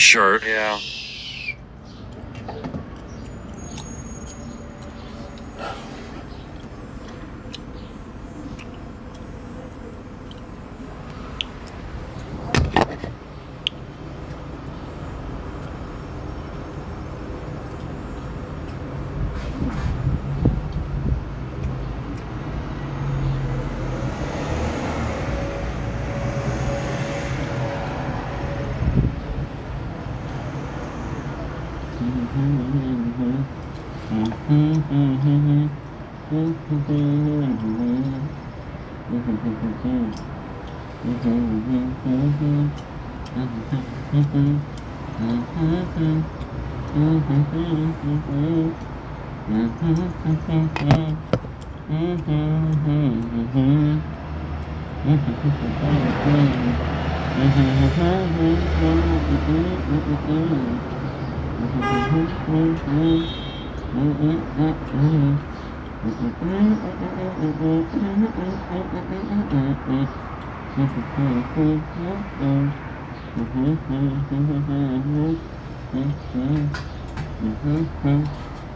Sure. Yeah.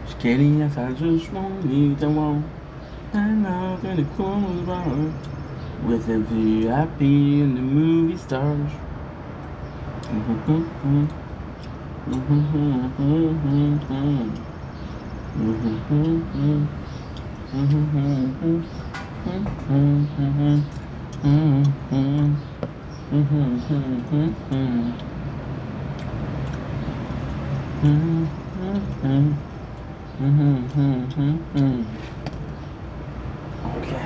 Skating, yes, I just won't need the one. I'm out in the cool bar with the VIP and the movie stars. Okay.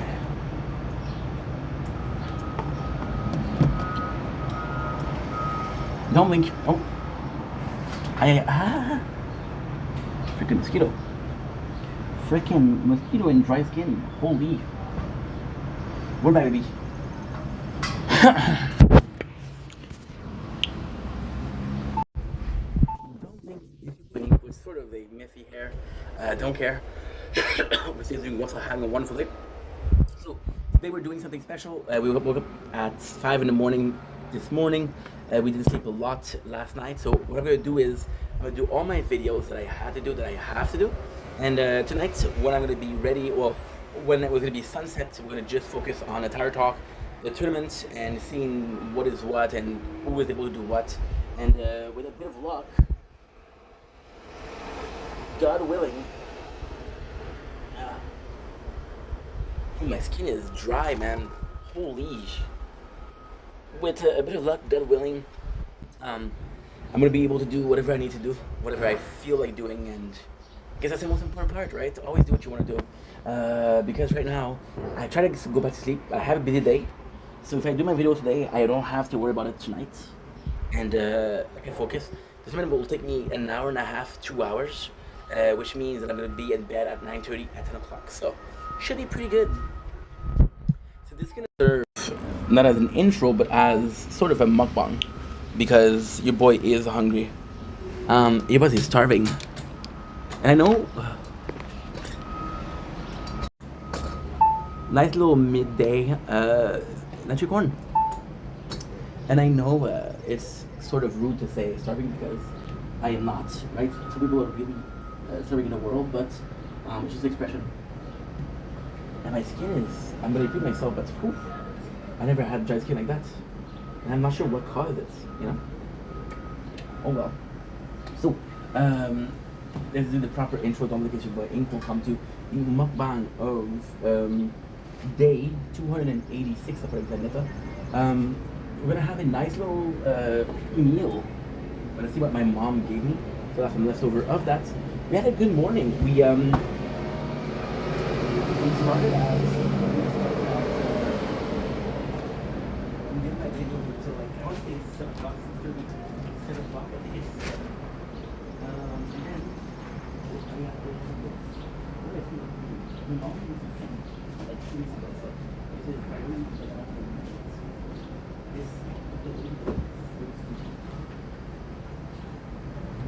Don't blink. Oh. Freaking mosquito. Freaking mosquito and dry skin. Holy. What about baby? Don't think if you blink with sort of a messy hair. Don't care. We're still doing also having a wonderful day. So today we're doing something special. We woke up at 5 in the morning this morning. We didn't sleep a lot last night. So what I'm gonna do is I'm gonna do all my videos that I had to do, that I have to do. And tonight, when I'm gonna be ready, well, when it was gonna be sunset, we're gonna just focus on the tire talk, the tournament, and seeing what is what and who was able to do what. And with a bit of luck, God willing. My skin is dry, man. Holy. With a bit of luck, God willing, I'm gonna be able to do whatever I need to do, whatever I feel like doing, and I guess that's the most important part, right? Always do what you want to do. Because right now, I try to go back to sleep. I have a busy day, so if I do my video today, I don't have to worry about it tonight, and I can focus. This minute will take me an hour and a half, 2 hours, which means that I'm gonna be in bed at 9:30, at 10 o'clock. So should be pretty good. So this is gonna serve not as an intro, but as sort of a mukbang, because your boy is hungry. Your boy is starving, and I know. Nice little midday electric corn, and I know it's sort of rude to say starving because I am not, right? Some people are really starving in the world, but it's just an expression. And my skin is, I'm gonna repeat myself, but whew, I never had dry skin like that. And I'm not sure what caused it, you know? Oh well. So, let's do the proper intro. Don't look at your boy. Ink will come to the mukbang of day 286 of Project Vendetta. We're gonna have a nice little meal. I'm gonna see what my mom gave me. So that's some leftover of that. We had a good morning. We started as we did my video until like I want to say 7 o'clock, 6:30, 7 o'clock. I think it's and then we have to we all use the same like 2 weeks ago. So this is my room. This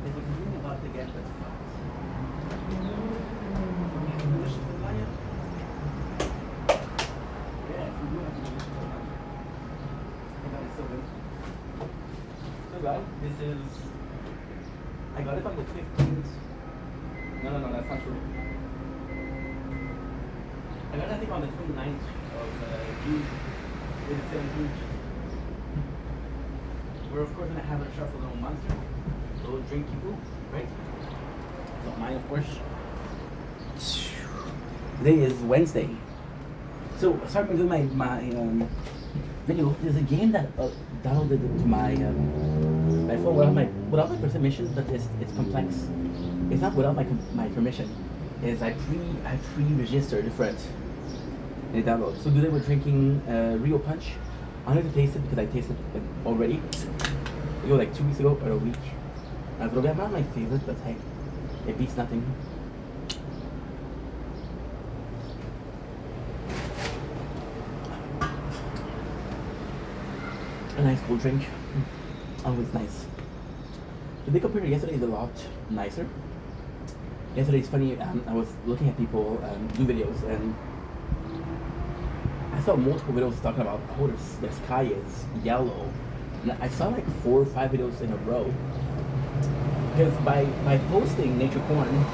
if we're doing about to get that fast. So guys, this is. I got it on the 15th. No, that's not true. I got it, I think, on the 29th of June. With the 17th. We're, of course, going to have a shot for Little Monster. Little drinky poo, right? Not mine, of course. Today is Wednesday. So, starting doing my video. There's a game that downloaded to my phone without my permission, but it's complex. It's not without my permission. Is I pre-registered for it. And it downloads. So today we're drinking Rio Punch. I wanted to taste it because I tasted it already. Like 2 weeks ago or a week. It's not my favorite, but hey, it beats nothing. A nice cool drink. Always nice. The big compared to yesterday is a lot nicer. Yesterday is funny, I was looking at people do videos, and I saw multiple videos talking about how the sky is yellow. And I saw like 4 or 5 videos in a row. Because by posting nature corn,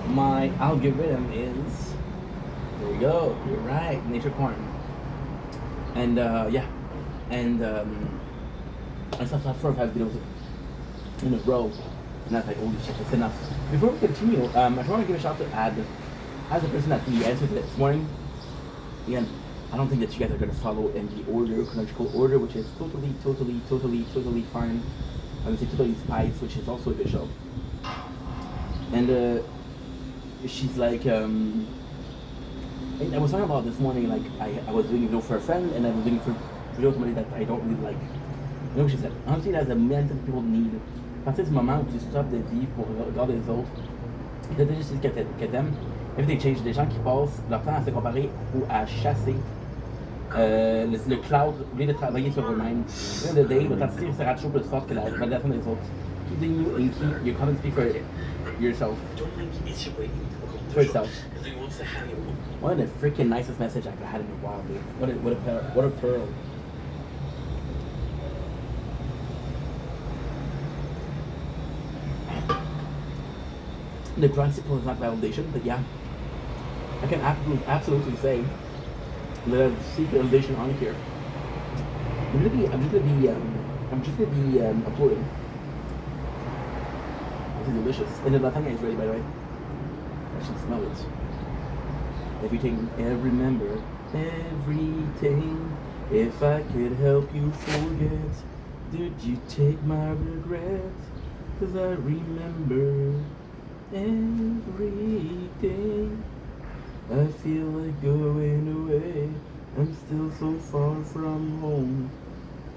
my algorithm is, there you go, you're right, nature corn. And yeah, and I saw 4 or 5 videos in a row, and I was like, holy shit, that's enough. Before we continue, I just want to give a shout out to Ad, as the person that we answered this morning. Again, I don't think that you guys are going to follow in the order, chronological order, which is totally fine. I would say totally spice, which is also a good show. And she's like, I was talking about this morning, like I was doing a video for a friend, and I was doing for video somebody that I don't really like. You know what she said? Honestly, there's a million things people need. À partir du moment où tu stops de vivre pour regarder les autres, peut-être juste ce que t'aimes, everything change. Des gens qui passent leur temps à se comparer ou à chasser le cloud, au lieu de travailler sur eux-mêmes. End of the day, l'authenticité sera toujours plus forte que la validation des autres. Keep doing you and keep your comments speak for yourself. For yourself. One of the freaking nicest message I've had in a while, dude. What a pearl. The principle is not validation, but yeah, I can absolutely say that I've seek validation on here. I'm just gonna be uploading. This is delicious, and the lasagna is ready, by the way. I should smell it. Everything, and remember everything. If I could help you forget, did you take my regret? 'Cause I remember everything. I feel like going away. I'm still so far from home.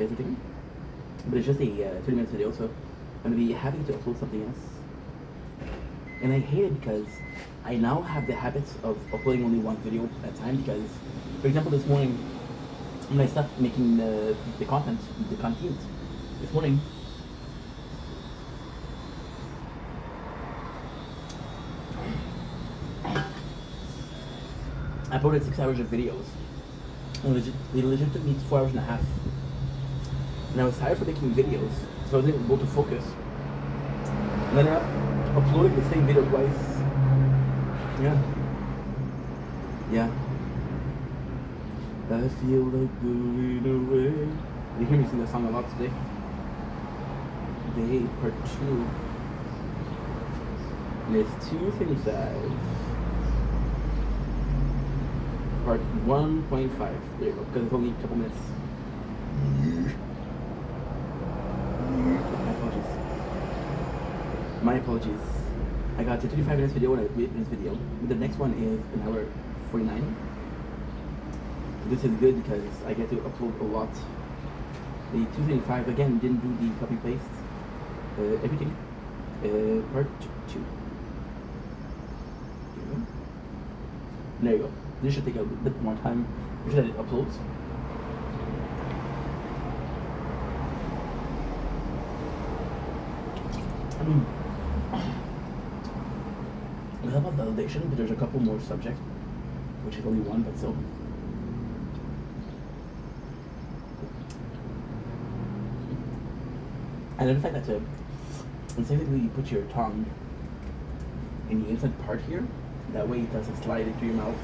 Everything. But it's just a 30-minute video, so I'm gonna be happy to upload something else. And I hate it because I now have the habit of uploading only one video at a time. Because, for example, this morning when I stopped making the content this morning. I uploaded 6 hours of videos. It legit took me 4 hours and a half. And I was tired for making videos, so I wasn't able to focus. And then I uploaded the same video twice. Yeah. I feel like going away. You hear me sing that song a lot today. Day part 2. And it's 2:35. Part 1.5. There you go, because it's only a couple minutes. My apologies. I got to 35 minutes video and a 8 minutes video. The next one is an hour 49. So this is good because I get to upload a lot. The 2:35 again didn't do the copy paste. Everything. Part 2. There you go. This should take a bit more time. We should let it uploads. I mean, we have about validation, but there's a couple more subjects, which is only one, but still. And then the fact that And basically you put your tongue in the inside part here. That way it doesn't slide into your mouth.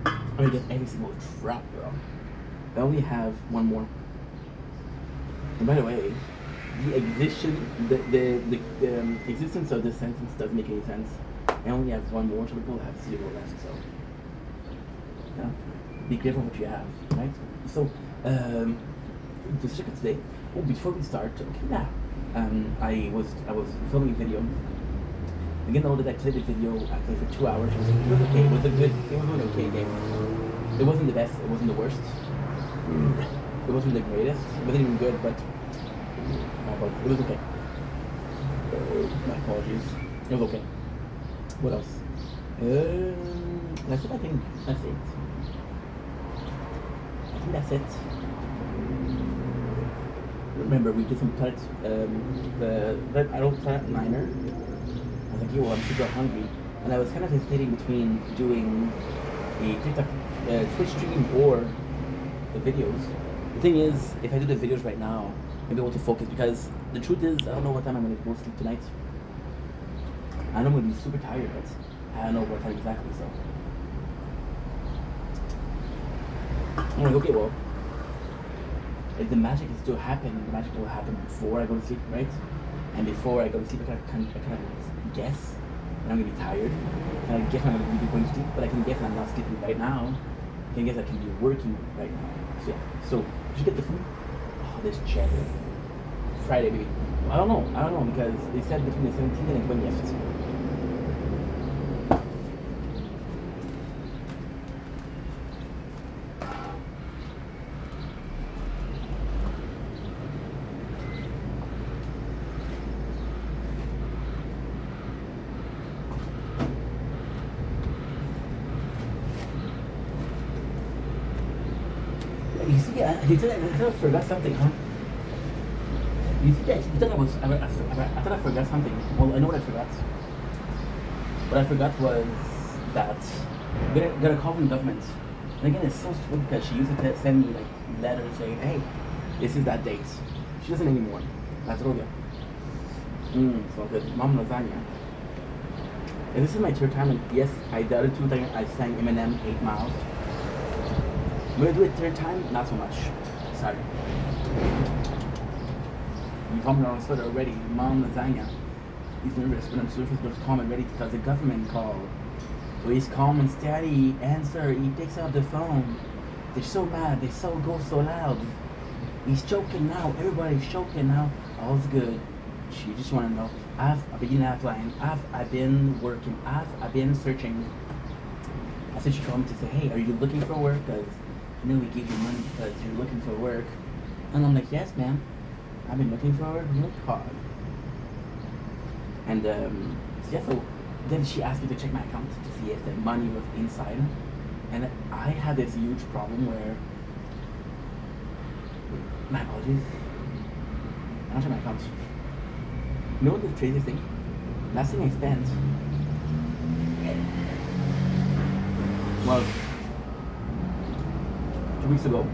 I'm gonna get every single drop, bro. I only have one more. And by the way, the existence of this sentence doesn't make any sense. I only have one more, so people have 0 left. So, yeah, be careful what you have, right? So, the second today. Oh, before we start, okay, yeah. I was filming a video. Again, though, that I played the video actually for 2 hours. It was okay. It was an okay game. It wasn't the best. It wasn't the worst. It wasn't the greatest. It wasn't even good, but it was okay. My apologies. It was okay. What else? That's it. I think that's it. I think that's it. Remember, we did some planet, the adult planet miner. I was like, yo, I'm super hungry, and I was kind of hesitating between doing a TikTok, Twitch stream or the videos. The thing is, if I do the videos right now, I'll be able to focus, because the truth is, I don't know what time I'm going to go sleep tonight. I know I'm going to be super tired, but I don't know what time exactly, so. I'm like, okay, well, if the magic is still happening, the magic will happen before I go to sleep, right? And before I go to sleep, I kind of guess, and I'm going to be tired, and I guess I'm going to be going to sleep, but I can guess I'm not sleeping right now. I can guess I can be working right now. So, yeah. So, did you get the food? Oh, this cheddar. Friday, baby. I don't know, because they said between the 17th and the 20th. You thought I forgot something, huh? You thought I forgot something. Well, I know what I forgot. What I forgot was that I'm gonna call from the government. And again, it's so stupid because she used to send me like letters saying, hey, this is that date. She doesn't anymore. That's all good. So good. Mom lasagna. And this is my 3rd time, and yes, the other 2 times I sang Eminem 8 Miles. I'm gonna do it 3rd time, not so much. Sorry. You commented on Twitter already, Mom lasagna. He's nervous, but I'm surface looks calm and ready because the government called. So he's calm and steady. Answer, he picks up the phone. They're so mad, they so go so loud. He's choking now, everybody's choking now. All's good. She just wanna know. I've been applying, I've been working, I've been searching. I said she called me to say, hey, are you looking for work? Because we give you money because you're looking for work. And I'm like, yes, ma'am. I've been looking for work really hard. And yeah, so then she asked me to check my account to see if the money was inside. And I had this huge problem where, my apologies, I don't check my account. You know what the craziest thing? Last thing I spent, well, 2 weeks ago.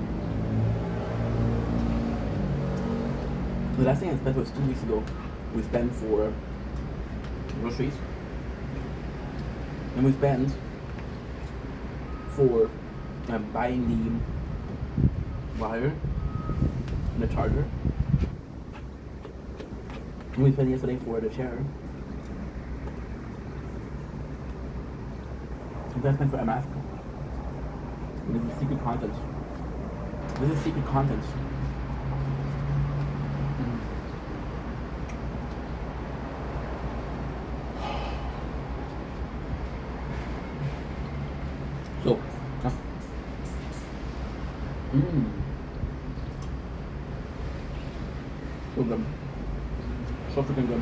The last thing I spent was 2 weeks ago. We spent for groceries. And we spent for buying the wire and the charger. And we spent yesterday for the chair. And then I spent for a mask. And this is secret content. This is secret content. So, so good. So freaking good.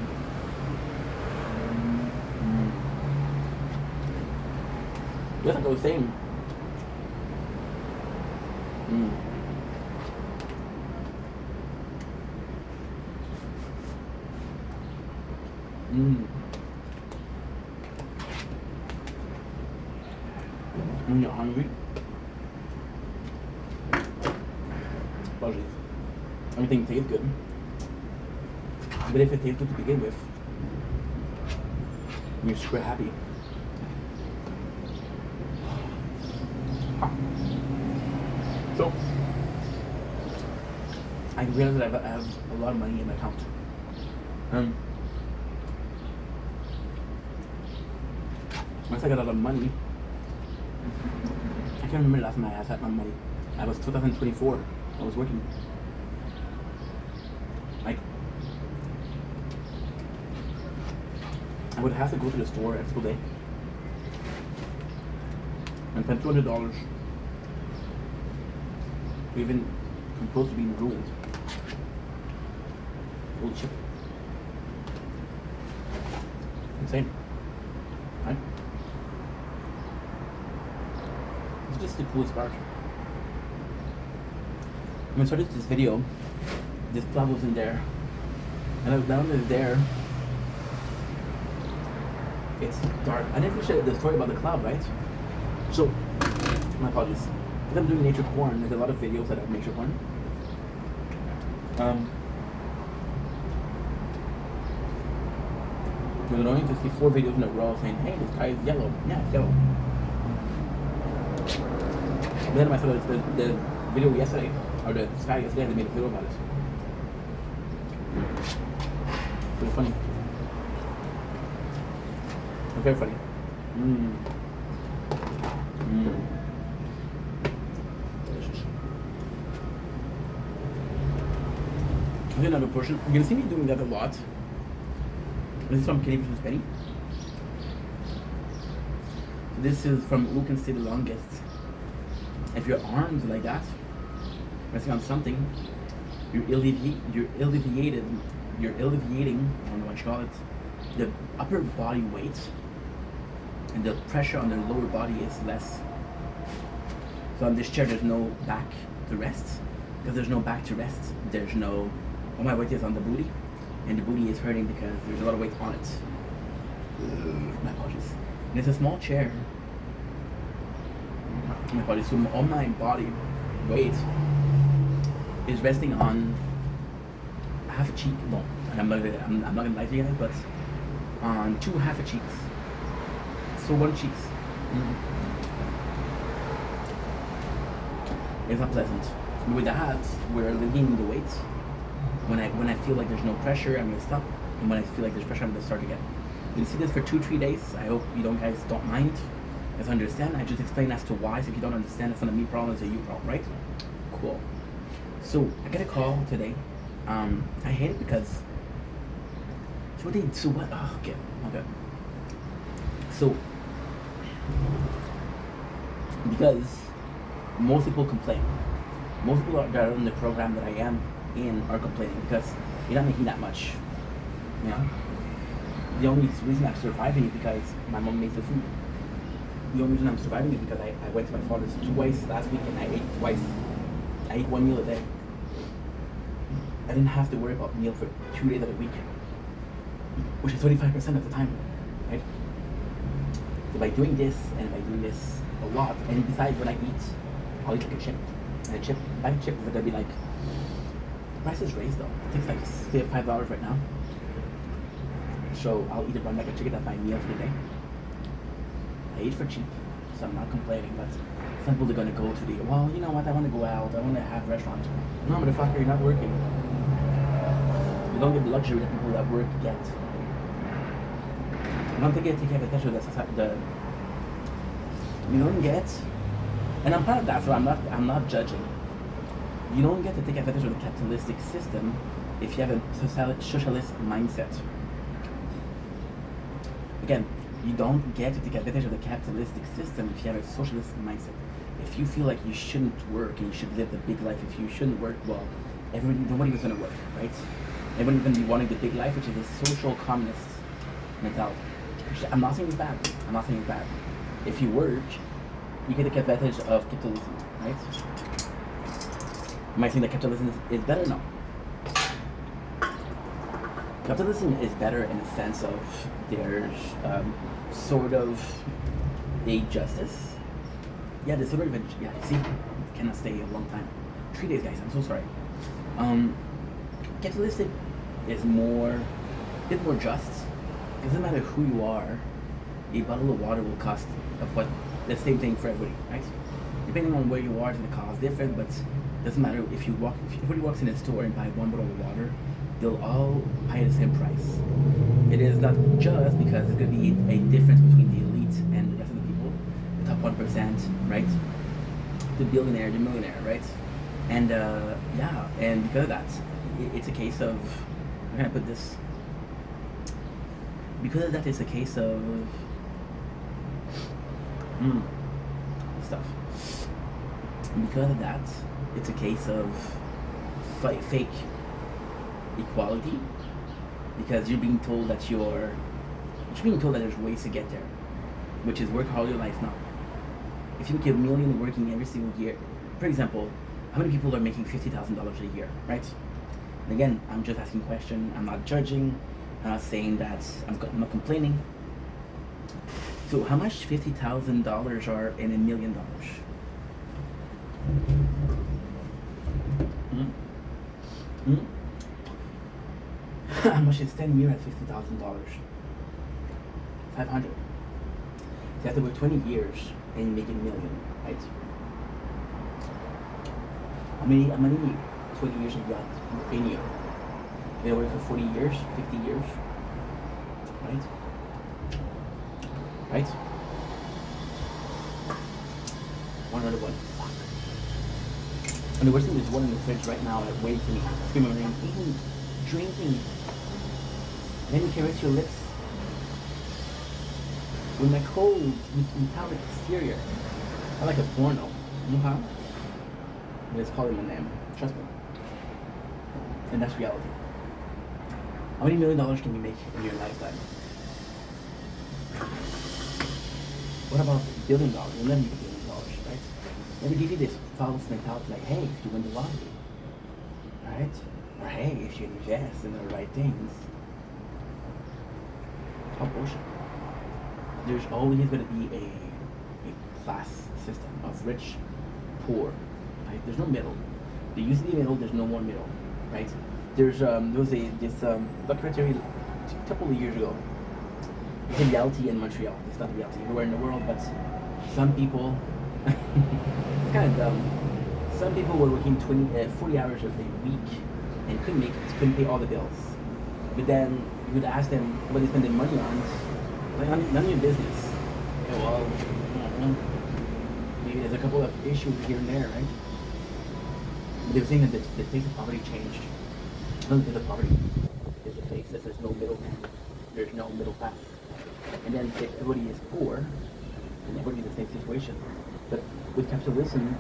Yes, like I was saying. When you're hungry, apologies. everything tastes good. But if it tastes good to begin with, you're super happy. So, I realized that I have a lot of money in my account. Once I got a lot of money, I can't remember the last time I had my money. I was 2024. I was working. Like, I would have to go to the store every single day and spend $200 even I'm supposed to be ruined. Holy shit. Insane. Right? It's just the coolest part. When I started this video, this club wasn't there. And I was down there. It's dark. I didn't finish the story about the cloud, right? So, my apologies. Because I'm doing nature porn, there's a lot of videos that have nature porn. It was annoying to see 4 videos in a row saying, hey, the sky is yellow. Yeah, it's yellow. And then I saw the video yesterday, or the sky yesterday, they made a video about it. It was funny. Very funny. Delicious. Here's another portion. You're gonna see me doing that a lot. This is from Canadian versus Penny. This is from Who Can Stay the Longest. If your arms are like that, resting on something, you're alleviating, I don't know what you call it, the upper body weight, and the pressure on the lower body is less. So on this chair there's no back to rest. Because there's no back to rest, there's no, all my weight is on the booty, and the booty is hurting because there's a lot of weight on it. My apologies. And it's a small chair. My apologies. So all my body weight is resting on half a cheek. No, I'm not gonna lie to you guys, but on 2 half a cheeks. So 1 cheeks. It's not pleasant. With that, we're alleviating the weight. When I feel like there's no pressure, I'm gonna stop. And when I feel like there's pressure, I'm gonna start again. You can see this for 2-3 days. I hope you guys don't mind. As I understand, I just explain as to why. So if you don't understand, it's not a me problem, it's a you problem, right? Cool. So I got a call today. I hate it because so what they so what? Oh, okay. So because most people complain. Most people that are in the program that I am in are complaining because you're not making that much. You know? The only reason I'm surviving is because my mom makes the food. The only reason I'm surviving is because I went to my father's twice last week and I ate twice. I ate 1 meal a day. I didn't have to worry about meal for 2 days of the week, which is 25% of the time, right? So by doing this and by doing this a lot, and besides when I eat, I'll eat like a chip. And a chip, buying chip is gonna be like, price is raised though. It takes like say $5 right now. So I'll either run like a chicken, that's my meal for the day. I eat for cheap, so I'm not complaining, but some people are gonna go to the, well, you know what, I wanna go out, I wanna have a restaurant. No, motherfucker, you're not working. You don't get the luxury that people that work get. You don't get to take advantage of the you don't get, and I'm part of that, so I'm not judging. You don't get to take advantage of the capitalistic system if you have a socialist mindset. Again, you don't get to take advantage of the capitalistic system if you have a socialist mindset. If you feel like you shouldn't work and you should live the big life, if you shouldn't work, well, nobody was going to work, right? Everyone's going to be wanting the big life, which is a social communist mentality. I'm not saying it's bad. If you work, you can take advantage of capitalism, right? Am I saying that capitalism is better? No. Capitalism is better in the sense of there's sort of a justice. Yeah, see, cannot stay a long time. 3 days, guys. I'm so sorry. capitalistic is more, a bit more just. It doesn't matter who you are, a bottle of water will cost what the same thing for everybody, right? Depending on where you are, it's gonna cost different, but it doesn't matter if everybody walks in a store and buy one bottle of water, they'll all pay the same price. It is not just because there's gonna be a difference between the elite and the rest of the people, the top 1%, right? The billionaire, the millionaire, right? And yeah, and because of that, it's a case of, how can I put this? Because of that, it's a case of stuff. Because of that, it's a case of fake equality. Because you're being told that there's ways to get there, which is work all your life now. If you make $1 million working every single year, for example, how many people are making $50,000 a year, right? And again, I'm just asking a question. I'm not judging. I'm not saying that. I'm not complaining. So how much $50,000 are in $1 million? How much is 10 years at $50,000? 500. You have to work 20 years and you make $1 million, right? How many 20 years have you got in you? You work for 40 years, 50 years, right? Right? One other one. Fuck. And the worst thing, there's one in the fridge right now that waits for me. Screaming my name, eating, drinking. Then you caress your lips with my cold, metallic exterior. I like a porno. But it's calling my name. Trust me. And that's reality. How many $1 million can you make in your lifetime? What about $1 billion? You'll never make $1 billion, right? Then they give you this false mentality like, hey, if you win the lottery, right? Or hey, if you invest in the right things. It's all bullshit. There's always going to be a class system of rich, poor, right? There's no middle. There used to be a middle, there's no more middle, right? There was this documentary a couple of years ago. It's a reality in Montreal. It's not a reality everywhere in the world, but some people, it's kind of dumb. Some people were working 40 hours a week and couldn't pay all the bills. But then you would ask them what they spend their money on. Like, none of your business. Okay, well, maybe there's a couple of issues here and there, right? But they were saying that the face of poverty changed. Not the poverty is the face that there's no middleman. There's no middle class. And then if everybody is poor, then everybody's in the same situation. But with capitalism,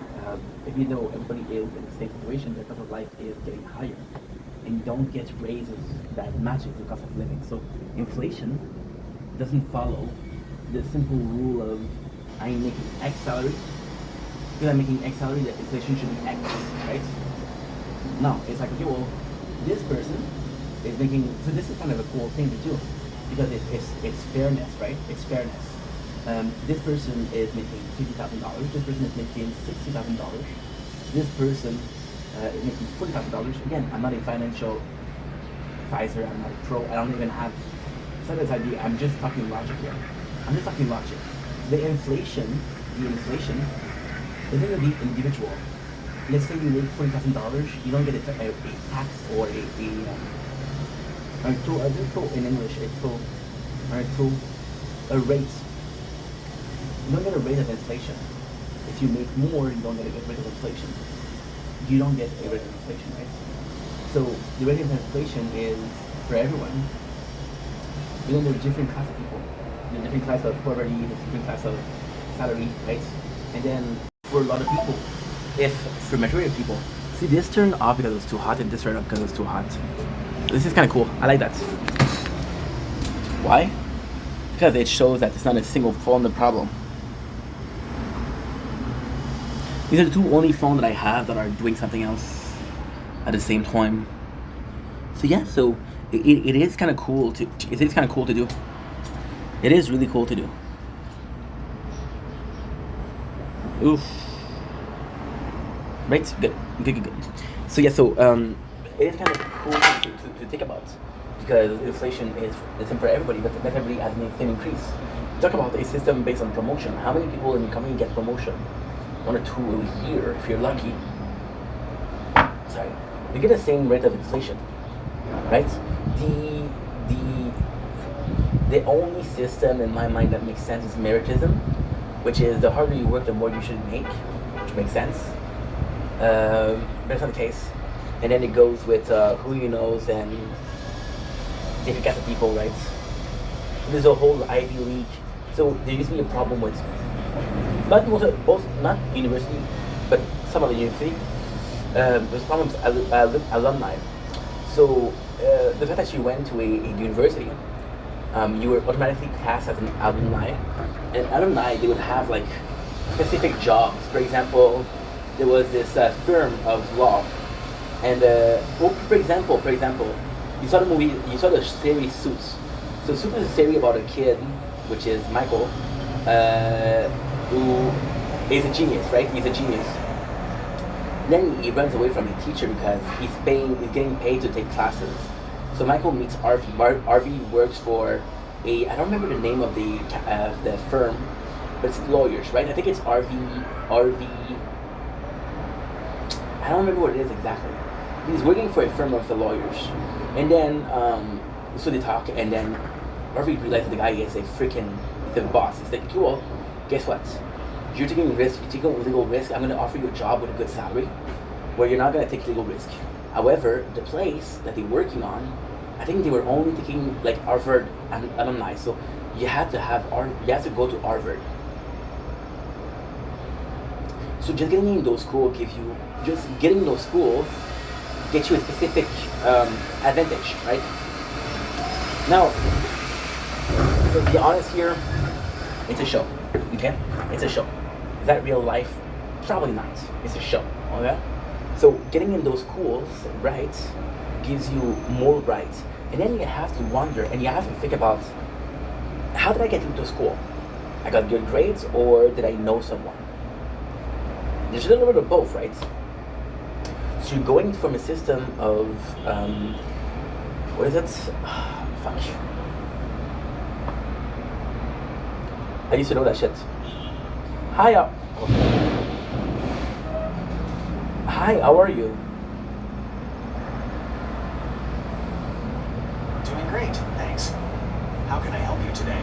if you know everybody is in the same situation, the cost of life is getting higher. And you don't get raises that matches the cost of living. So inflation doesn't follow the simple rule of I'm making X salary. Because I'm making X salary, the inflation should be X, right? No, it's like, okay, well, this person is making, so this is kind of a cool thing to do because it's fairness, right? It's fairness. This person is making $50,000. This person is making $60,000. This person is making $40,000. Again, I'm not a financial advisor. I'm not a pro. I don't even have this idea. I'm just talking logic here. I'm just talking logic. The inflation is going to be individual. Let's say you make $40,000, you don't get a tax or a rate. You don't get a rate of inflation. If you make more, you don't get a rate of inflation. You don't get a rate of inflation, right? So the rate of inflation is for everyone. But then there are different classes of people. There's different class of poverty, there's different class of salary, right? And then for a lot of people, for majority of people, see, this turned off because it was too hot and this turned on because it was too hot. This is kind of cool. I like that. Why? Because it shows that it's not a single phone the problem. These are the two only phones that I have that are doing something else at the same time. So yeah, so it is kind of cool to do. It is really cool to do. Oof. Right? Good. So yeah, so it is kind of cool to think about because inflation is the same for everybody, but not everybody has the same increase. Talk about a system based on promotion. How many people in the company get promotion? 1 or 2 a year if you're lucky. Sorry, you get the same rate of inflation, right? The only system in my mind that makes sense is meritism, which is the harder you work, the more you should make, which makes sense. But it's not the case. And then it goes with who you know and different kinds of people, right? There's a whole Ivy League. So there used to be a problem with not university, but some of the university. There's a problem with alumni. So the fact that you went to a university, you were automatically classed as an alumni. And alumni, they would have like specific jobs. For example, there was this firm of law, and for example, you saw the movie, you saw the series Suits. So Suits is a series about a kid, which is Michael, who is a genius, right? He's a genius. Then he runs away from his teacher because he's getting paid to take classes. So Michael meets Arvy. Arvy works for I don't remember the name of the firm, but it's lawyers, right? I think it's RV. I don't remember what it is exactly. He's working for a firm of the lawyers, and then so they talk, and then Arvy realizes the guy is the boss. He's like, cool. Guess what? You're taking risk. You're taking legal risk. I'm going to offer you a job with a good salary, where you're not going to take legal risk. However, the place that they're working on, I think they were only taking like Harvard alumni. So you have to go to Harvard. So just getting in those schools gets you a specific advantage, right? Now, to be honest here, it's a show. Okay, it's a show. Is that real life? Probably not. It's a show. Okay. So getting in those schools, right, gives you more rights. And then you have to wonder, and you have to think about, how did I get into school? I got good grades, or did I know someone? There's a little bit of both, right? So you're going from a system of, what is it? Fuck. I used to know that shit. Hi, how are you? Doing great, thanks. How can I help you today?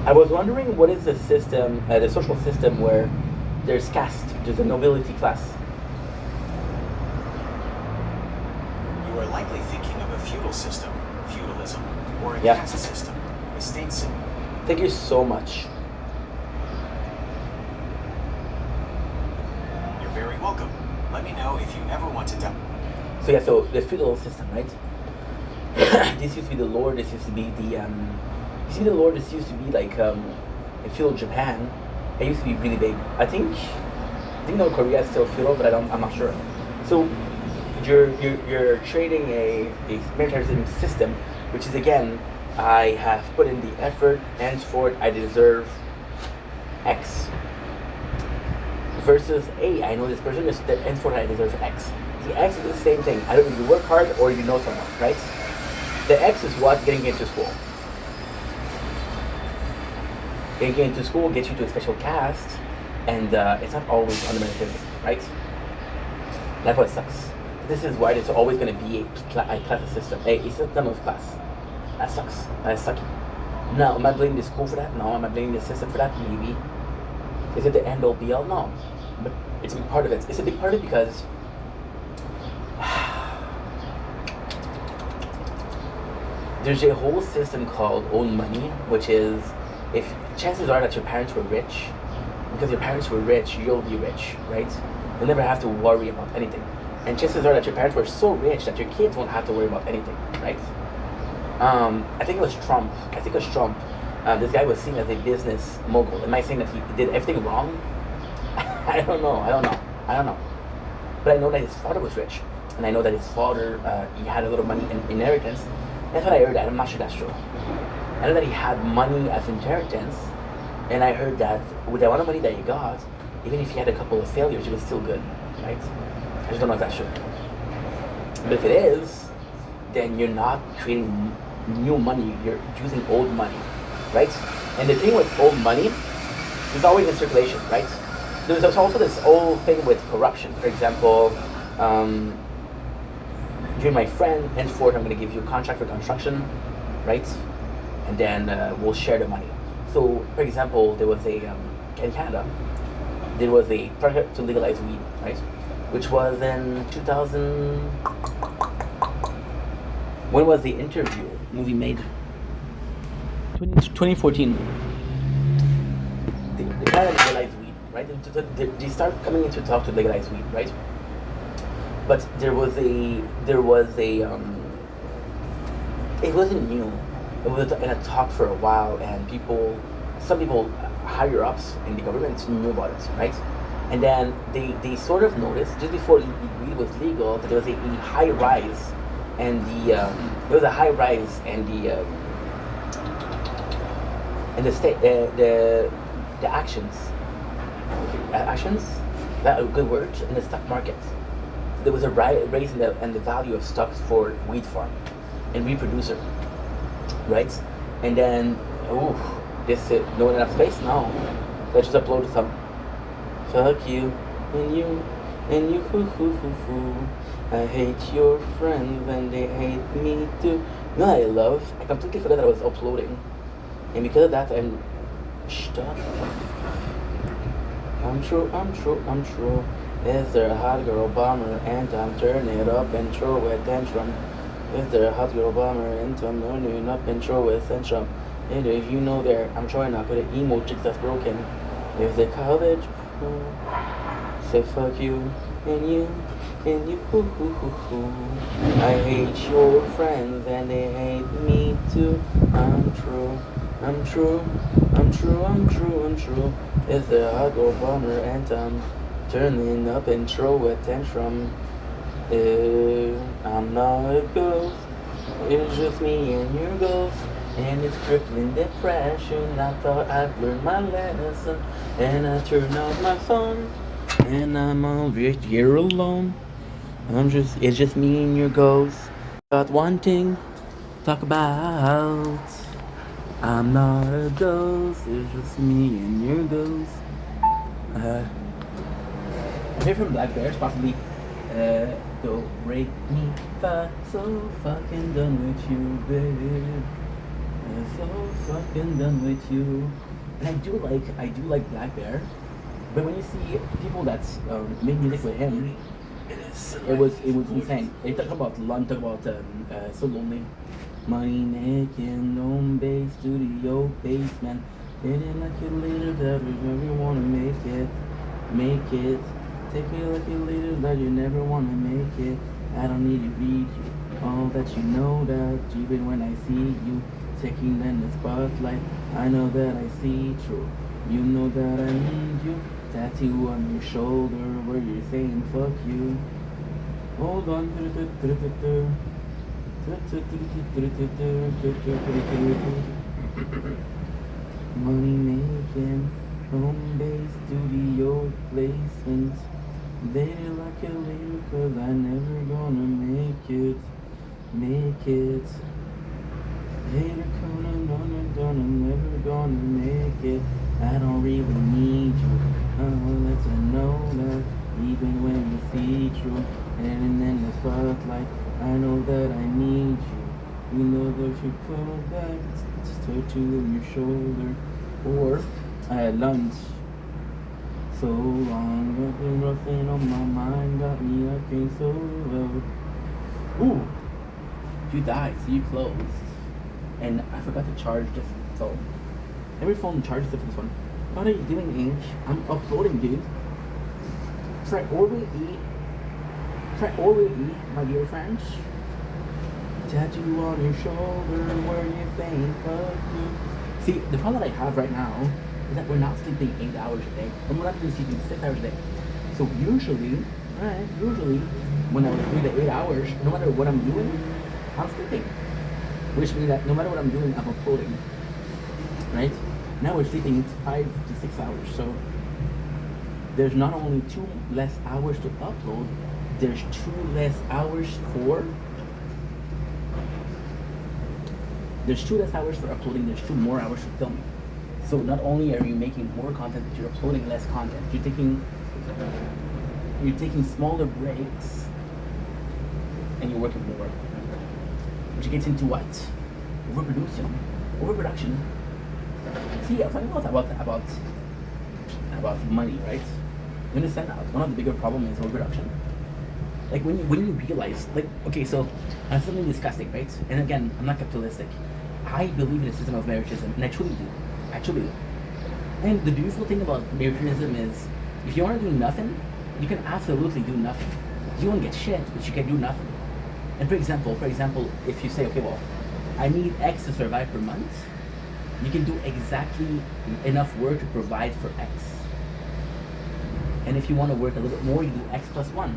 I was wondering, what is the system, the social system where there's caste, there's a nobility class? You are likely thinking of a feudal system, feudalism, or a Yeah. caste system, a state system. Thank you so much. You're very welcome. Let me know if you ever want to So yeah, so the feudal system, right? This used to be the lord. This used to be This used to be like in feudal Japan. It used to be really big. I think North Korea is still feudal, but I'm not sure. So you're trading a military system, which is, again, I have put in the effort, henceforth I deserve X. Versus A, I know this person, henceforth I deserve X. The X is the same thing. Either you work hard or you know someone, right? The X is what? Getting into school. Getting into school gets you to a special caste, and it's not always on the merit, right? That's what sucks. This is why there's always going to be a class system, a system of class. That sucks. That's sucky. Now, am I blaming the school for that? No. Am I blaming the system for that? Maybe. Is it the end all be all? No. But it's a big part of it. It's a big part of it because there's a whole system called own money, which is, if chances are that your parents were rich, because your parents were rich, you'll be rich, right? You'll never have to worry about anything. And chances are that your parents were so rich that your kids won't have to worry about anything, right? I think it was Trump. This guy was seen as a business mogul. Am I saying that he did everything wrong? I don't know. But I know that his father was rich. And I know that his father, he had a little money in inheritance. That's what I heard. I'm not sure that's true. I know that he had money as inheritance. And I heard that with the amount of money that he got, even if he had a couple of failures, he was still good, right? I just don't know if that's true. But if it is, then you're not creating new money. You're using old money, right? And the thing with old money is always in circulation, right? There's also this whole thing with corruption. For example, um, you're my friend, henceforth I'm going to give you a contract for construction, right? And then we'll share the money. So, for example, there was in Canada, there was a project to legalize weed, right? Which was in 2000. When was the interview movie made? 2014. They kind of legalized weed, right? They start coming into talk to legalize weed, right? But it wasn't new. It was in a talk for a while, and some people higher ups in the government knew about it, right? And then they sort of noticed just before weed was legal that there was a high rise, and there was a high rise, and the state the actions, that a good word, in the stock market. So there was a raise in the value of stocks for weed farm and weed producer, right? And then, this no enough space now. Let's just upload some. Fuck you, and you, hoo hoo hoo hoo. I hate your friends and they hate me too. You know what I love? I completely forgot that I was uploading, and because of that, I'm stuck. I'm true. Is there a hot girl bomber and I'm turning it up and throw a tantrum? Is there a hot girl bomber and I'm turning up and throw a tantrum? And if you know there, I'm trying to put an emo chick that's broken. If they college, say fuck you and you, hoo hoo hoo hoo. I hate your friends and they hate me too. I'm true. Is there a hot girl bomber and I'm turning up and throw a tantrum? I'm not a ghost. It's just me and your ghost. And it's crippling depression. I thought I'd learned my lesson. And I turned off my phone. And I'm over here alone. It's just me and your ghost. Got one thing to talk about. I'm not a ghost, it's just me and your ghost. I hear from Black Bears, possibly. Don't break me, so fucking done with you, babe. So fucking done with you. And I do like Black Bear, but when you see people that make music with him, it was insane. They talk about So Lonely. Money making, home base, studio basement. Feeling like a little that we never wanna make it. Take me like a little that you never wanna make it. I don't need to read you all that you know that even when I see you taking in the spotlight, I know that I see through. You know that I need you. Tattoo on your shoulder where you're saying fuck you. Hold on. Money making, home base, studio placement. Lady like a lady, cause I never gonna make it. Later gonna never gonna make it. I don't really need you. Let you know that even when you see through and in the spotlight, I know that I need you. You know that you come back, tattoo on your shoulder, or lunch. So long, nothing roughing on my mind, got me acting so low. Ooh, you died, so you closed. And I forgot to charge this phone. Every phone charges to this one. What are you doing, Inch? I'm uploading, dude. Try Orwell E, my dear friends. Tattoo on your shoulder where you think fuck you. See, the problem that I have right now is that we're not sleeping 8 hours a day. And we're not even sleeping 6 hours a day. So usually when I was doing the 8 hours, no matter what I'm doing, I'm sleeping. Which means that no matter what I'm doing, I'm uploading. Right? Now we're sleeping 5 to 6 hours. So there's not only 2 less hours to upload, there's 2 less hours for uploading. There's 2 more hours for filming. So not only are you making more content, but you're uploading less content. You're taking smaller breaks, and you're working more. Which gets into what? Overproduction. See, I'm talking about money, right? You understand that one of the bigger problems is overproduction. Like when you realize, like, okay, so something disgusting, right? And again, I'm not capitalistic. I believe in a system of meritism, and I truly do. And the beautiful thing about meritism is, if you want to do nothing, you can absolutely do nothing. You won't get shit, but you can do nothing. And for example, if you say, okay, well, I need X to survive per month, you can do exactly enough work to provide for X. And if you want to work a little bit more, you do X plus 1,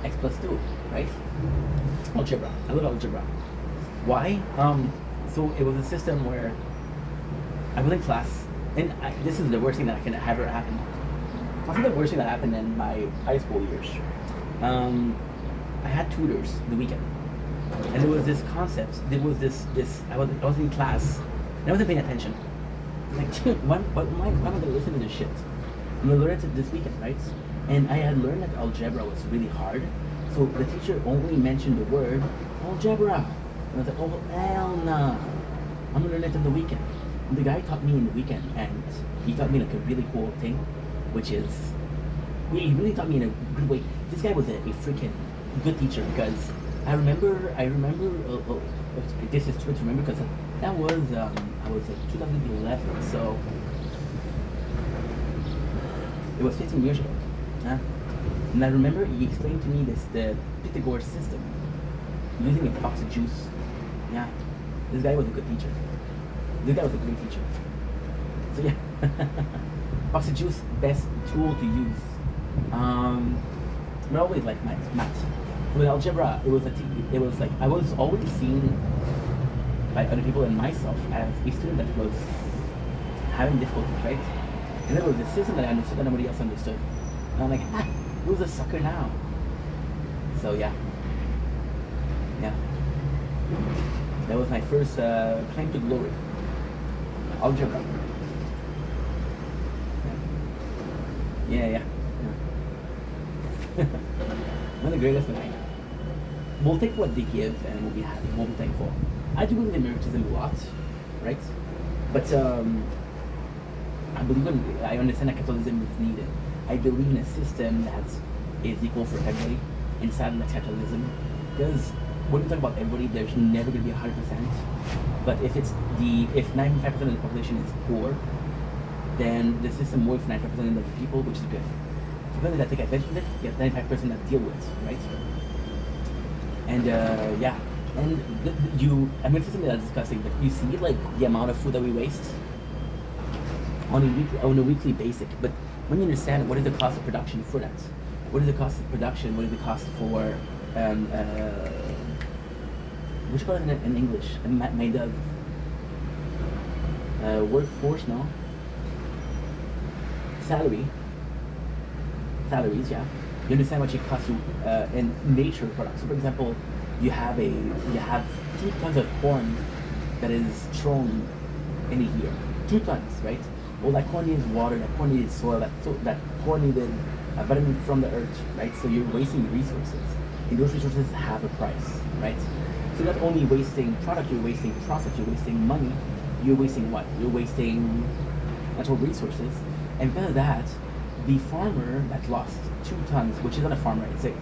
X plus 2, right? Algebra. I love algebra. Why? So it was a system where I was in class, and this is the worst thing that can ever happen. I think the worst thing that happened in my high school years. I had tutors the weekend, and there was this concept. There was this. I was in class, and I wasn't paying attention. Like, why am I going to listen to this shit? I'm gonna learn it this weekend, right? And I had learned that algebra was really hard, so the teacher only mentioned the word algebra, and I was like, oh hell nah, I'm gonna learn it on the weekend. And the guy taught me in the weekend, and he taught me like a really cool thing, which is, he really taught me in a good way. This guy was a freaking good teacher, because I remember. This is true to remember, because that was I was 2011, so it was 15 years ago. Huh? And I remember he explained to me the Pythagoras system using epoxy juice. Yeah, this guy was a good teacher. This guy was a great teacher. So yeah, epoxy juice, best tool to use. I always liked math. With algebra, it was like I was always seen by other people and myself as a student that was having difficulties, right? And there was this system that I understood that nobody else understood. And I'm like, who's a sucker now? So yeah. That was my first claim to glory. Algebra. Yeah. One of the greatest things. We'll take what they give and we'll be happy. We'll be thankful. I do believe in meritism a lot, right? But I understand that capitalism is needed. I believe in a system that is equal for everybody inside of capitalism. Because when we talk about everybody, there's never going to be 100%. But if 95% of the population is poor, then the system works for 95% of the people, which is good. So that take advantage of it, get 95% that deal with, right? And I mean, it's something that's disgusting, but you see like the amount of food that we waste on a weekly basis. But when you understand what is the cost of production for that, what is the cost of production, what is the cost for what you call it in English? Made of workforce, no? Salaries, yeah. You understand what it costs you in nature products. So for example, you have 2 tons of corn that is thrown in a year. 2 tons, right? Well, that corn needs water, that corn needs soil, that corn needed a vitamin from the earth, right? So you're wasting resources. And those resources have a price, right? So you're not only wasting product, you're wasting process, you're wasting money, you're wasting what? You're wasting natural resources. And because of that, the farmer that lost 2 tons, which is not a farmer, it's a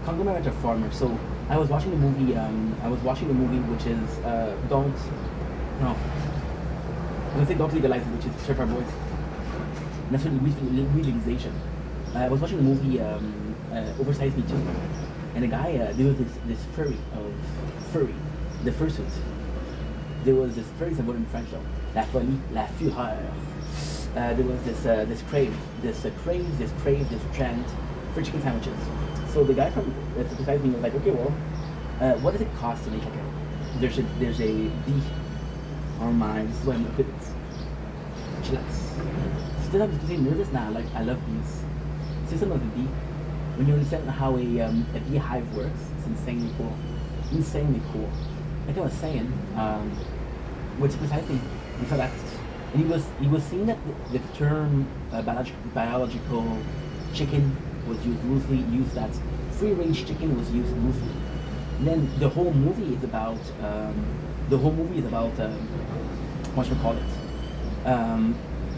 conglomerate of farmers. So I was watching the movie, which is Don't Legalize It, which is Church Our Boys. And that's legalization. I was watching the movie Oversize Me Too. And the guy, there was this furry, the fursuit. There was this furry, is a word in French though. La folie, la fureur. There was this crave, this trend for chicken sandwiches. So the guy from beside me was like, okay, well, what does it cost to make like there's a bee on my, this is why I'm a bit chillax. Still I'm saying nervous now, like I love bees. System of the bee. when you understand how a beehive works, it's insanely cool. Insanely cool. Like I was saying, which precisely before that, and he was saying that the term biological chicken was used loosely, used that free range chicken was used loosely. And then the whole movie is about what should we call it?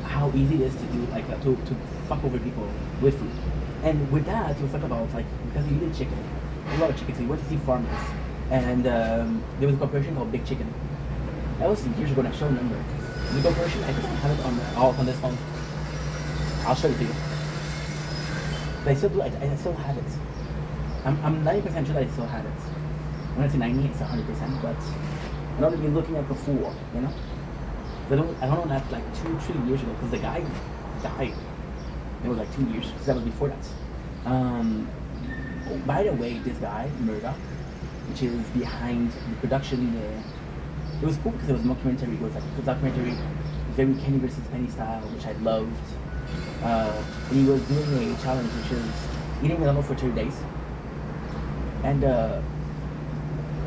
How easy it is to do like to fuck over people with food. And with that, you talk about like because you eat chicken, a lot of chicken. So you went to see farmers, and there was a corporation called Big Chicken. That was years ago, and I still remember. The corporation, I think I have it on this phone. I'll show it to you. But I still do. I still have it. I'm 90% sure that I still have it. When I say 90, it's 100%. But I'm not even looking like a fool, you know. I don't know that like 2-3 years ago because the guy died. It was like 2 years because that was before that. Oh, by the way, this guy Murdoch, which is behind the production. It was cool because it was a documentary. It was like a documentary, very Kenny versus Penny style, which I loved. And he was doing a challenge, which is eating McDonald's for 30 days. And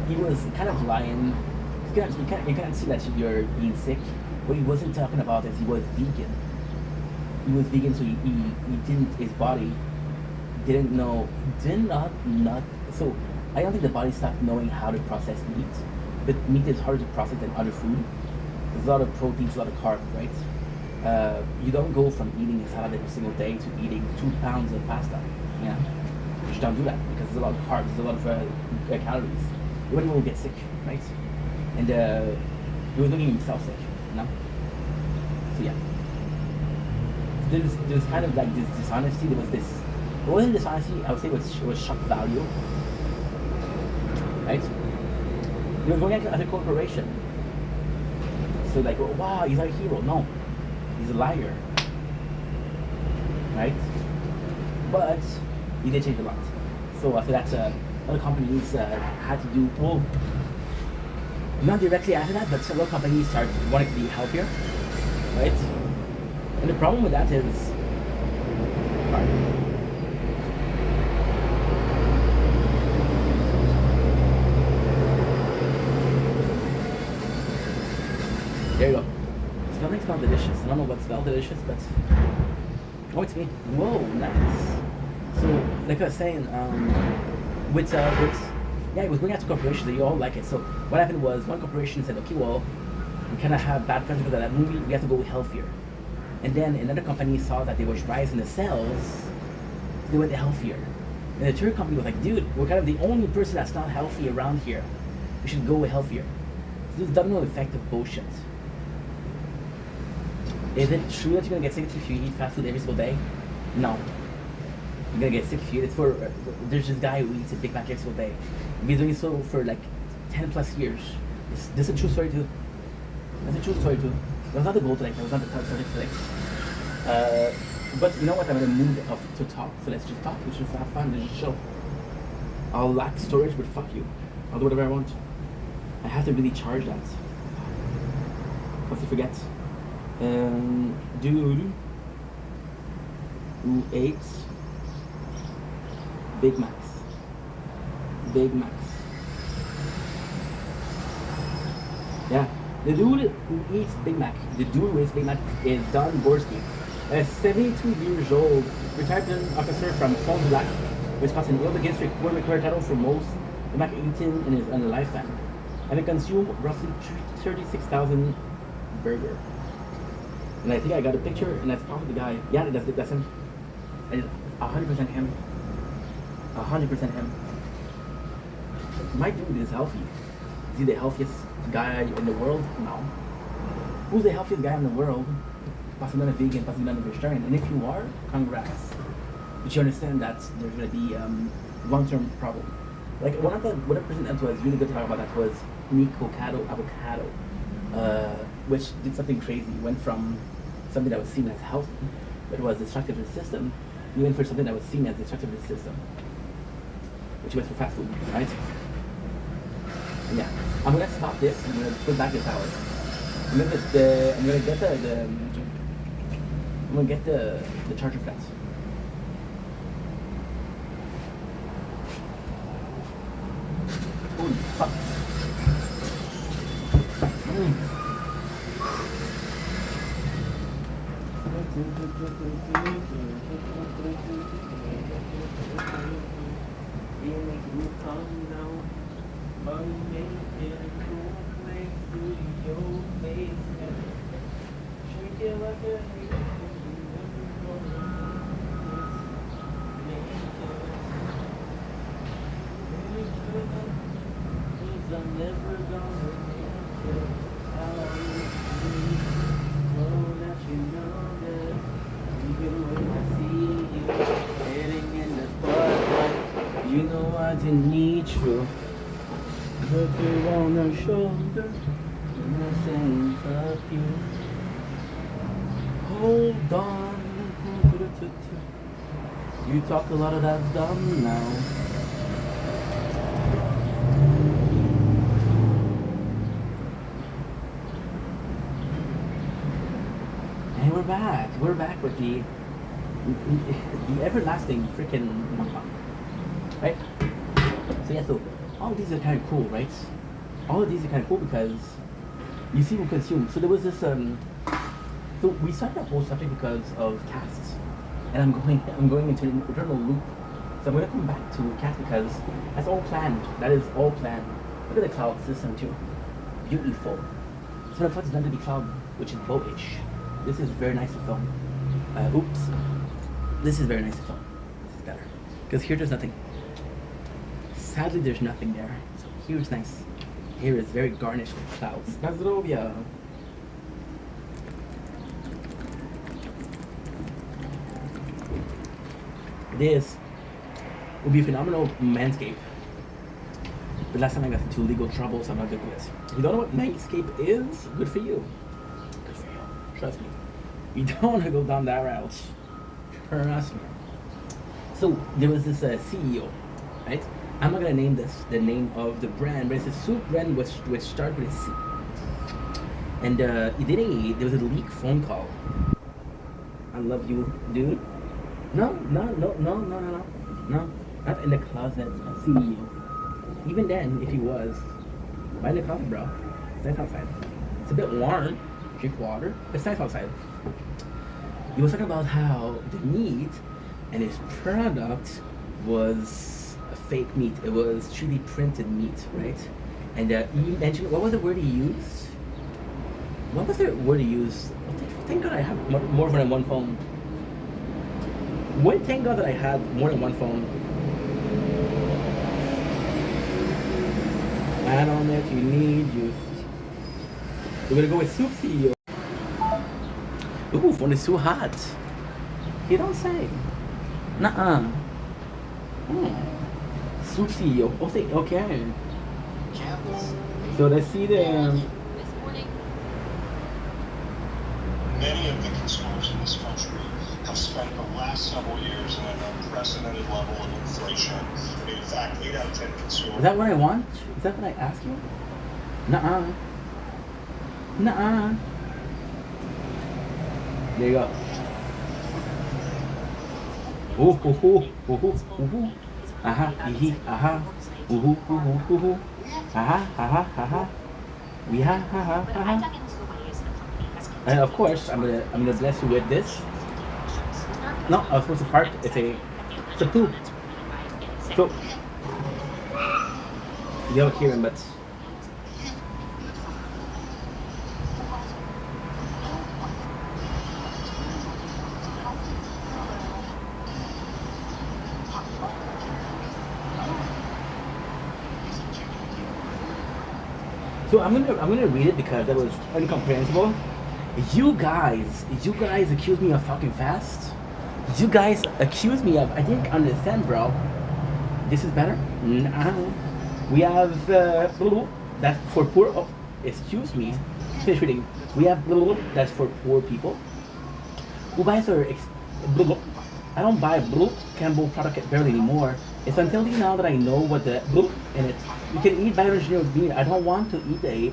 he was kind of lying. You can't see that you're being sick. What he wasn't talking about is he was vegan. He was vegan, so he didn't. His body did not. So I don't think the body stopped knowing how to process meat. But meat is harder to process than other food. There's a lot of proteins, a lot of carbs, right? You don't go from eating a salad every single day to eating 2 pounds of pasta. Yeah, you just don't do that because there's a lot of carbs, there's a lot of calories. Everybody will get sick, right? And he was making himself sick, you know. So yeah, there's kind of like this dishonesty. There was this. It wasn't dishonesty. I would say it was shock value, right? You're going at a corporation. So like, oh, wow, he's our hero. No, he's a liar. Right? But he did change a lot. So after that, other companies had to do, well, not directly after that, but several companies started wanting to be healthier. Right? And the problem with that is, there you go. Smelling smells delicious. I don't know what smells delicious, but oh, it's me. Whoa, nice. So, like I was saying, it was going out to corporations. They all like it. So what happened was one corporation said, okay, well, we kind of have bad press because of that movie. We have to go healthier. And then another company saw that they was rising the sales. So they went healthier. And the third company was like, dude, we're kind of the only person that's not healthy around here. We should go healthier. So this domino effect of bullshit. Is it true that you're gonna get sick if you eat fast food every single day? No. You're gonna get sick if you eat it for. There's this guy who eats a Big Mac every single day. He's been doing so for like 10 plus years. This is a true story too. That's a true story too. That was not the goal today. That was not the subject today. But you know what? I'm in a mood to talk. So let's just talk. Let's just have fun. Let's just chill. I'll lack storage, but fuck you. I'll do whatever I want. I have to really charge that. What to forget? Dude who ate Big Macs. Big Macs. Yeah, the dude who eats Big Mac, the dude who eats Big Mac is Don Gorski. A 72 years old retired officer from Fond du Lac, Wisconsin. He holds the Guinness World Record title for most Big Mac eaten in a lifetime, having consumed roughly 36,000 burger. And I think I got a picture, and that's probably the guy. Yeah, that's him. And 100% him. 100% him. My dude is healthy. Is he the healthiest guy in the world? No. Who's the healthiest guy in the world? Possibly not a vegan, possibly not a vegetarian. And if you are, congrats. But you understand that there's going to be long-term problem. Like one person that was really good to talk about that was Nico Avocado, which did something crazy. Went from something that was seen as healthy, but was destructive to the system. He went for something that was seen as destructive to the system, which was for fast food, right? And yeah, I'm gonna stop this. I'm gonna put back the tower. I'm gonna get the charger for that. fuck? I'm never gonna make it. Oh, that you know that even when I see you heading in the spotlight, you know I didn't need you. Put you on the shoulder, and I say fuck you. Hold on. You talk a lot of that dumb now. And we're back. We're back with the everlasting freaking mukbang, right? So yeah, so all of these are kind of cool, right? All of these are kind of cool because you see who consume. So there was this so we started that whole subject because of casts, and I'm going into an eternal loop. So I'm gonna come back to cast because that's all planned. That is all planned. Look at the cloud system too, beautiful. So the cloud is meant to be cloud, which is bowish. This is very nice to film. Oops. This is very nice to film. This is better. Because here there's nothing. Sadly, there's nothing there. So here is nice. Here is very garnished with clouds. Nazdrovia. This will be a phenomenal manscape. The last time I got into legal trouble, so I'm not good with this. If you don't know what manscape is, good for you. Good for you. Trust me. You don't want to go down that route. Trust me. So there was this CEO, right? I'm not gonna name this the name of the brand, but it's a soup brand which started with a C. And there was a leak phone call. I love you, dude. No, not in the closet, CEO. Even then, if he was, why in the closet, bro? It's nice outside. It's a bit warm. Drink water. It's nice outside. He was talking about how the meat and his product was a fake meat. It was 3D printed meat, right? And he mentioned, what was the word he used? What was the word he used? Thank God I have more than one phone. Thank God that I had more than one phone. I don't know if you need you. We're gonna go with Soup CEO. Ooh, phone is too hot. You don't say. Nuh-uh. Soup CEO. Okay. So let's see the. Many of the consumers in this country have spent the last several years in an unprecedented level of inflation. In fact, 8 out of 10 consumers. Is that what I want? Is that what I asked you? Nuh-uh. Nuh-uh. There you go. Ooh, ooh, ooh, ooh, ooh. Aha, hee, aha. Ooh, ooh, ooh, ooh. Aha, aha, aha. We ha, ha, ha, ha. And of course, I'm gonna bless you with this. No, I was supposed to fart. It's a poo. So you don't hear him, but so I'm gonna read it because that was incomprehensible. You guys accuse me of talking fast. You guys accuse me of, I didn't understand, bro. This is better? No. We have, that's for poor, oh, excuse me. Finish reading. We have, that's for poor people. Who buys our, I don't buy Campbell product barely anymore. It's until now that I know what the in it. You can eat bioengineered meat. I don't want to eat a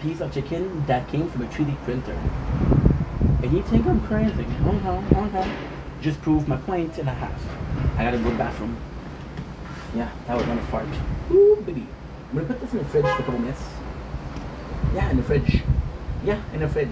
piece of chicken that came from a 3D printer. And you think I'm crazy? Okay. Just proved my point and a half. I gotta go to the bathroom. Yeah, that was on a fart. Ooh, baby. I'm gonna put this in the fridge for a couple minutes. Yeah, in the fridge. Yeah, in the fridge.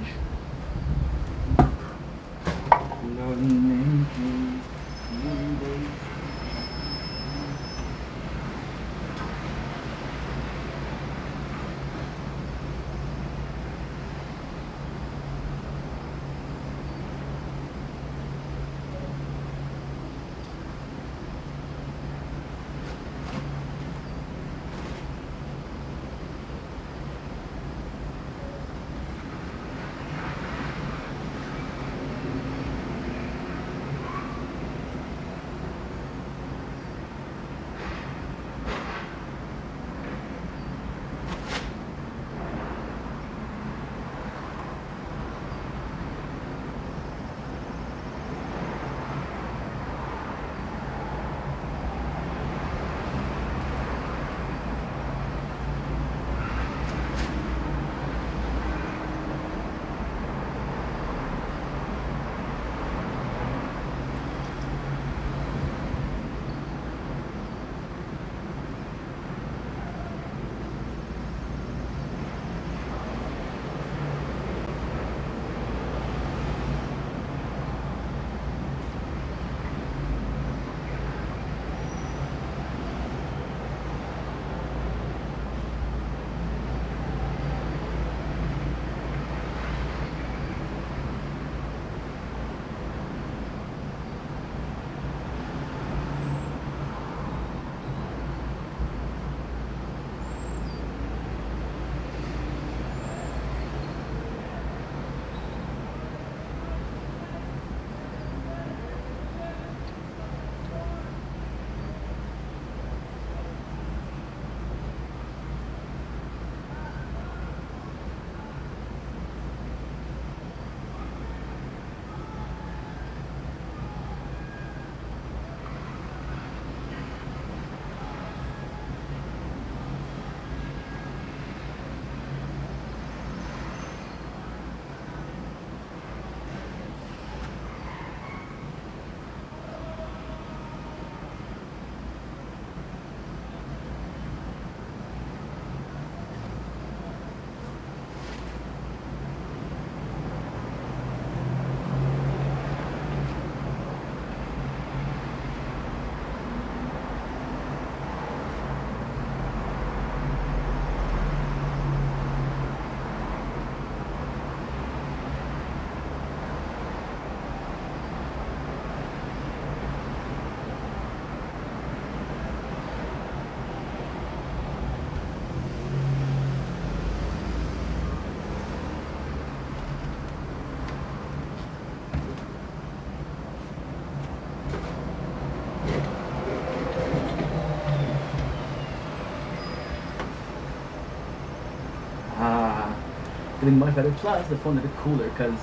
Feeling much better. Plus, the phone is a bit cooler because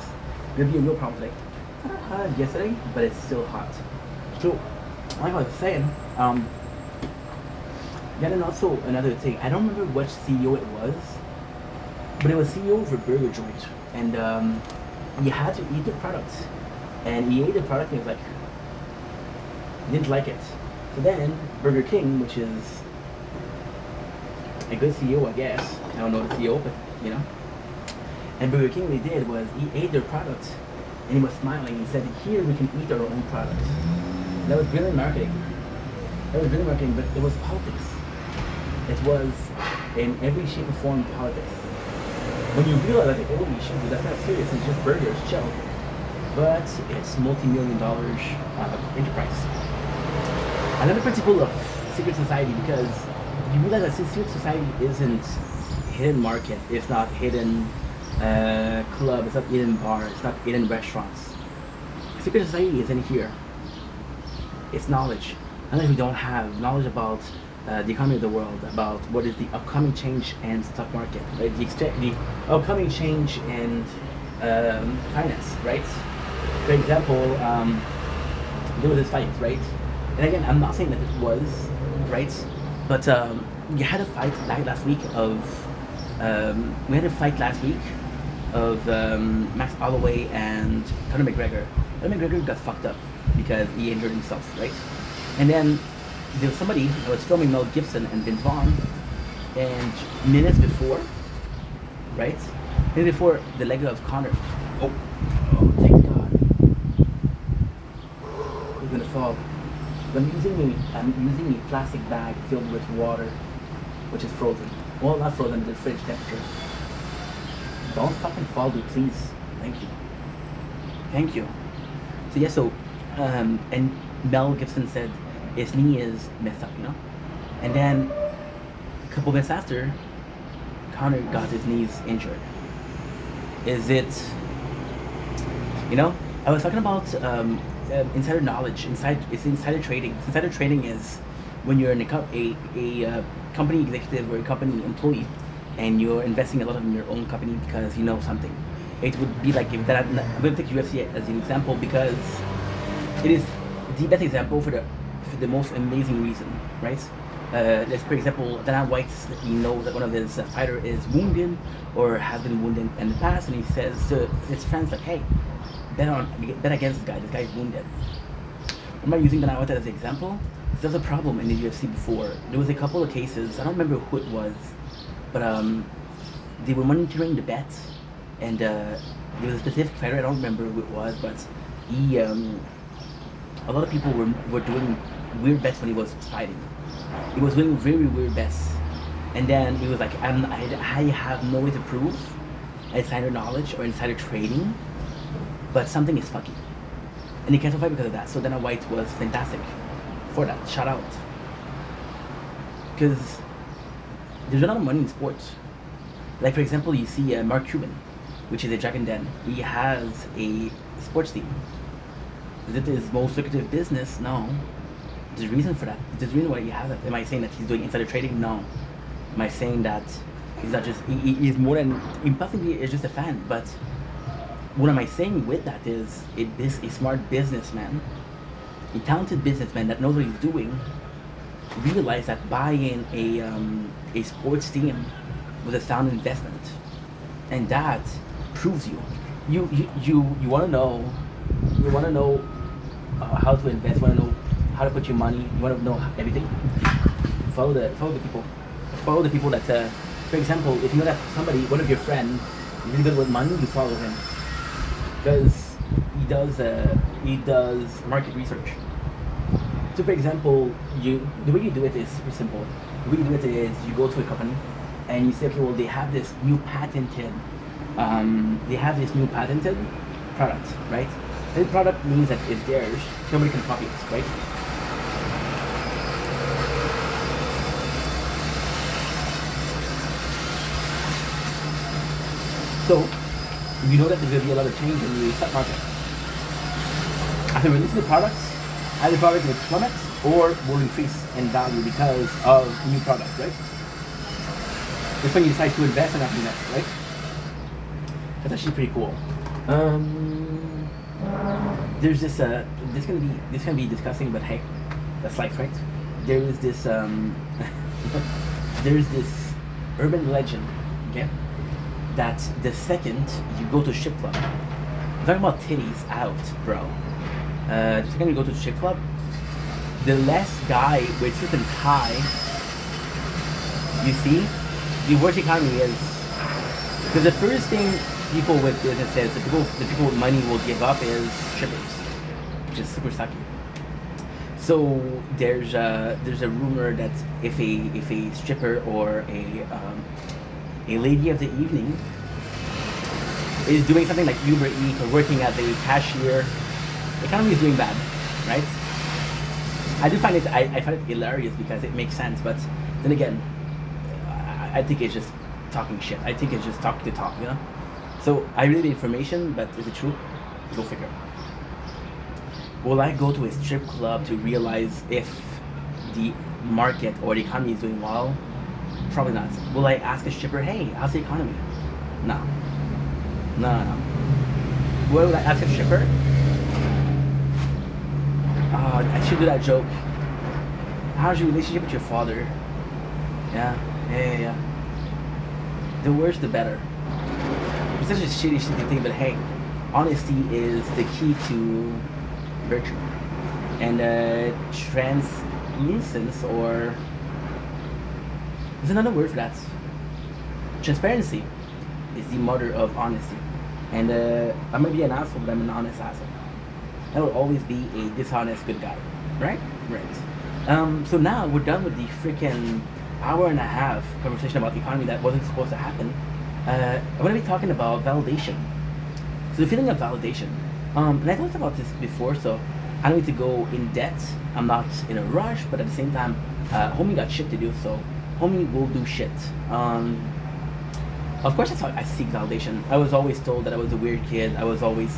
there'll be a real problem today. It's not hot as yesterday, but it's still hot. So, like I was saying, then also another thing. I don't remember which CEO it was, but it was CEO of a burger joint, and he had to eat the product, and he ate the product and he was like, he didn't like it. So then Burger King, which is a good CEO, I guess. I don't know the CEO, but you know. And Burger King, they did was he ate their product, and he was smiling. He said, "Here we can eat our own product." That was brilliant marketing. That was brilliant marketing, but it was politics. It was in every shape or form politics. When you realize that, holy shit, dude, that's not serious. It's just burgers, chill. But it's multi-million-dollar enterprise. Another principle of secret society, because you realize that secret society isn't hidden market, it's not hidden club, it's not hidden bar, it's not hidden restaurants. Secret society is in here. It's knowledge. Unless we don't have knowledge about the economy of the world, about what is the upcoming change in stock market, right? The upcoming change in finance, right? For example, there was this fight, right? And again, I'm not saying that it was, right? But you had a fight last week of, we had a fight last week of Max Holloway and Conor McGregor. Conor McGregor got fucked up because he injured himself, right? And then there was somebody that was filming Mel Gibson and Vince Vaughn, And minutes before, right? Minutes before the leg of Connor. Oh, thank God. He's gonna fall. I'm using a plastic bag filled with water, which is frozen. Well, not frozen, but it's fridge temperature. Don't fucking fall, dude, please. Thank you. Thank you. So yeah, and Mel Gibson said his knee is messed up, you know? And then a couple minutes after, Connor got his knees injured. Is it, you know? I was talking about insider knowledge, it's insider trading. Insider trading is when you're a company executive or a company employee and you're investing a lot in your own company because you know something. It would be like if that, I'm going to take UFC as an example because it is the best example for the most amazing reason, right? Let's, for example, Dana White, he knows that one of his fighter is wounded or has been wounded in the past, and he says to his friends like, hey, bet against this guy is wounded. I'm not using Dana White as an example. There's a problem in the UFC before. There was a couple of cases, I don't remember who it was, but they were monitoring the bets, and there was a specific fighter, I don't remember who it was, but he, a lot of people were doing weird bets when he was fighting. He was doing very weird bets, and then he was like, I have no way to prove insider knowledge or insider trading, but something is fucky, and he canceled fight because of that. So Dana White was fantastic for that. Shout out, because there's a lot of money in sports. Like for example, you see Mark Cuban, which is a Dragon Den. He has a sports team. Is it his most lucrative business? No. There's a reason for that. There's a reason why he has it. Am I saying that he's doing insider trading? No. Am I saying that he's not just, he's more than, he possibly is just a fan, but what am I saying with that is, this a smart businessman, a talented businessman that knows what he's doing, realized that buying a sports team was a sound investment, and that proves you want to know how to invest. You want to know how to put your money. You want to know everything. Follow the people that for example, if you know that somebody, one of your friends is really good with money, you follow him because he does market research. So for example, the way you do it is super simple. The way you do it is you go to a company and you say, okay, well, they have this new patented product, right? And the product means that it's theirs, nobody can copy it, right? So you know that there's going to be a lot of change in the stock market. After releasing the products, either product will plummet or will increase in value because of the new product, right? That's when you decide to invest in that next, right? That's actually pretty cool. There's this gonna be disgusting, but hey, that's life, right? There is this there's this urban legend, okay, that the second you go to strip club, I'm talking about titties out, bro. The second you go to the strip club, the less guy with suit and tie you see, the worse economy is. Because the first thing people with businesses, the people with money will give up is strippers, which is super sucky. So there's a rumor that if a stripper or a lady of the evening is doing something like Uber Eats or working as a cashier, the economy is doing bad, right? I find it hilarious because it makes sense, but then again, I think it's just talking shit. I think it's just talk to talk, you know? So I read the information, but is it true? Go figure. Will I go to a strip club to realize if the market or the economy is doing well? Probably not. Will I ask a stripper, hey, how's the economy? No. Will I ask a stripper? I should do that joke. How's your relationship with your father? Yeah. The worse, the better. It's such a shitty thing, but hey, honesty is the key to virtue. And translucence or There's another word for that. Transparency is the mother of honesty. And I might be an asshole, but I'm an honest asshole. I will always be a dishonest good guy. Right? Right. So now we're done with the freaking hour and a half conversation about the economy that wasn't supposed to happen. I'm going to be talking about validation. So the feeling of validation. And I talked about this before, so I don't need to go in depth. I'm not in a rush, but at the same time, homie got shit to do, so homie will do shit. Of course, that's how I seek validation. I was always told that I was a weird kid. I wasn't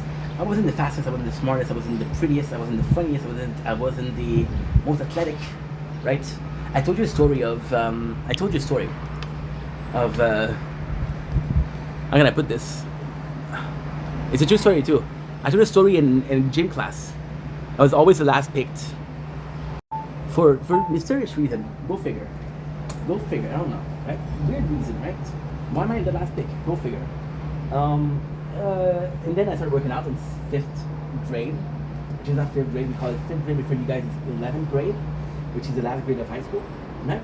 the fastest, I wasn't the smartest, I wasn't the prettiest, I wasn't the funniest, I wasn't the most athletic, right? I told you a story of, I'm gonna put this. It's a true story too. I told a story in gym class. I was always the last picked. For mysterious reason. Go figure. I don't know. Right? Weird reason, right? Why am I the last pick? Go figure. And then I started working out in 5th grade, which is not 5th grade. We call it 5th grade. For you guys, it's 11th grade, which is the last grade of high school. Right.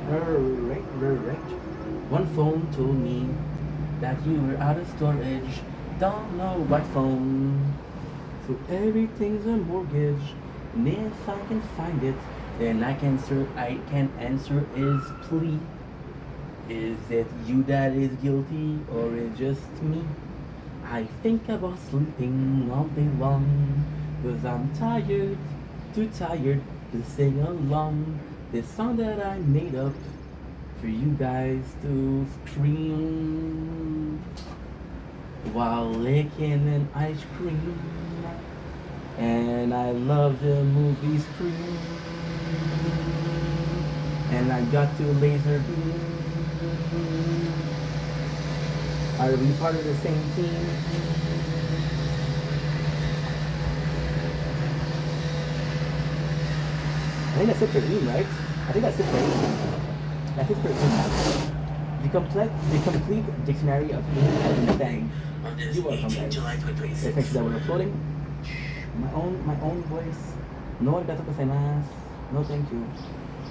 One phone told me that you were out of storage. Don't know what phone. So everything's a mortgage, and if I can find it, then I can answer his plea. Is it you that is guilty, or is just me? I think about sleeping all day long, 'cause I'm tired, too tired to sing along this song that I made up for you guys to scream while licking an ice cream. And I love the movie Scream, and I got to laser beam. Are we part of the same team? I think that's it for me, right? I think that's it for me. That's it for me. The complete dictionary of me and the thing. You welcome, guys. Thanks that we're uploading. My own voice. No arigato gozaimasu. No thank you.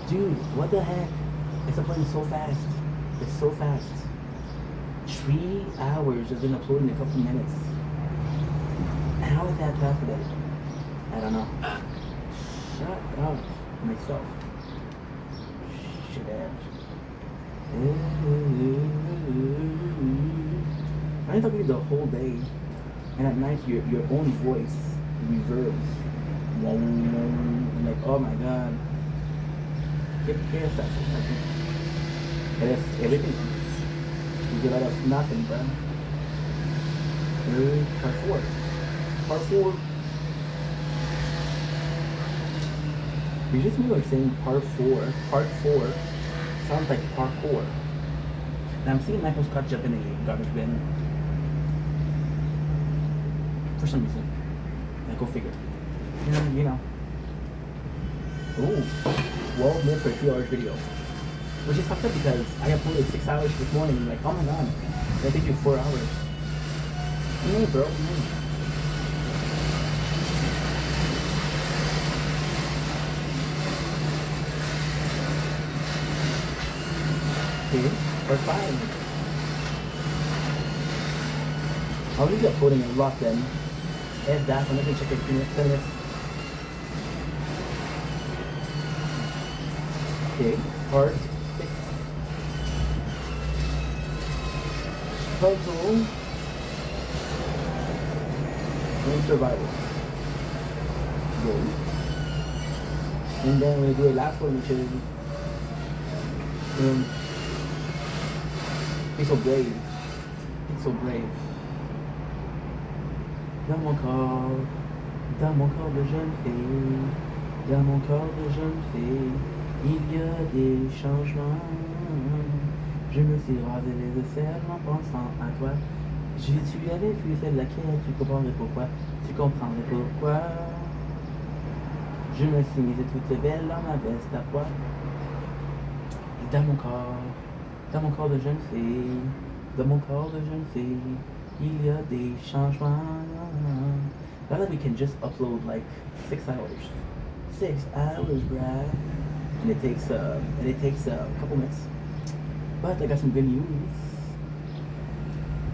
Dude, what the heck? It's uploading so fast. It's so fast. 3 hours has been uploading in a couple minutes. How is that possible? I don't know. Shut up myself. Shut up. I'm talking the whole day, and at night your own voice reverbs. I'm like, oh my god. Get that. And if everything you get out of nothing, bro. Part 4. You just me like saying part 4. Part 4 sounds like parkour. And I'm seeing Michael Scott jump in a garbage bin. For some reason. Like, go figure. You know. Ooh. 12 minutes for a 2 hours video. Which is fucked up because I uploaded 6 hours this morning. I'm like, oh my god. That takes you 4 hours. Hey, bro. Okay, part 5. I'll be uploading a lot then. Add that, I'm not gonna check it in 10 minutes. Okay, part 6. Puzzle and survival. Good. And then we do a last one, which is It's so brave. It's so brave. Dans mon corps de jeune fille, dans mon corps de jeune fille, il y a des changements. Je me suis rasé les aisselles en pensant à toi. Je tu avais vu celle laquelle tu comprendrais pourquoi. Tu comprendrais pourquoi. Je me suis mise toute belle dans ma veste à poids. Dans mon corps de jeune fille, dans mon corps de jeune fille, il y a des changements. Now that we can just upload like 6 hours. 6 hours, bruh. And it takes a couple minutes. But I got some good news.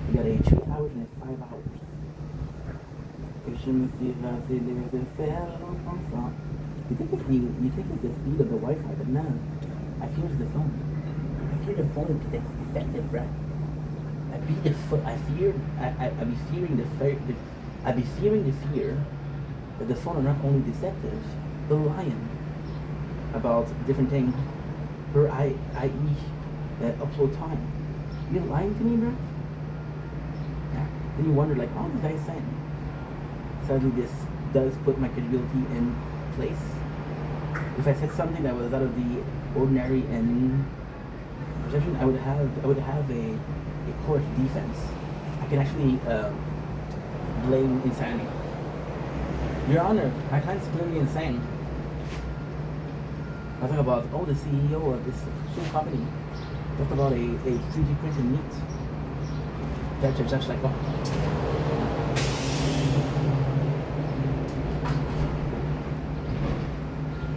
We got a 3 hours and a 5 hours. Je me suis rasé les affaires en pensant. You think it's the speed of the Wi-Fi, but no. I fear it's the phone. I fear the phone is defective, right? I be fearing the fear that the phone are not only deceptive, but lying about different things. Per i.e. Upload time. You lying to me, bro? Yeah. Then you wonder, like, oh, this guy's saying. Sadly, this does put my credibility in place. If I said something that was out of the ordinary and perception, I would have a court defense. I can actually blame insanity. Your Honor, my client's clearly insane. I talk about, oh, the CEO of this shoe company talked about a 3D printed meat. That judge like, oh.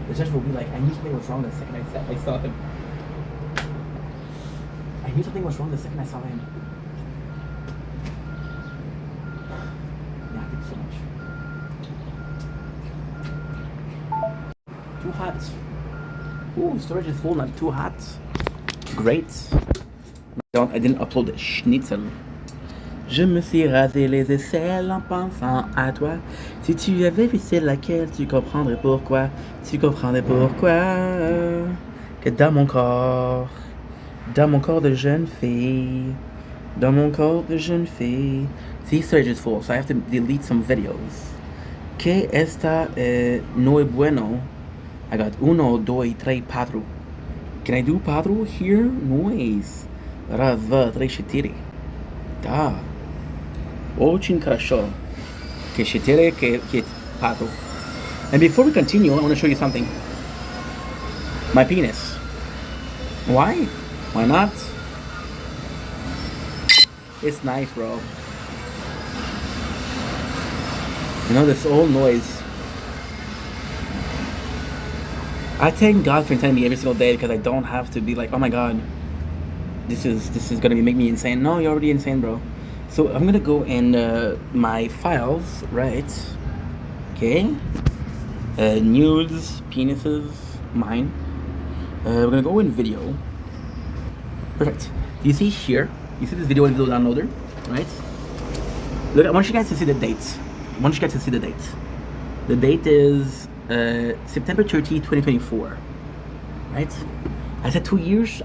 The judge will be like, I knew something was wrong the second I saw him. I knew something was wrong the second I saw him. Yeah, thank you so much. Too hot. Ooh, storage is full, not too hot. Great. I didn't upload the schnitzel. Je me suis rasé les aisselles en pensant à toi. Si tu avais vu celle laquelle tu comprendrais pourquoi. Tu comprendrais pourquoi. Que dans mon corps de jeune fille. Dans mon corps de jeune fille. See, storage is full, so I have to delete some videos. Que esta no es bueno. I got 1, 2, 3, 4. Can I do 4 here? Noise. Раз, два, три, четыре. Да. Очень хорошо. Que четыре, que 4. And before we continue, I want to show you something. My penis. Why? Why not? It's nice, bro. You know, this old noise. I thank God for intending me every single day because I don't have to be like, oh my God, this is gonna make me insane. No, you're already insane, bro. So I'm gonna go in my files, right? Okay. Nudes, penises, mine. We're gonna go in video. Perfect. You see here? You see this video in video downloader, right? Look, I want you guys to see the dates. The date is September 30, 2024. Right? I said 2 years.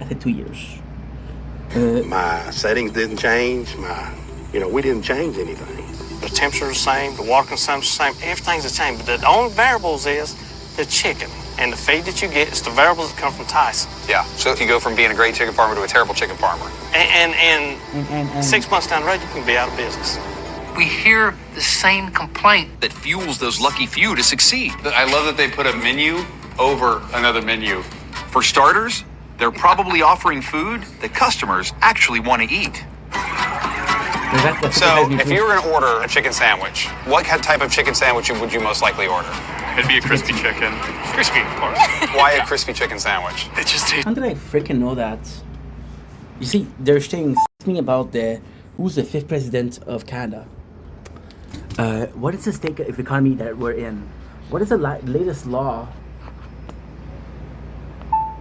My settings didn't change. We didn't change anything. The temperature's the same, the water consumption's the same, everything's the same. But the only variables is the chicken. And the feed that you get is the variables that come from Tyson. Yeah, so if you go from being a great chicken farmer to a terrible chicken farmer. And 6 months down the road, you can be out of business. We hear the same complaint that fuels those lucky few to succeed. I love that they put a menu over another menu. For starters, they're probably offering food that customers actually want to eat. So if you were going to order a chicken sandwich, what type of chicken sandwich would you most likely order? It'd be a crispy chicken. Crispy, of course. Why a crispy chicken sandwich? It just tastes... How did I freaking know that? You see, they're saying something about who's the 5th president of Canada. What is the state of economy that we're in? What is the latest law?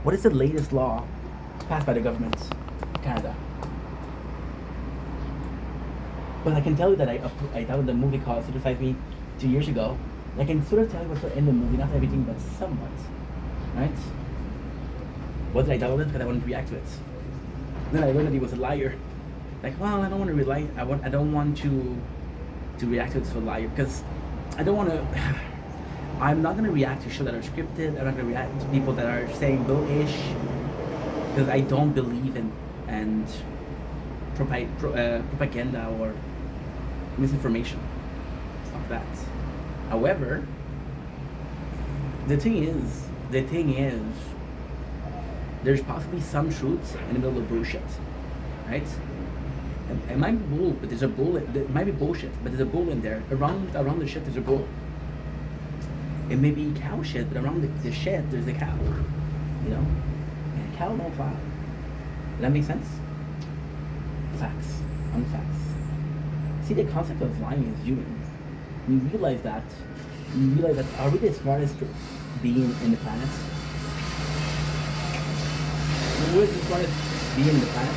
What is the latest law passed by the government of Canada? But I can tell you that I downloaded a movie called Certified Me 2 years ago. I can sort of tell you what's in the movie, not everything, but somewhat. Right? What did I download it? Because I wanted to react to it. And then I learned that he was a liar. Like, well, I don't want to rely. I don't want to react to it to a liar because I don't want to. I'm not gonna react to shows that are scripted. I'm not gonna react to people that are saying bullish because I don't believe in propaganda or misinformation. Fuck that. However, the thing is, there's possibly some truths in the middle of bullshit, right? It might be bull, but there's a bull. It might be bullshit, but there's a bull in there. Around the shit, there's a bull. It may be cow shit, but around the shit, there's a cow. You know, and a cow don't lie. that make sense? Facts. Unfacts. See, the concept of lying is human. You realize that are we the smartest being in the planet? Who is the smartest being in the planet?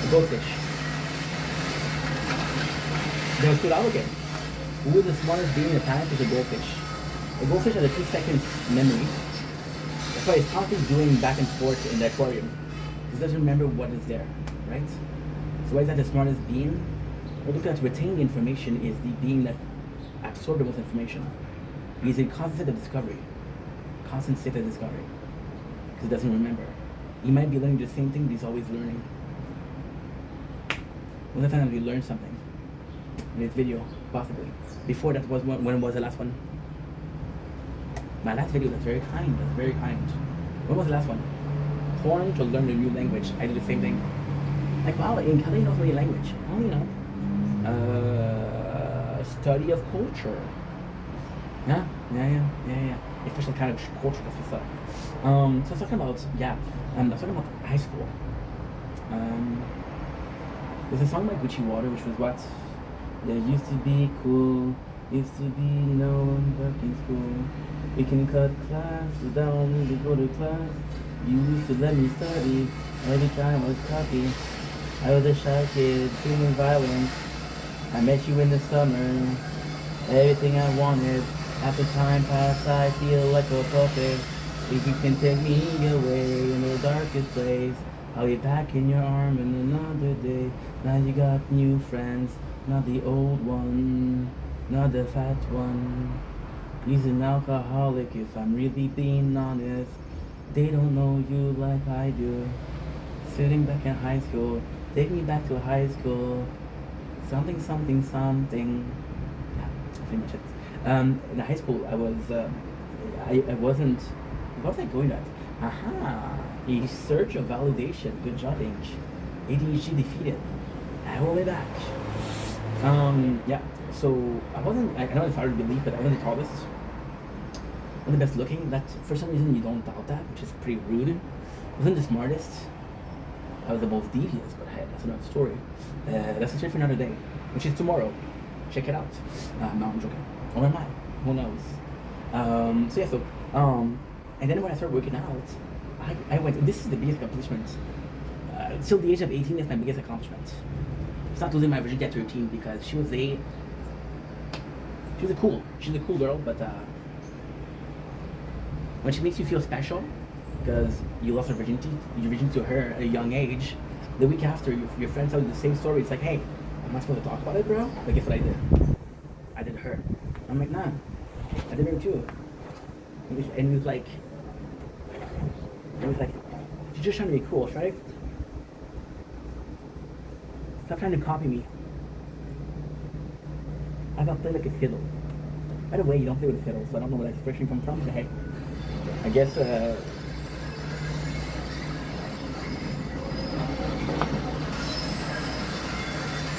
A goldfish. Then stood out again. Who is the smartest being in the planet is a goldfish. A goldfish has a 2 seconds memory. That's why it's constantly doing back and forth in the aquarium. It doesn't remember what is there, right? So why is that the smartest being? Well, because retaining information is the being that absorbs the most information. He's in constant state of discovery. Constant state of discovery. Because he doesn't remember. He might be learning the same thing, but he's always learning. When's the time that we learned something? In this video, possibly. Before that was when was the last one? My last video, that's very kind. That's very kind. When was the last one? Porn to learn a new language. I do the same thing. Like, wow, in Kelly knows any language. Oh, you know. Study of culture. Yeah. Especially kind of culture stuff. So I was talking about, I was talking about high school. There's a song by Gucci Water, which was what? There used to be cool, used to be known back in school. We can cut class without need to go to class. You used to let me study every time I was cocky. I was a shy kid, singing violence. I met you in the summer, everything I wanted. After time passed, I feel like a puppet. If you can take me away in the darkest place, I'll be back in your arm in another day. Now you got new friends, not the old one, not the fat one. He's an alcoholic if I'm really being honest. They don't know you like I do. Sitting back in high school, take me back to high school. Something. Yeah, that's pretty much it. In high school, I was, I wasn't, what was I going at? A search of validation. Good job, Inch. ADHD defeated. I will be back. So I wasn't, I know it's hard to believe, but I wasn't the tallest. One of the best looking. That, for some reason, you don't doubt that, which is pretty rude. I wasn't the smartest. I was the most devious, but hey, that's another story. That's a story for another day, which is tomorrow. Check it out. No, I'm joking. Or am I? Who knows? And then when I started working out, I went, this is the biggest accomplishment. Till the age of 18 is my biggest accomplishment. It's not losing my virginity at 13 because she's a cool girl, but when she makes you feel special, because you lost your virginity to her at a young age, the week after your friends tell you the same story, it's like, hey, am I supposed to talk about it, bro? But guess what I did? I did her. I'm like, nah, I did her too. And it was like, she's just trying to be cool, right? Stop trying to copy me. I don't play like a fiddle. By the way, you don't play with a fiddle, so I don't know where that expression comes from, but hey, I guess,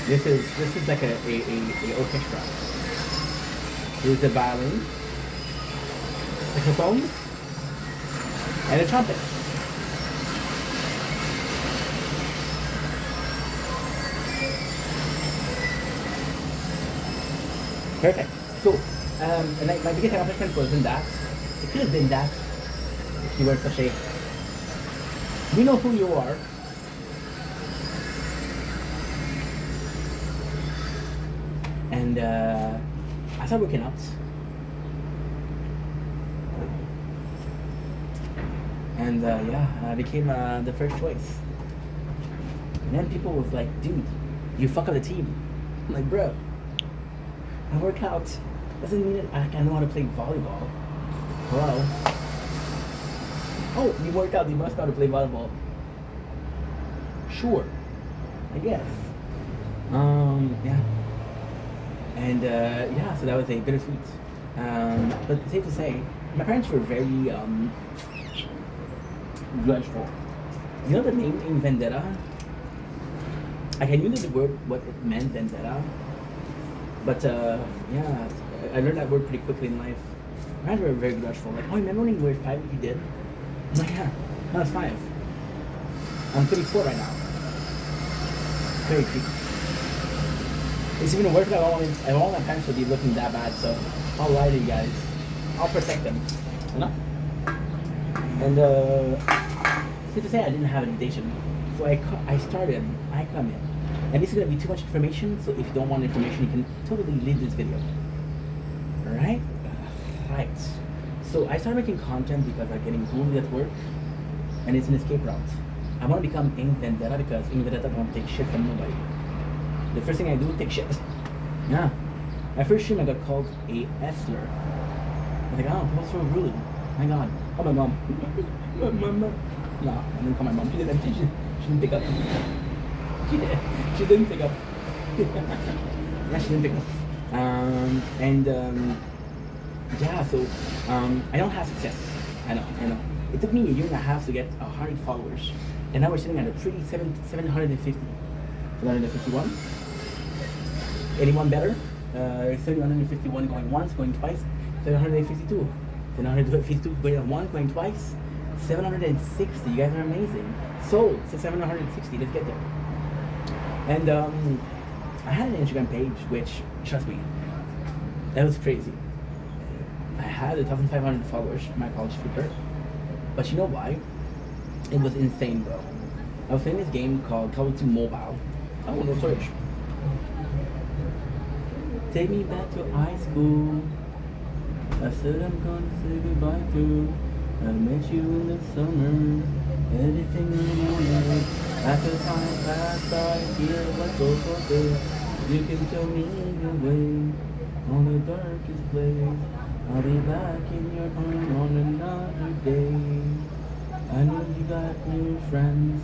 this is like a orchestra. Here's the violin, saxophone, and a trumpet. Perfect. So, and my biggest accomplishment wasn't that. It could have been that if you weren't such a. You know who you are. And I started working out. And I became the first choice. And then people was like, dude, you fuck up the team. I'm like, bro, I work out. Doesn't mean I know how to play volleyball. Hello? Oh, you work out, you must know how to play volleyball. Sure. I guess. Yeah. And so that was a bittersweet. But it's safe to say, my parents were very grudgeful. You know the name in Vendetta? Like, I knew the word, what it meant, Vendetta. But I learned that word pretty quickly in life. My parents were very grudgeful. Like, oh, remember when you were 5 what you did? I'm like, yeah. No, it's 5. I'm 34 right now. Very creepy. It's even worse that I don't want my parents to be looking that bad, so I'll lie to you guys. I'll protect them. You know? And to say I didn't have an invitation. So I come in. And this is gonna be too much information, so if you don't want information, you can totally leave this video. Alright? Right. So I started making content because I'm getting bullied at work, and it's an escape route. I want to become in Vendetta because in Vendetta I don't take shit from nobody. The first thing I do is take shit. Yeah. My first stream I got called a F-slur. I was like, oh, what's so rude? My god. Oh, my mom. My mom. No, I didn't call my mom. She didn't pick up. She didn't pick up. Yeah, she didn't pick up. Yeah, so I don't have success. I know. It took me a year and a half to get 100 followers, and now we're sitting at a pretty 750, 751. Anyone better? 751 going once, going twice. 752. 752 going once, going twice. 760. You guys are amazing. So 760. Let's get there. And I had an Instagram page, which, trust me, that was crazy. I had 1,500 followers, my college Twitter. But you know why? It was insane, bro. I was playing this game called Call of Duty Mobile. Oh, no search. Take me back to high school. I said I'm gonna say goodbye to. I met you in the summer. Everything I wanted. After time passed, I feel like go. You can tell me your way on the darkest place. I'll be back in your arm on another day. I know you got new friends,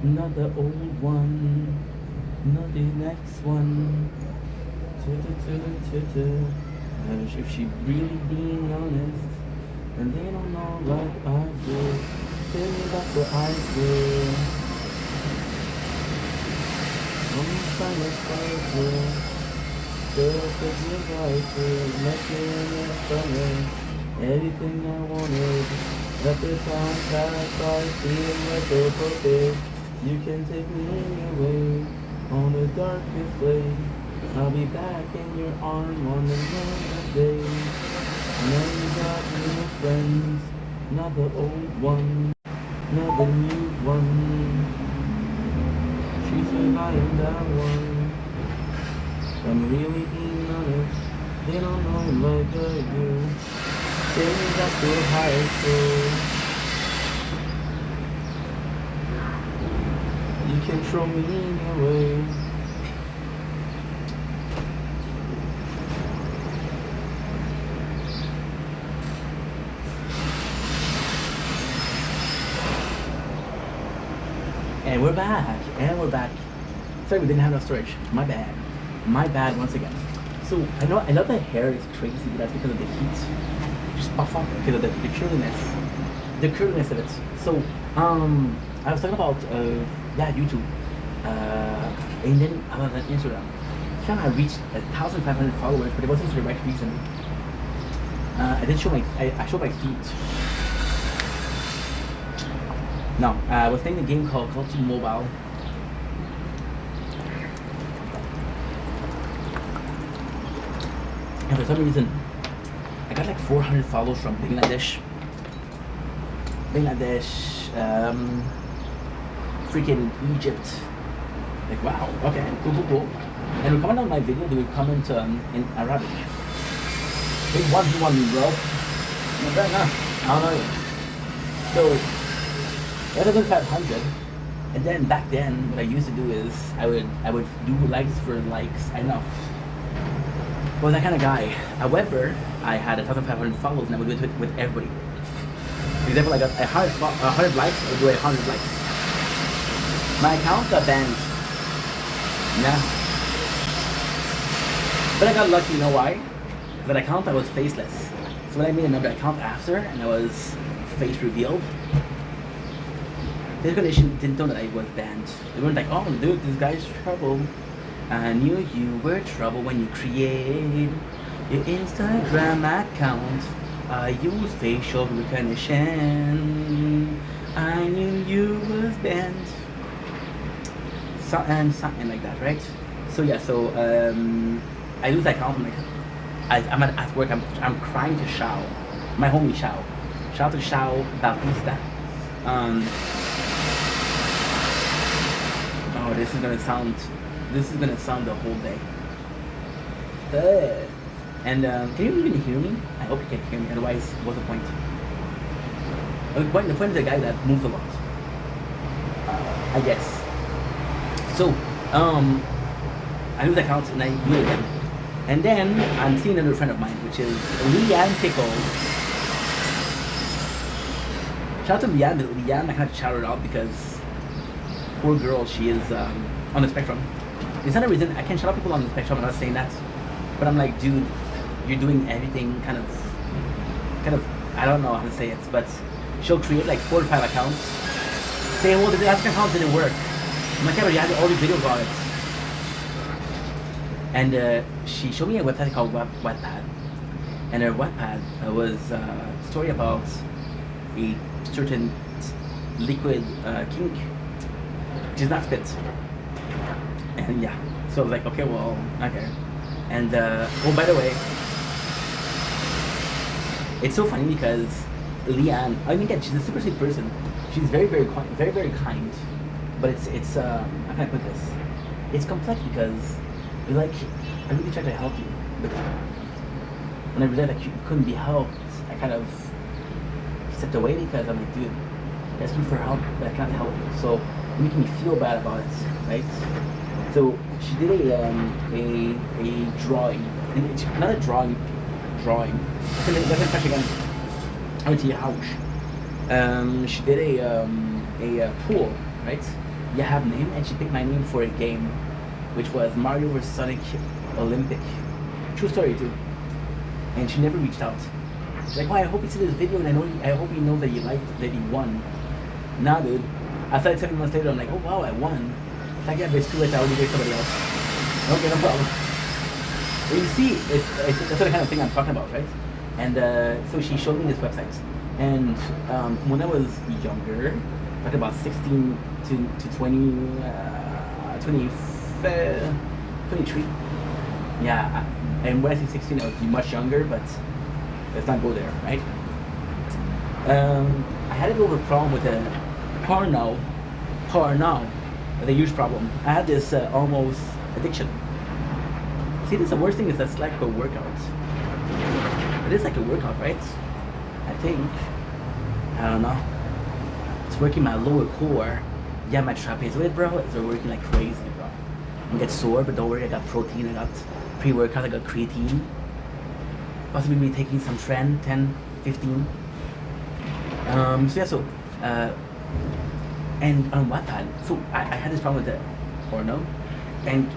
not the old one, not the next one. If she really being honest, and they don't know what I do, tell me about what I do. I'm trying to fight you. Just as you like it, making it funny. Everything I wanted. Every time past, I feel like a puppet. You can take me away on the darkest place. I'll be back in your arm on another day. Now you got new friends, not the old one, not the new one. She said I am that one. I'm really being honest, they don't know like I do. Take me back to high school. You can throw me away. And we're back. Sorry we didn't have enough storage, my bad once again. So I know the hair is crazy, but that's because of the heat. Just puff up because of the curliness of it. So I was talking about YouTube, and then I was on Instagram. Then I reached 1,500 followers, but it wasn't for the right reason. I didn't show I showed my feet. No, I was playing a game called Call of Duty Mobile. And for some reason, I got like 400 followers from Bangladesh, freaking Egypt. Like, wow, okay, cool. And we comment on my video, they would comment in Arabic. Big 1v1 me, bro. Not bad, huh? I don't know. So, that was 500. And then back then, what I used to do is I would do likes for likes. I know. I was that kind of guy. However, I had 1,500 followers and I would do it with everybody. For example, I got 100 likes, I would do 100 likes. My account got banned. Yeah. But I got lucky, you know why? That account I was faceless. So when I made another account after and I was face revealed, the condition didn't know that I was banned. They weren't like, oh dude, this guy's trouble. I knew you were trouble when you create your Instagram account. I use facial recognition. I knew you was bent. Something like that, right? So yeah, I lose that account. I'm like, I'm at work. I'm crying to Shao, my homie Shao. Shout out to Shao Bautista. Oh, this is gonna sound the whole day. And can you even hear me? I hope you can hear me. Otherwise, what's the point? The point is a guy that moves a lot. I guess. So, I lose account and I do it again. And then I'm seeing another friend of mine, which is Leanne Pickle. Shout out to Leanne, but Leanne, I kind of shout her out because poor girl, she is on the spectrum. It's not a reason I can't shout out people on the spectrum. I'm not saying that, but I'm like, dude, you're doing everything kind of. I don't know how to say it, but she'll create like 4 or 5 accounts. Say, well, the last account didn't work. I'm like, yeah, but you had all these videos on it. And she showed me a website called Wattpad. And her Wattpad was a story about a certain liquid kink, which is not spit. And yeah, so I was like, okay, well, okay. And oh, by the way, it's so funny because Leanne, I mean, again, she's a super sweet person. She's very, very kind. But it's how can I put this? It's complex because you're like, I really tried to help you, but when I realized like you couldn't be helped, I kind of stepped away because I'm like, dude, I asked you for help, but I can't help you. So you're making me feel bad about it, right? So she did a drawing, and it's not a drawing. Let's actually again. I went to your house. She did a pool, right? You have name, and she picked my name for a game, which was Mario vs Sonic Olympic. True story too. And she never reached out. She's like, "Oh, I hope you see this video, and I hope you know that you liked that you won." Nah, dude. After like 7 months later, I'm like, "Oh wow, I won." It's like, yeah, but it's too late. I already gave somebody else. Okay, no problem. But you see, it's that's the kind of thing I'm talking about, right? And so she showed me this website. And when I was younger, like about 16 to 20, 23. Yeah, and when I say 16, I was much younger, but let's not go there, right? I had a bit of a problem with porno, with a huge problem. I had this almost addiction. See, this the worst thing is that's like a workout. It is like a workout, right? I think. I don't know. It's working my lower core. Yeah, my trapezoid, bro, is working like crazy, bro. I get sore, but don't worry, I got protein, I got pre-workout, I got creatine. Possibly be taking some trend, 10, 15. And on Wattpad, so I had this problem with the porno, and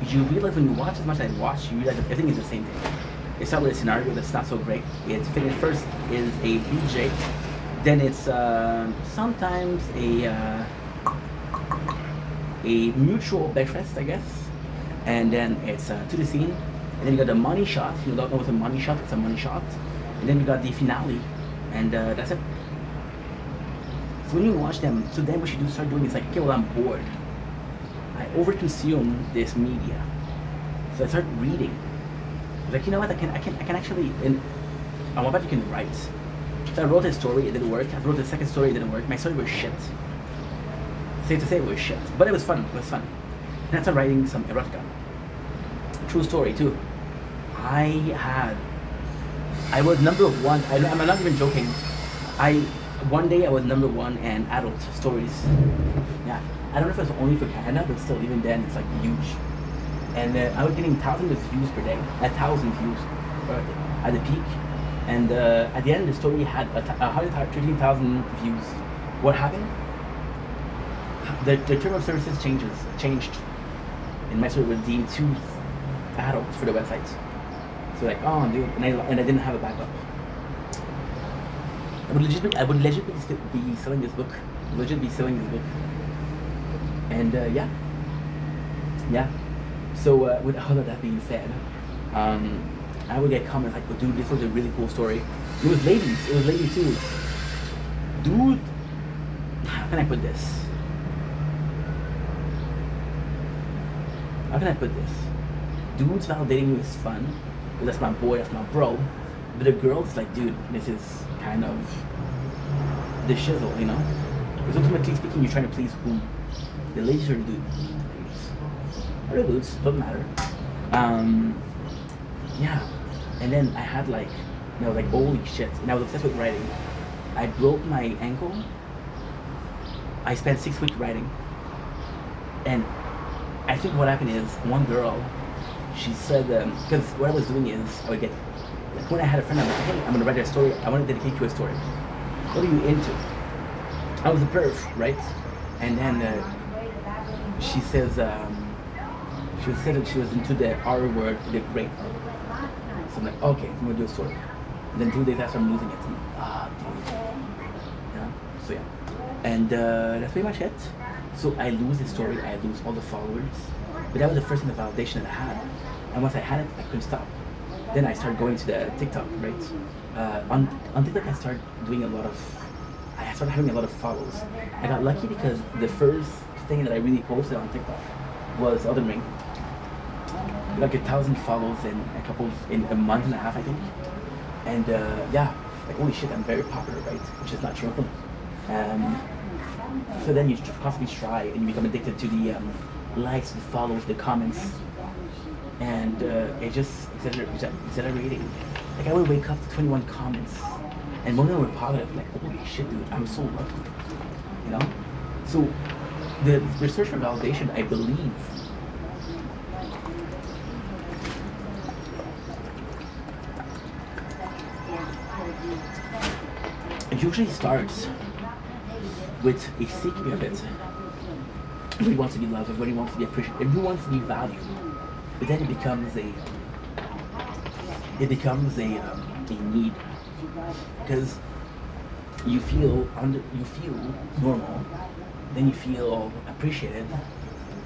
you realize when you watch as much as I watch, you realize that everything is the same thing. It's not really a scenario that's not so great. It's finished first is a BJ, then it's sometimes a mutual breakfast, I guess, and then it's to the scene, and then you got the money shot. You don't know what's a money shot, it's a money shot, and then you got the finale, and that's it. So when you watch them, so then what you do start doing is like, okay, well, I'm bored. I overconsume this media, so I start reading. Like, you know what? I can actually. And I'm about you can write. So I wrote a story, it didn't work. I wrote the second story, it didn't work. My story was shit. Safe to say, it was shit, but it was fun. It was fun. And I started writing some erotica. True story too. I was number 1. I'm not even joking. One day I was number 1 in adult stories. Yeah, I don't know if it was only for Canada, but still, even then, it's like huge. And I was getting thousands of views per day, 1,000 views at the peak. And at the end, the story had 113,000 views. What happened? The term of services changed, and my story was deemed too adult for the website. So like, oh dude, and I didn't have a backup. I would legitimately be selling this book. And yeah. So with all of that being said, I would get comments like, oh, dude, this was a really cool story. It was ladies too. Dude, can I put this? How can I put this? Dudes validating me is fun, because that's my boy, that's my bro. But a girl, it's like, dude, this is kind of the shizzle, you know? Because ultimately speaking, you're trying to please whom? The ladies or the dudes? Ladies. Or the dudes, doesn't matter. Yeah. And then I had like, you know, like, holy shit. And I was obsessed with writing. I broke my ankle. I spent 6 weeks writing. And I think what happened is, one girl, she said, because what I was doing is, I would get, like when I had a friend, I'm like, hey, I'm gonna write a story, I want to dedicate you a story. What are you into? I was a perf, right? And then she says, she said that she was into the R word, the great. So I'm like, okay, I'm gonna do a story. And then 2 days after, I'm losing it. I'm like, dude. Yeah, so yeah. And that's pretty much it. So I lose the story, I lose all the followers. But that was the first thing, the validation that I had. And once I had it, I couldn't stop. Then I started going to the TikTok, right? On TikTok, I started having a lot of follows. I got lucky because the first thing that I really posted on TikTok was Elden Ring. Like 1,000 follows in a month and a half, I think. And yeah, like holy shit, I'm very popular, right? Which is not true. So then you constantly try and you become addicted to the likes, the follows, the comments, and it just exaggerating. Like I would wake up to 21 comments, and most of them were positive. Like holy shit, dude, I'm so lucky, you know. So the research for validation, I believe, it usually starts with a seeking of it. Everybody wants to be loved, everybody wants to be appreciated, everybody wants to be valued. But then it becomes a need. Because you feel normal, then you feel appreciated,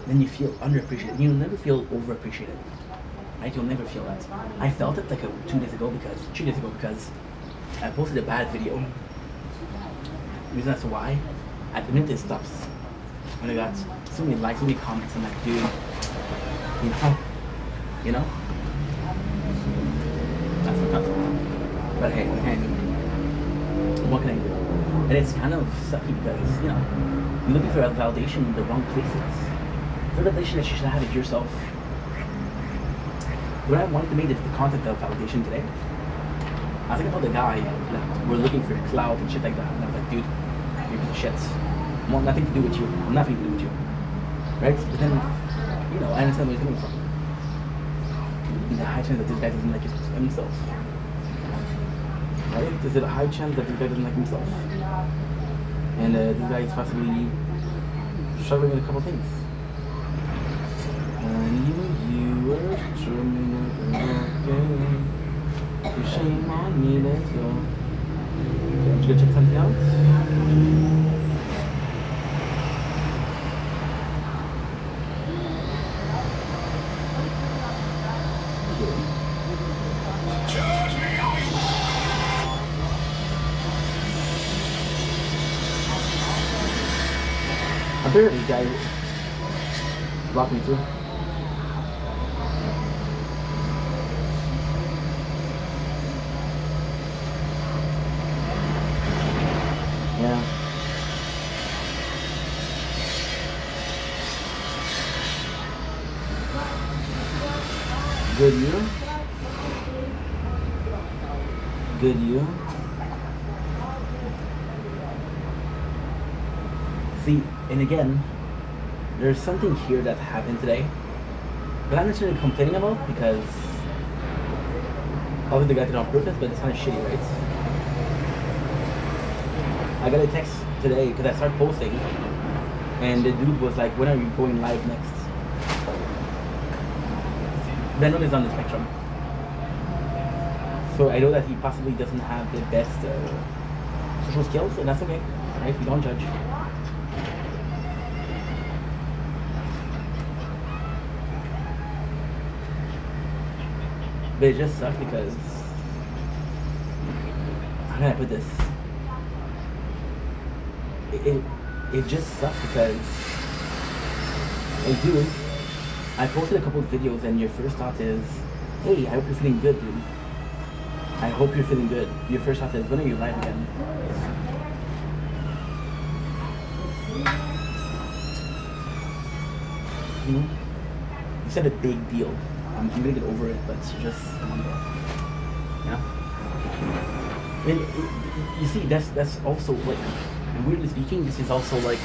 then you feel underappreciated. You'll never feel overappreciated. Right? You'll never feel that. I felt it like 3 days ago because I posted a bad video. The reason that's why, at the minute it stops. When I got so many likes, so many comments, I'm like, dude, you know? That's what counts. But hey, what can I do? What can I do? And it's kind of sucky because, you know, you're looking for validation in the wrong places. For validation that you should have it yourself. When I wanted to make the content of validation today, I was thinking about the guy that we're looking for clout and shit like that. And I was like, dude, you're a piece of shit. I want nothing to do with you. I want nothing to do with you. Right? But then, you know, I understand where he's coming from. There's a high chance that this guy doesn't like himself. Right? There's a high chance that this guy doesn't like himself. And this guy is possibly struggling with a couple things. And you were struggling again. Shame on me, let's go. Okay, I'm just gonna check something out. I'm sure these guys block me through. Yeah. Good you. Good you. See, and again, there's something here that happened today that I'm not necessarily complaining about because obviously the guy did it on purpose, but it's kind of shitty, right? I got a text today because I started posting and the dude was like, when are you going live next? Venom is on the spectrum. So I know that he possibly doesn't have the best social skills, and that's okay, right? We don't judge. But it just sucks because, how can I put this? it just sucks because, hey dude, I posted a couple of videos and your first thought is, hey, I hope you're feeling good, dude. I hope you're feeling good. Your first thought is, when are you live again? You know? It's not a big deal. I'm gonna get over it, but just come on, bro. Yeah? And you see, that's also like, weirdly speaking, this is also like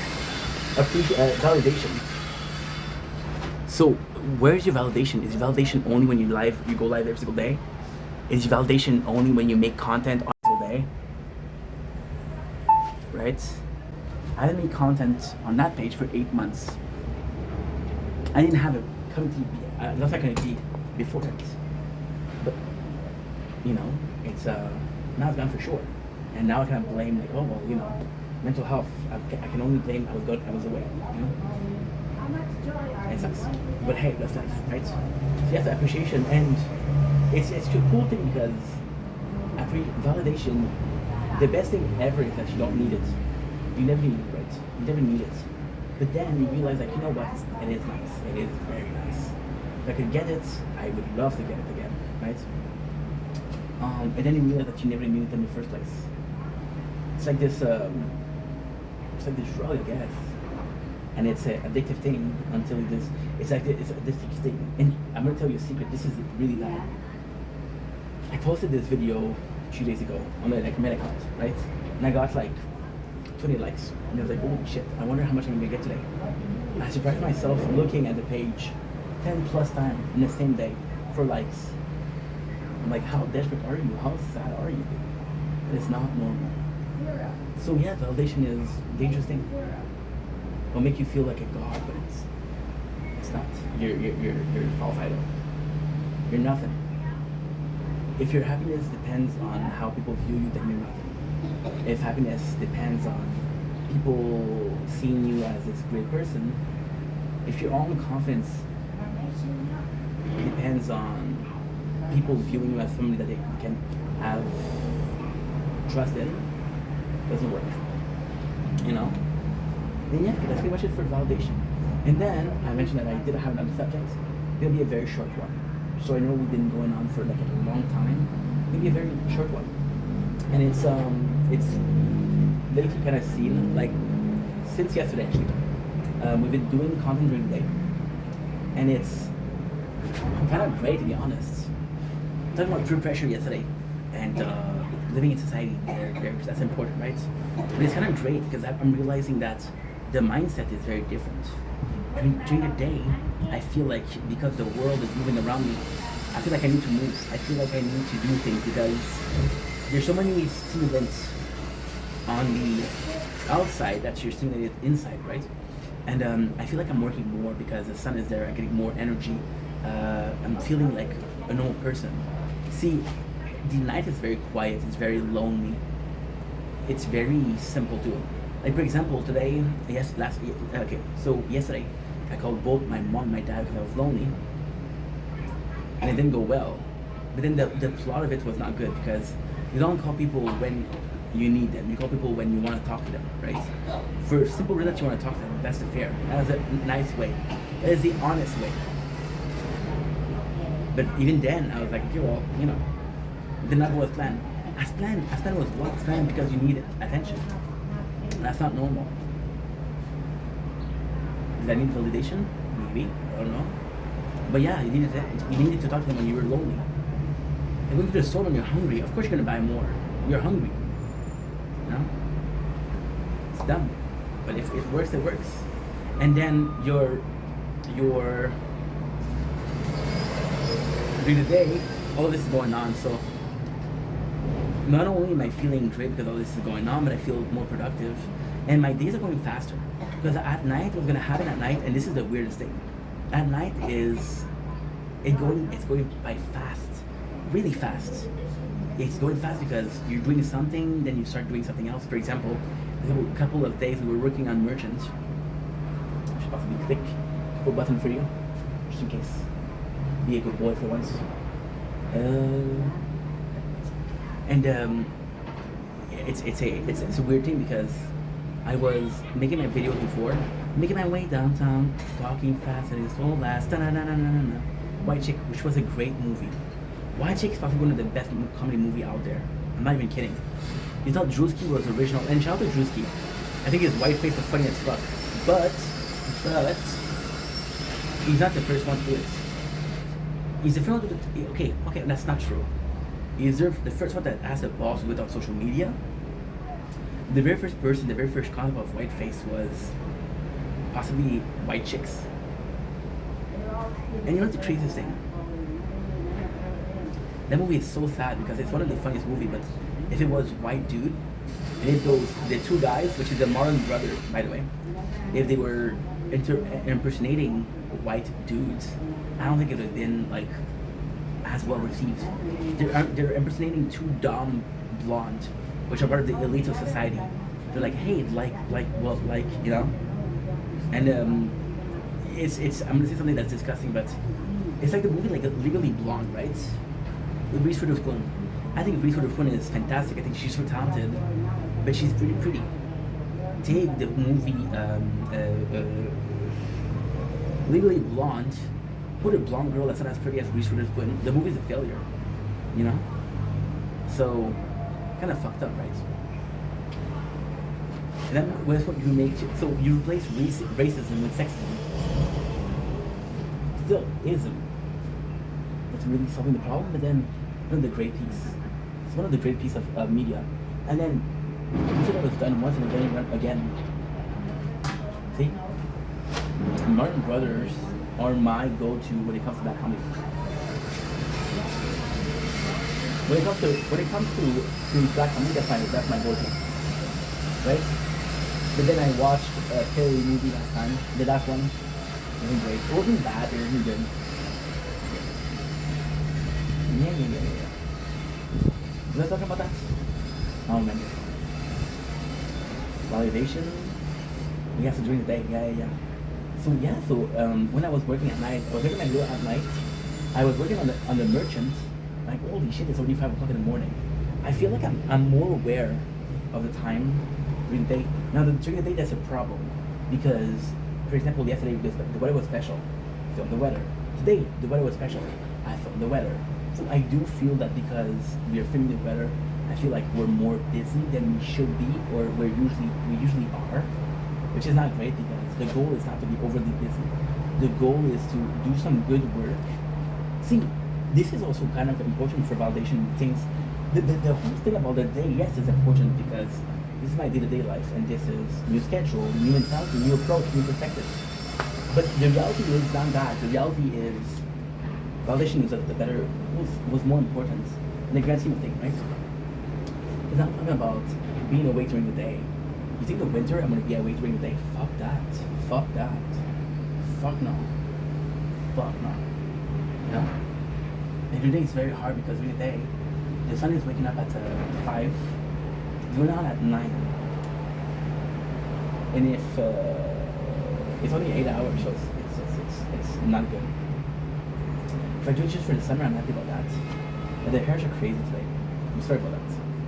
validation. So where's your validation? Is your validation only when you go live every single day? Is your validation only when you make content on every single day? Right? I haven't made content on that page for 8 months. I didn't have a community, not like community before that. But you know, it's now it's gone for sure. And now I kind of blame like, oh well, you know, mental health. I can only blame I was away. You know, it sucks. But hey, that's life, right? So yes, appreciation, and it's a cool thing because validation. The best thing ever is that you don't need it. You never need it, right? You never need it. But then you realize, like, you know what? It is nice. It is very nice. If I could get it, I would love to get it again, right? And then you realize that you never needed it in the first place. It's like this drug, I guess. And it's an addictive thing until it's an addictive thing. And I'm gonna tell you a secret. This is really bad. I posted this video 2 days ago on my main account, right? And I got like 20 likes. And I was like, oh shit, I wonder how much I'm gonna get today. And I surprised myself looking at the page 10 plus times in the same day for likes. I'm like, how desperate are you? How sad are you? It's not normal. So yeah, validation is a dangerous thing. It'll make you feel like a god, but it's not. You're a false idol. You're nothing. If your happiness depends on how people view you, then you're nothing. If happiness depends on people seeing you as this great person, if your own confidence depends on people viewing you as somebody that they can have trust in, doesn't work. You know? Then yeah, that's pretty much it for validation. And then I mentioned that I did have another subject. It'll be a very short one. So I know we've been going on for like a long time. Maybe a very short one. And it's literally kind of seen like since yesterday actually. We've been doing content during the day. And it's kind of great to be honest. Talking about peer pressure yesterday and living in society, that's important, right? But it's kind of great because I'm realizing that the mindset is very different. I mean, during the day, I feel like because the world is moving around me, I feel like I need to move. I feel like I need to do things because there's so many stimulants on the outside that you're stimulated inside, right? And I feel like I'm working more because the sun is there. I'm getting more energy. I'm feeling like a normal person. See, the night is very quiet. It's very lonely. It's very simple too. Like for example, today, so yesterday, I called both my mom and my dad because I was lonely, and it didn't go well. But then the plot of it was not good because you don't call people when you need them. You call people when you want to talk to them, right? For simple reason that you want to talk to them, that's the fair. That is a nice way. That is the honest way. But even then, I was like, okay, well, you know, it did not go as planned. As planned was what? As planned because you needed attention. That's not normal. Did I need validation? Maybe. I don't know. But yeah, you needed to talk to them when you were lonely. And going to the store when you're hungry, of course you're gonna buy more. You're hungry. You know? It's dumb. But if it works, it works. And then your during the day, all of this is going on, so not only am I feeling great because all this is going on, but I feel more productive. And my days are going faster. Because at night, what's gonna happen at night, and this is the weirdest thing. At night it's going by fast. Really fast. It's going fast because you're doing something, then you start doing something else. For example, a couple of days we were working on merchants. I should possibly click a couple button for you, just in case. Be a good boy for once. It's a weird thing because I was making my video before, making my way downtown, talking fast, and it's all last. White Chick, which was a great movie. White Chick is probably one of the best comedy movie out there. I'm not even kidding. You thought Drewski was original, and shout out to Drewski. I think his white face was funny as fuck. But he's not the first one to do it. He's the first one to do it. Okay, that's not true. He's the first one that has the balls to do it on social media. The very first person, the very first concept of whiteface was possibly White Chicks. And you know what's the craziest thing? That movie is so sad because it's one of the funniest movies, but if it was white dude, and if the two guys, which is the Marlon brother, by the way, if they were impersonating white dudes, I don't think it would have been like as well received. They're impersonating two dumb blonde, which are part of the elite of society. They're like, hey, you know? And it's I'm gonna say something that's disgusting, but it's like the movie like Legally Blonde, right? With Reese Witherspoon. I think Reese Witherspoon is fantastic. I think she's so talented, but she's pretty. Take the movie Legally Blonde, put a blonde girl that's not as pretty as Reese Witherspoon. The movie's a failure, you know? So, kind of fucked up, right? And then that's what you make. So you replace racism with sexism. Still ism. It's really solving the problem, but then one of the great piece. It's one of the great pieces of media. And then once it was done once and then again. See? Martin Brothers are my go-to when it comes to that comedy. When it comes to black comedy, that's my go-to. Right? But then I watched a Perry movie last time. The last one. It wasn't great. It wasn't bad, it wasn't good. Yeah. Let's talk about that. I don't remember. Validation. We have to during the day. Yeah. So when I was working at night, I was working my deal at night. I was working on the merchant. Like, holy shit, it's already 5 o'clock in the morning. I feel like I'm more aware of the time during the day. Now during the day that's a problem because, for example, yesterday the weather was special. I filmed the weather. Today the weather was special. I filmed the weather. So I do feel that because we are filming the weather, I feel like we're more busy than we should be, or we usually are, which is not great because the goal is not to be overly busy. The goal is to do some good work. See, this is also kind of important for validation things. The whole thing about the day, yes, is important because this is my day-to-day life, and this is new schedule, new mentality, new approach, new perspective. But the reality is not that. The reality is validation is was more important in the grand scheme of things, right? It's not talking about being awake during the day. You think the winter I'm gonna be awake during the day? Fuck that. Fuck no. You know? And today is very hard because during the day, the sun is waking up at 5, going out at 9. And if it's only 8 hours, so it's not good. If I do it just for the summer, I'm happy about that. But the hairs are crazy today. I'm sorry about that.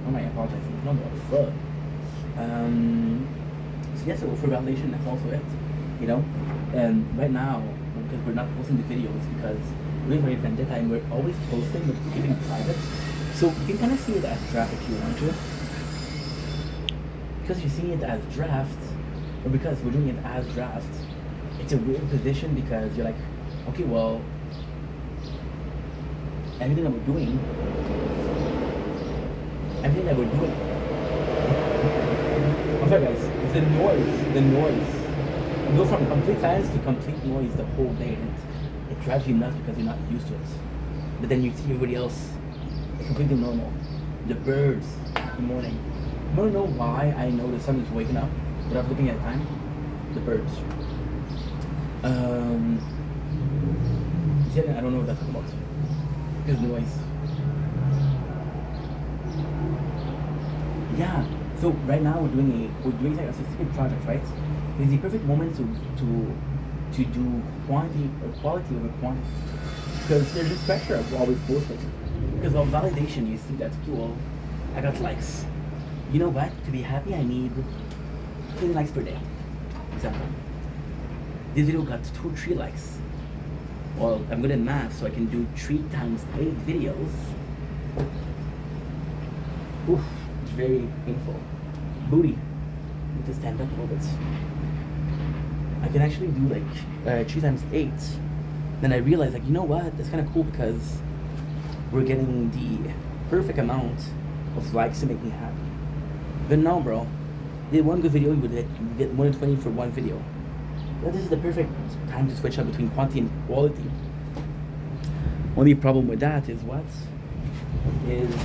Oh my, I apologize. No, fuck. So for validation, that's also it. You know? And right now, because we're not posting the videos because we're doing project Vendetta and we're always posting but keeping it private. So you can kind of see it as draft if you want to. Because you're seeing it as draft, or because we're doing it as draft, it's a weird position because you're like, okay, well, everything that we're doing, I'm sorry guys, it's the noise. You go from complete silence to complete noise the whole day, and it drives you nuts because you're not used to it. But then you see everybody else, it's completely normal. The birds in the morning. You wanna know why I know the sun is waking up without looking at time? The birds. I don't know what that's about. Because noise. Yeah. So right now we're doing like a specific project, right? It's the perfect moment to do quality over quantity. Because there's this pressure of always posting. Because of validation, you see that, okay, well, I got likes. You know what? To be happy, I need 20 likes per day. Example. This video got 2 or 3 likes. Well, I'm good at math, so I can do 3 times 8 videos. Oof, it's very painful. Booty. Need to stand up a little bit. I can actually do like 3 times 8. Then I realized, like, you know what? That's kind of cool because we're getting the perfect amount of likes to make me happy. But no, bro. Did one good video, you would get more than 20 for one video. But this is the perfect time to switch up between quantity and quality. Only problem with that is what is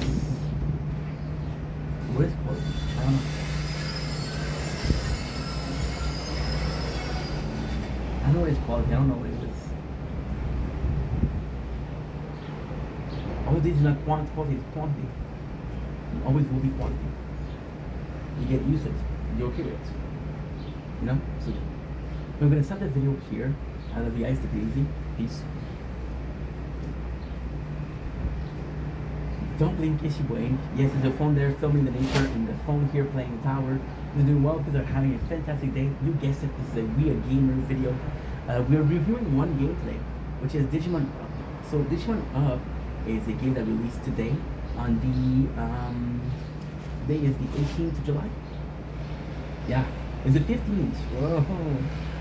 quality? I don't know. I know what is quality. I don't know what it is. All these are not quality. It's quantity. It always will be quantity. You get used to it. You're okay with it. You know? So I'm gonna stop the video here. I love you guys. Take it easy. Peace. Don't blink, yes you blink. Yes, there's a phone there filming the nature and the phone here playing the tower. They're doing well because they're having a fantastic day. You guessed it, this is a We a Gamer video. We're reviewing one game today, which is Digimon Up. So Digimon Up is a game that released today on the, today is the 18th of July. Yeah, it's the 15th. Whoa,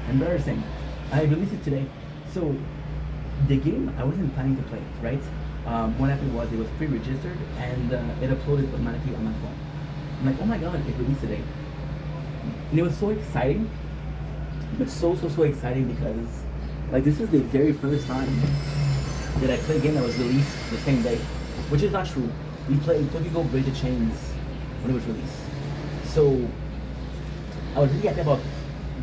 embarrassing. I released it today. So the game, I wasn't planning to play it, right? What happened was it was pre-registered and it uploaded automatically on my phone. I'm like, oh my god, it released today. And it was so exciting, but so exciting because like this is the very first time that I play a game that was released the same day, which is not true. We played Tokyo Go Break the Chains when it was released. So I was really happy about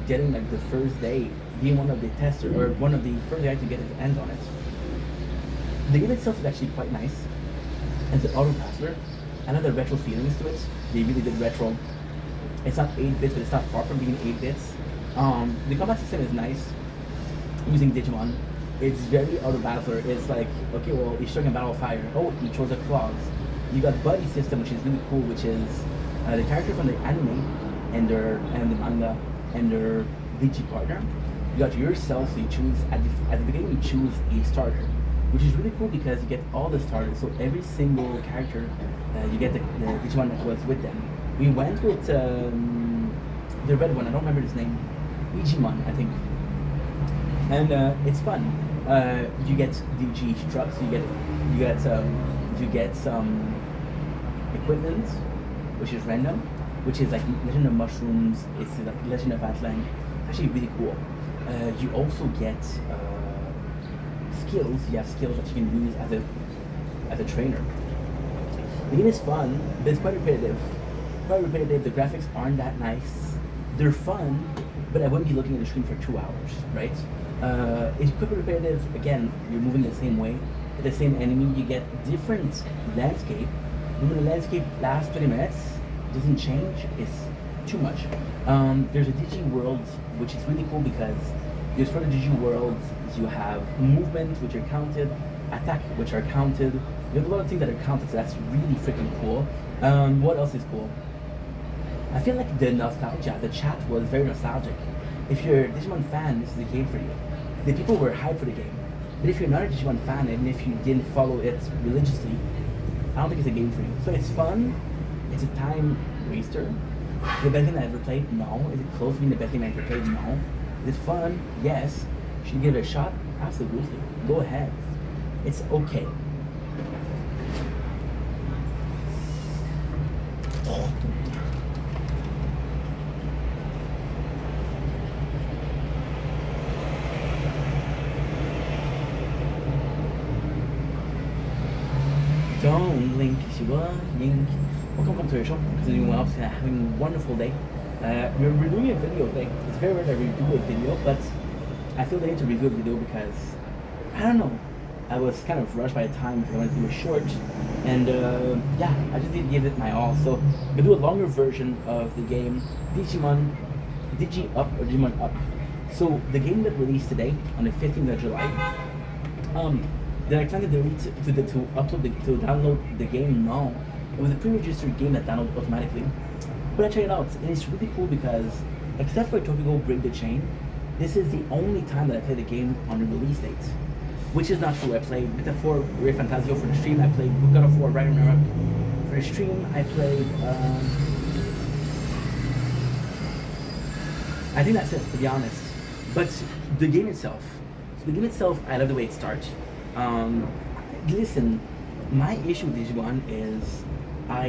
getting like the first day, being one of the testers or one of the first guys to get his hands on it. The game itself is actually quite nice. It's an auto password. I love the retro feelings to it. They really did retro. It's not 8 bits, but it's not far from being 8 bits. The combat system is nice. Using Digimon, it's very auto battler. It's like, okay, well, he's showing a battle fire. Oh, he chose a claws. You got buddy system, which is really cool, which is the character from the anime and the manga and their Digi partner. You got yourself, so you choose at the beginning. You choose a starter, which is really cool because you get all the starters. So every single character, you get the Digimon that was with them. We went with the red one. I don't remember his name. Igimon, I think. And it's fun. You get DG trucks. You get some equipment, which is random, which is like Legend of Mushrooms. It's like Legend of Atlan. It's actually really cool. You also get skills. You have skills that you can use as a trainer. The game is fun, but it's quite repetitive. The graphics aren't that nice. They're fun, but I wouldn't be looking at the screen for 2 hours, right? It's quite repetitive. Again, you're moving the same way, the same enemy. You get different landscape. When the landscape lasts 20 minutes, doesn't change. It's too much. There's a Digi world, which is really cool because there's for the Digi worlds, you have movement, which are counted, attack, which are counted. You have a lot of things that are counted, so that's really freaking cool. What else is cool? I feel like the nostalgia, the chat was very nostalgic. If you're a Digimon fan, this is the game for you. The people were hyped for the game. But if you're not a Digimon fan, and if you didn't follow it religiously, I don't think it's a game for you. So it's fun, it's a time waster. Is it the best game I ever played? No. Is it close to being the best game I ever played? No. Is it fun? Yes. Should you give it a shot? Absolutely. Go ahead. It's okay. Don't blink, she was blink. Welcome to your shop. Doing well, having a wonderful day. We're doing a video today. It's very rare that we do a video, but I feel the need to review a video because I don't know. I was kind of rushed by the time because I wanted to do a short, and yeah, I just didn't give it my all. So we'll do a longer version of the game, Digi Up or Digimon Up. So the game that released today on the 15th of July. Did I plan to download the game? No. It was a pre-registered game that downloaded automatically. But I checked it out, and it's really cool because except for Tokyo Break the Chain, this is the only time that I played the game on the release date. Which is not true. I played Beta 4 Ray Fantasio for the stream, I played God of War Ragnarok for the stream, I played I think that's it, to be honest. But the game itself, I love the way it starts. Listen, my issue with Digimon is so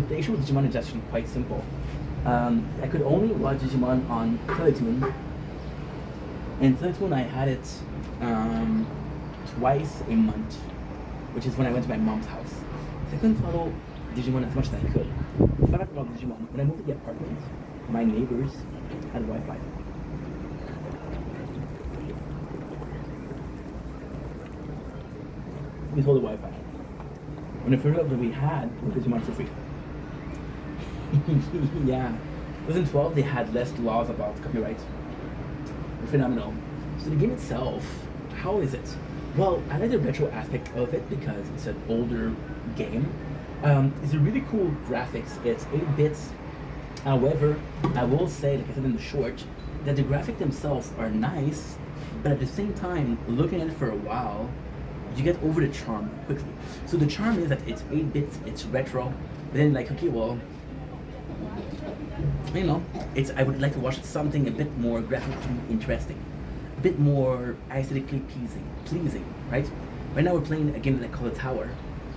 the issue with Digimon is actually quite simple. I could only watch Digimon on Teletoon, and Teletoon I had it twice a month, which is when I went to my mom's house. So I couldn't follow Digimon as much as I could. I found out about Digimon when I moved to the apartment. My neighbors had Wi-Fi. We told the Wi-Fi. When the first that we had was Digimon for free. Yeah. 2012 they had less laws about copyright. Phenomenal. So the game itself, how is it? Well, I like the retro aspect of it because it's an older game. It's a really cool graphics. It's 8 bits. However, I will say, like I said in the short, that the graphics themselves are nice, but at the same time, looking at it for a while, you get over the charm quickly. So the charm is that it's 8 bits, it's retro, but then like, okay, well, you know, I would like to watch something a bit more graphically interesting, a bit more aesthetically pleasing, right? Right now we're playing a game that I call The Tower,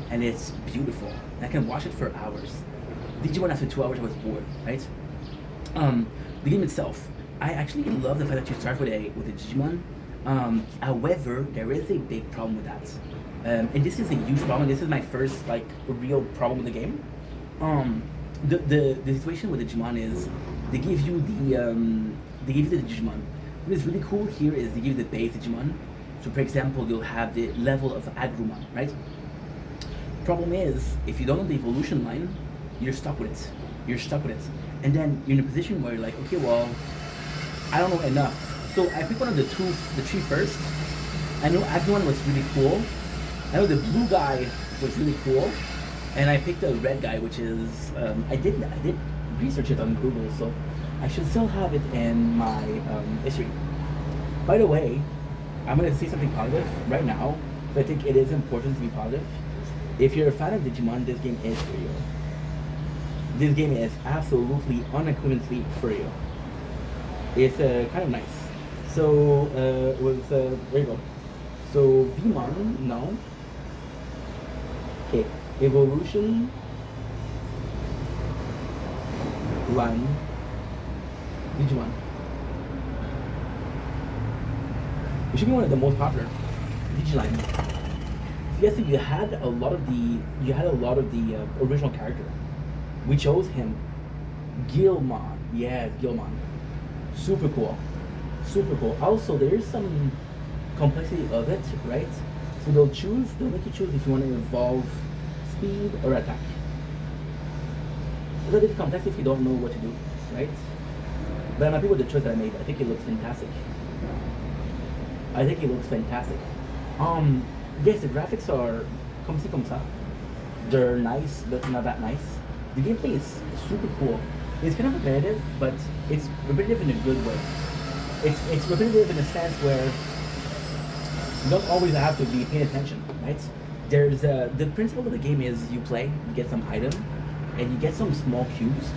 and it's beautiful. And I can watch it for hours. Digimon after 2 hours I was bored, right? The game itself, I actually love the fact that you start with a Digimon. However, there is a big problem with that. And this is a huge problem. This is my first like real problem with the game. The situation with Digimon is they give you the Digimon. What is really cool here is they give you the base Digimon. So for example, you'll have the level of Agrumon, right? Problem is, if you don't know the evolution line, you're stuck with it. And then you're in a position where you're like, okay, well, I don't know enough. So I picked one of the three first. I know Agrumon was really cool. I know the blue guy was really cool. And I picked the red guy, which is, I did research it on Google, so I should still have it in my history. By the way, I'm going to say something positive right now, but I think it is important to be positive. If you're a fan of Digimon, this game is for you. This game is absolutely, unequivocally for you. It's kind of nice. So, there you go. So, Vmon, no. Okay, evolution line, Digimon. It should be one of the most popular Digiline. Yes, you had a lot of the original character. We chose him, Gilmon. Yeah, Gilmon. Super cool. Also, there is some complexity of it, right? So they'll make you choose if you want to evolve speed or attack. It's a bit complex if you don't know what to do, right? But I'm happy with the choice that I made. I think it looks fantastic. Yes, the graphics are comme ça. They're nice, but not that nice. The gameplay is super cool. It's kind of repetitive, but it's repetitive in a good way. It's repetitive in a sense where you don't always have to be paying attention, right? There's the principle of the game is you play, you get some item, and you get some small cubes,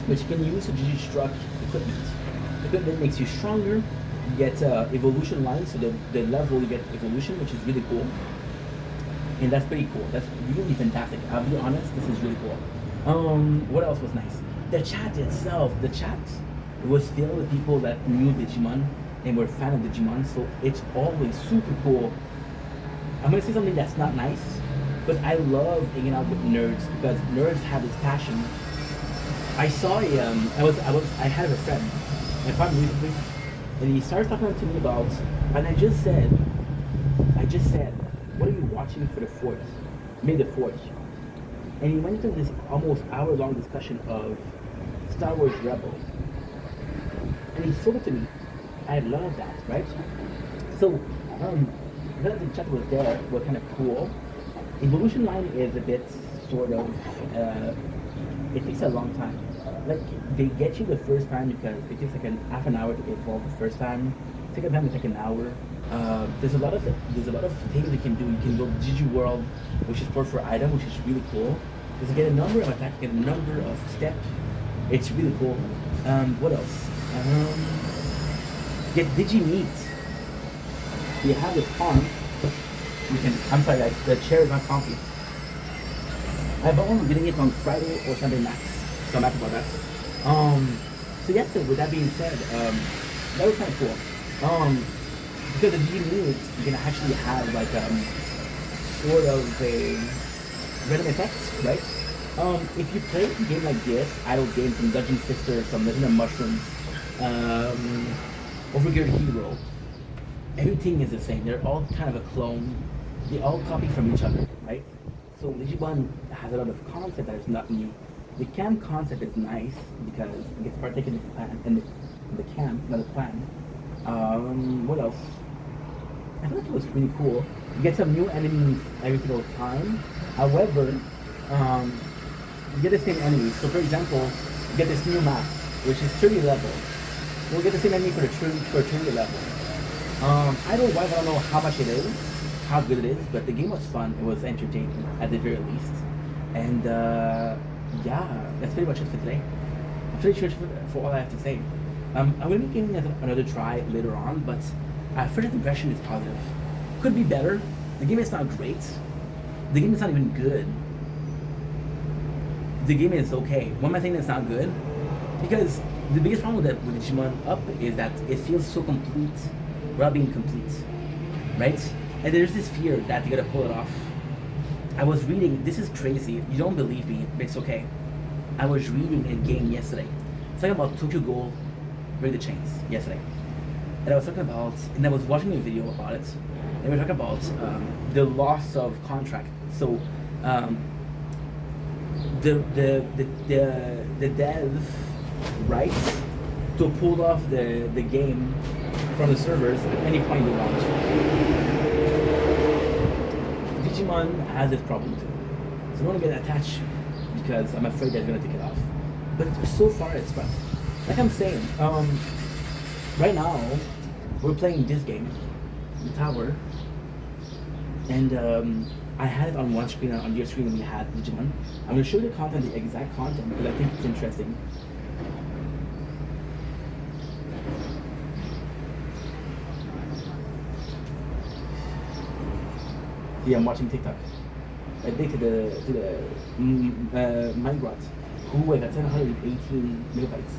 which you can use to destruct equipment. Equipment makes you stronger. You get evolution lines, so the level you get evolution, which is really cool. And that's pretty cool. That's really fantastic. I'll be honest, this is really cool. What else was nice? The chat itself. The chat was filled with people that knew Digimon and were fan of Digimon, so it's always super cool. I'm gonna say something that's not nice, but I love hanging out with nerds because nerds have this passion. I saw I had a friend, my friend recently, and he started talking to me about, and I just said, what are you watching for the 4th? May the 4th. And he went into this almost hour-long discussion of Star Wars Rebel. And he sold it to me. I love that, right? So, the chat was there, was kind of cool. Evolution line is a bit sort of, it takes a long time. like they get you the first time because it takes like half an hour to get evolved the first time. Second time it's like an hour. There's a lot of things you can do. You can go Gigi World, which is for item, which is really cool. Because you get a number of attacks, you get a number of steps. It's really cool. What else? Get Digi Meat. You have the farm. You can. I'm sorry, guys. The chair is not comfy. I bought one. Getting it on Friday or Sunday max. So I'm happy about that. So yes. So with that being said, that was kind of cool. Because the Digi Meat, you can actually have like sort of a random effects, right? If you play a game like this, idle games, some Dungeon Sister, some Legend of Mushrooms, Overgeared Hero, everything is the same. They're all kind of a clone. They all copy from each other, right? So Digimon has a lot of concept that is not new. The camp concept is nice because it gets partaken in the camp, not the clan. What else? I thought it was really cool. You get some new enemies every single time. However, you get the same enemies. So for example, you get this new map, which is 30 level. We'll get the same enemy for 30 level. I don't know how much it is, how good it is, but the game was fun. It was entertaining at the very least. And yeah, that's pretty much it for today. I'm pretty sure for all I have to say. I'm going to be giving it another try later on, but first impression is positive. Could be better. The game is not great. The game is not even good. The game is okay. One of my things that's not good, because the biggest problem with Digimon Up is that it feels so complete without being complete, right? And there's this fear that you gotta pull it off. I was reading, this is crazy, you don't believe me, but it's okay. I was reading a game yesterday. It's talking about Tokyo Ghoul Break the Chains yesterday. And I was talking about, and I was watching a video about it, and we were talking about the loss of contract. So the dev rights to pull off the game from the servers at any point they want. Digimon has this problem too. So I don't want to get attached because I'm afraid they're going to take it off. But so far it's fun. Like I'm saying, right now we're playing this game, the tower, and I had it on one screen, and on the other screen we had Digimon. I'm going to show you the content, the exact content, because I think it's interesting. Yeah, I'm watching TikTok. I think to the Minecraft. Ooh, I got 718 megabytes.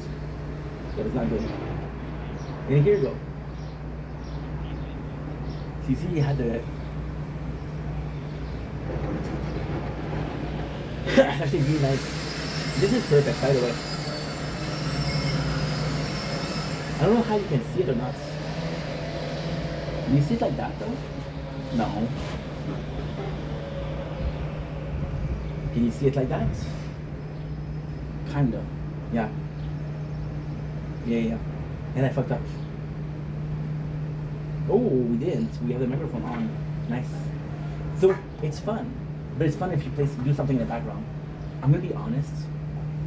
That is not good. And here you go. So you see, you had the. It's actually really nice. This is perfect, by the way. I don't know how you can see it or not. Can you see it like that though? No. Can you see it like that? Kinda. Yeah. Yeah. And I fucked up. Oh, we didn't. We have the microphone on. Nice. So it's fun. But it's fun if you do something in the background. I'm gonna be honest.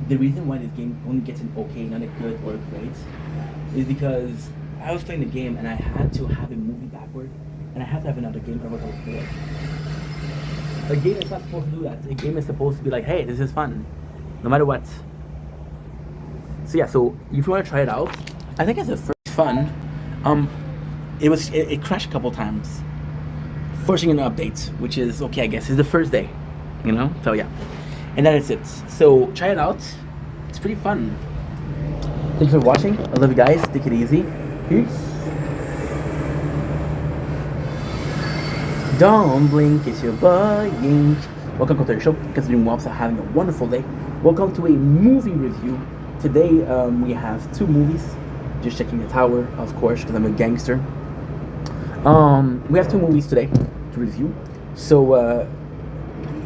The reason why this game only gets an okay, not a good or a great, is because I was playing the game and I had to have it moving backward, and I had to have another game or what I was playing. A game is not supposed to do that. A game is supposed to be like, hey, this is fun, no matter what. So yeah, so if you want to try it out, I think it's the first fun. It crashed a couple times, forcing an update, which is okay, I guess. It's the first day, you know. So yeah, and that is it. So try it out. It's pretty fun. Thank you for watching. I love you guys. Take it easy. Peace. Don't blink, it's your boy Yink. Welcome to the show. Considering we're also having a wonderful day. Welcome to a movie review. Today we have two movies. Just checking the tower, of course, because I'm a gangster. We have two movies today to review. So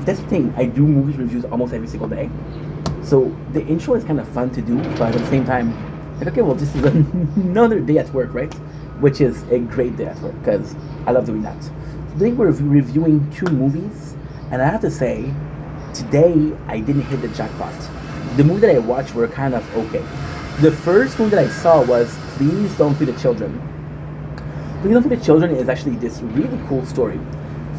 that's the thing. I do movies reviews almost every single day. So the intro is kind of fun to do, but at the same time, like, okay, well, this is another day at work, right? Which is a great day at work because I love doing that. Today we're reviewing two movies, and I have to say, today I didn't hit the jackpot. the movie that I watched were kind of okay. The first movie that I saw was Please Don't Feed the Children. Please Don't Feed the Children is actually this really cool story.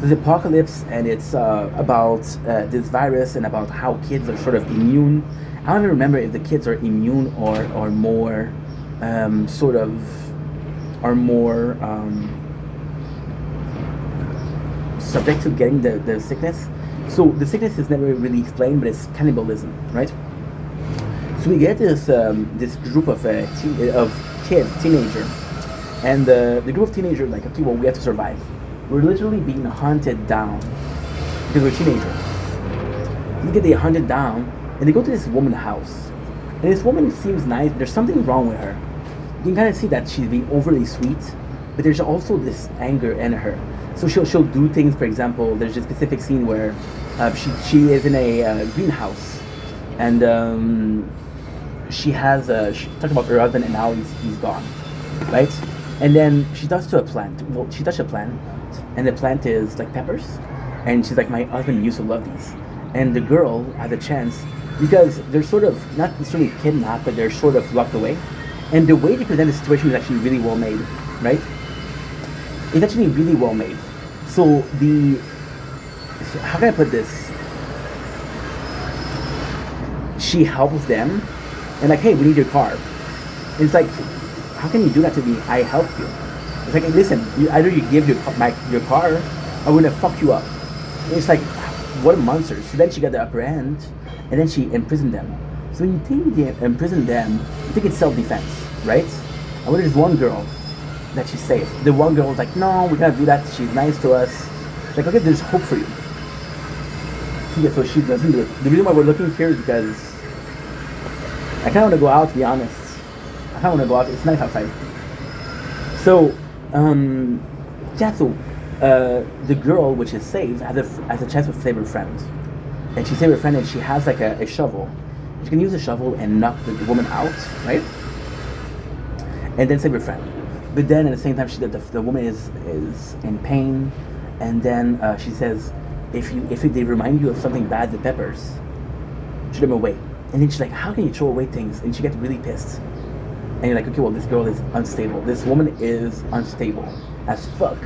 It's apocalypse, and it's about this virus and about how kids are sort of immune. I don't even remember if the kids are immune or more sort of are more subject to getting the sickness. So the sickness is never really explained, but it's cannibalism, right? So we get this group of kids, teenager, and the group of teenagers like, okay, well, we have to survive. We're literally being hunted down because we're teenagers. They get hunted down, and they go to this woman's house, and this woman seems nice. There's something wrong with her. You can kind of see that she's being overly sweet, but there's also this anger in her. So she'll do things. For example, there's a specific scene where she is in a greenhouse, and she talked about her husband, and now he's gone, right? And then she talks to a plant. Well, she touched a plant, and the plant is like peppers, and she's like, my husband used to love these. And the girl has a chance because they're sort of not necessarily kidnapped, but they're sort of locked away. And the way they present the situation is actually really well made, right? It's actually really well made. So how can I put this? She helps them, and like, hey, we need your car. And it's like, how can you do that to me? I helped you. It's like, hey, listen, either you give your car, or I'm gonna fuck you up. And it's like, what a monster. So then she got the upper hand, and then she imprisoned them. So when you think they imprison them, you think it's self-defense, right? And there's one girl that she saved. The one girl was like, no, we can't do that. She's nice to us. She's like, okay, there's hope for you. Yeah, so she doesn't do it. The reason why we're looking here is because I kind of want to go out, to be honest. I kind of want to go out. It's nice outside. So, the girl, which is saved, has a chance to save her friend. And she saved her friend, and she has like a shovel. She can use the shovel and knock the woman out, right? And then save her friend. But then at the same time, the woman is in pain, and then she says, if they remind you of something bad, the peppers, throw them away. And then she's like, how can you throw away things? And she gets really pissed. And you're like, okay, well, this girl is unstable. This woman is unstable as fuck.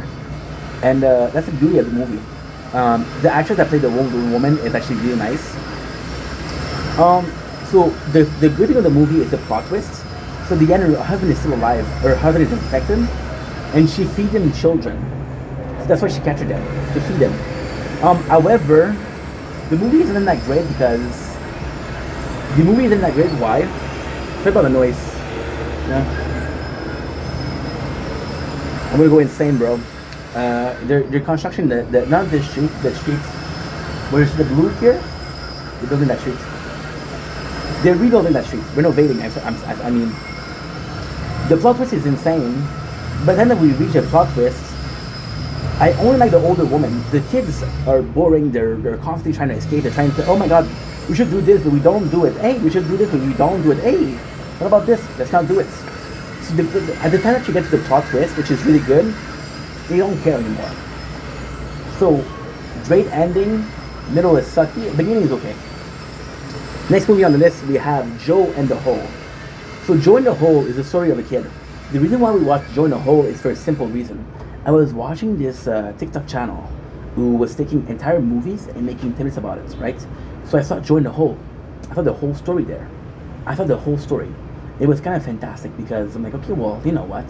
And that's the beauty of the movie. The actress that played the woman is actually really nice. So the good thing of the movie is the plot twist. So at the end, her husband is still alive. Her husband is infected, and she feeds them children. So that's why she captured them, to feed them. However, the movie isn't that great because Why? Sorry about the noise. Yeah. I'm gonna go insane, bro. They're construction not the streets. Where's the blue here? They're building that street. They're rebuilding that street, renovating. I mean, the plot twist is insane. But then we reach a plot twist. I only like the older woman. The kids are boring. They're constantly trying to escape. They're trying to, oh my god, we should do this, but we don't do it. Hey, we should do this, but we don't do it. Hey, what about this? Let's not do it. So at the time that you get to the plot twist, which is really good, they don't care anymore. So, great ending. Middle is sucky. Beginning is okay. Next movie on the list, we have Joe and the Hole. So Joe and the Hole is the story of a kid. The reason why we watch Joe and the Hole is for a simple reason. I was watching this TikTok channel who was taking entire movies and making 10 minutes about it, right? So I saw Joe and the Hole. I thought the whole story there. I thought the whole story. It was kind of fantastic because I'm like, okay, well, you know what?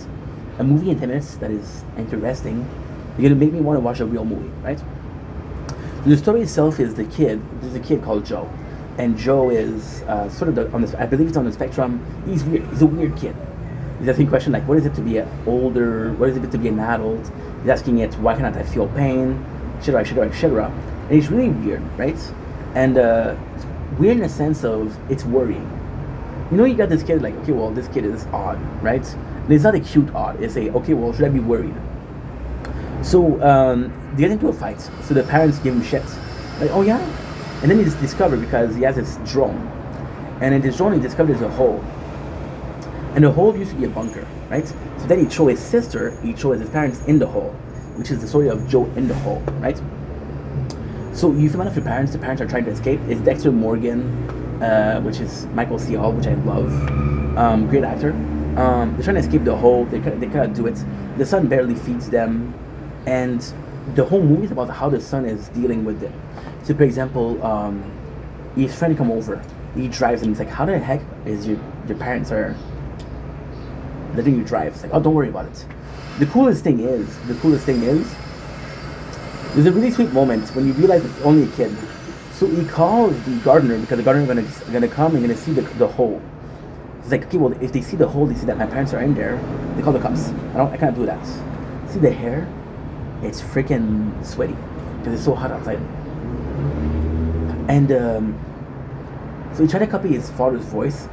A movie in 10 minutes that is interesting, you're gonna make me want to watch a real movie, right? The story itself is there's a kid called Joe. And Joe is sort of I believe he's on the spectrum. He's weird. He's a weird kid. He's asking questions like, what is it to be what is it to be an adult? He's asking it, why cannot I feel pain? Etc. And he's really weird, right? And weird in the sense of it's worrying. You know, you got this kid like, okay, well, this kid is odd, right? And it's not a cute odd. It's a, okay, well, should I be worried? So they get into a fight. So the parents give him shit. Like, oh yeah? And then he's discovered because he has this drone. And in this drone, he discovered there's a hole. And the hole used to be a bunker, right? So then he chose his sister, he chose his parents in the hole, which is the story of Joe in the Hole, right? So you find out if the parents are trying to escape. It's Dexter Morgan. which is Michael C. Hall, which I love. Great actor. They're trying to escape the hole. They can't do it. The son barely feeds them, and the whole movie is about how the son is dealing with it. So, for example, his friend come over. He drives and he's like, "How the heck is your parents are letting you drive?" It's like, "Oh, don't worry about it." The coolest thing is, there's a really sweet moment when you realize it's only a kid. So he calls the gardener because the gardener gonna come and gonna see the hole. It's like, okay, well, if they see the hole, they see that my parents are in there. They call the cops. I can't do that. See the hair? It's freaking sweaty because it's so hot outside. And so he tried to copy his father's voice.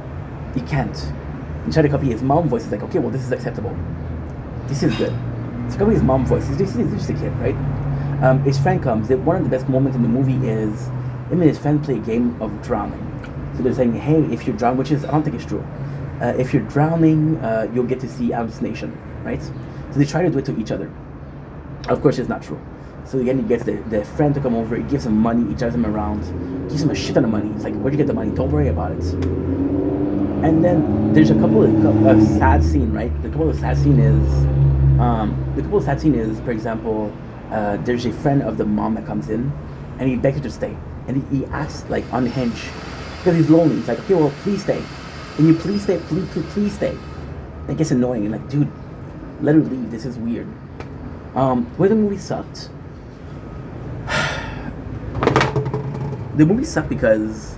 He can't. He tried to copy his mom's voice. He's like, okay, well, this is acceptable. This is good. So copy his mom's voice. He's just a kid, right? His friend comes. One of the best moments in the movie is him and his friend play a game of drowning. So they're saying, hey, if you're drowning, which is, I don't think it's true. If you're drowning, you'll get to see hallucination, right? So they try to do it to each other. Of course, it's not true. So again, he gets the friend to come over. He gives him money. He drives him around. Gives him a shit ton of money. He's like, where'd you get the money? Don't worry about it. And then there's a couple of sad scene, right? The couple of sad scene is, for example, there's a friend of the mom that comes in, and he begs her to stay, and he acts like unhinged because he's lonely. He's like, okay, well, please stay. Can you please stay? Please stay. It gets annoying, and like, dude, let her leave. This is weird. Where the movie sucked. The movie sucked because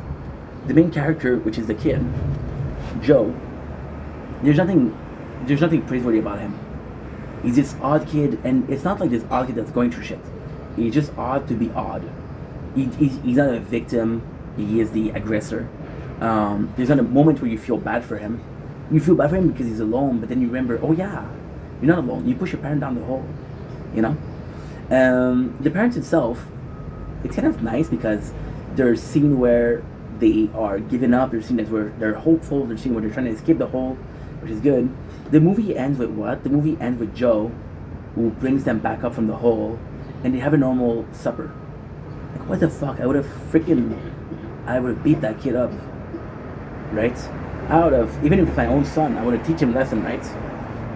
the main character, which is the kid, Joe, there's nothing praiseworthy about him. He's this odd kid, and it's not like this odd kid that's going through shit. He's just odd to be odd. He's not a victim. He is the aggressor. There's not a moment where you feel bad for him. You feel bad for him because he's alone, but then you remember, oh yeah, you're not alone. You push your parent down the hole, you know? The parents itself, it's kind of nice because there's a scene where they are giving up. There's a scene where they're hopeful. There's a scene where they're trying to escape the hole, which is good. The movie ends with what? The movie ends with Joe, who brings them back up from the hole, and they have a normal supper. Like, what the fuck? I would have beat that kid up, right? Even if it's my own son, I would have teach him a lesson, right?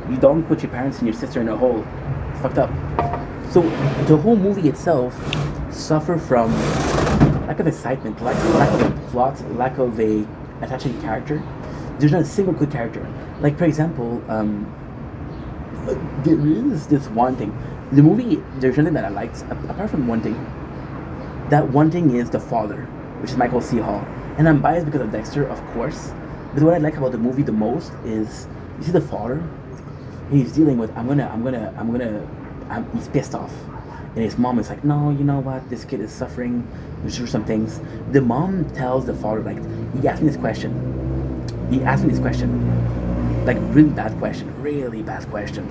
You don't put your parents and your sister in a hole. It's fucked up. So the whole movie itself suffer from lack of excitement, lack of a plot, lack of a attaching character. There's not a single good character. Like, for example, there is this one thing. The movie, there's something that I liked, apart from one thing. That one thing is the father, which is Michael C. Hall. And I'm biased because of Dexter, of course. But what I like about the movie the most is, you see the father? He's dealing with, he's pissed off. And his mom is like, no, you know what? This kid is suffering. There's through some things. The mom tells the father, like, he asked me this question. Like, really bad question.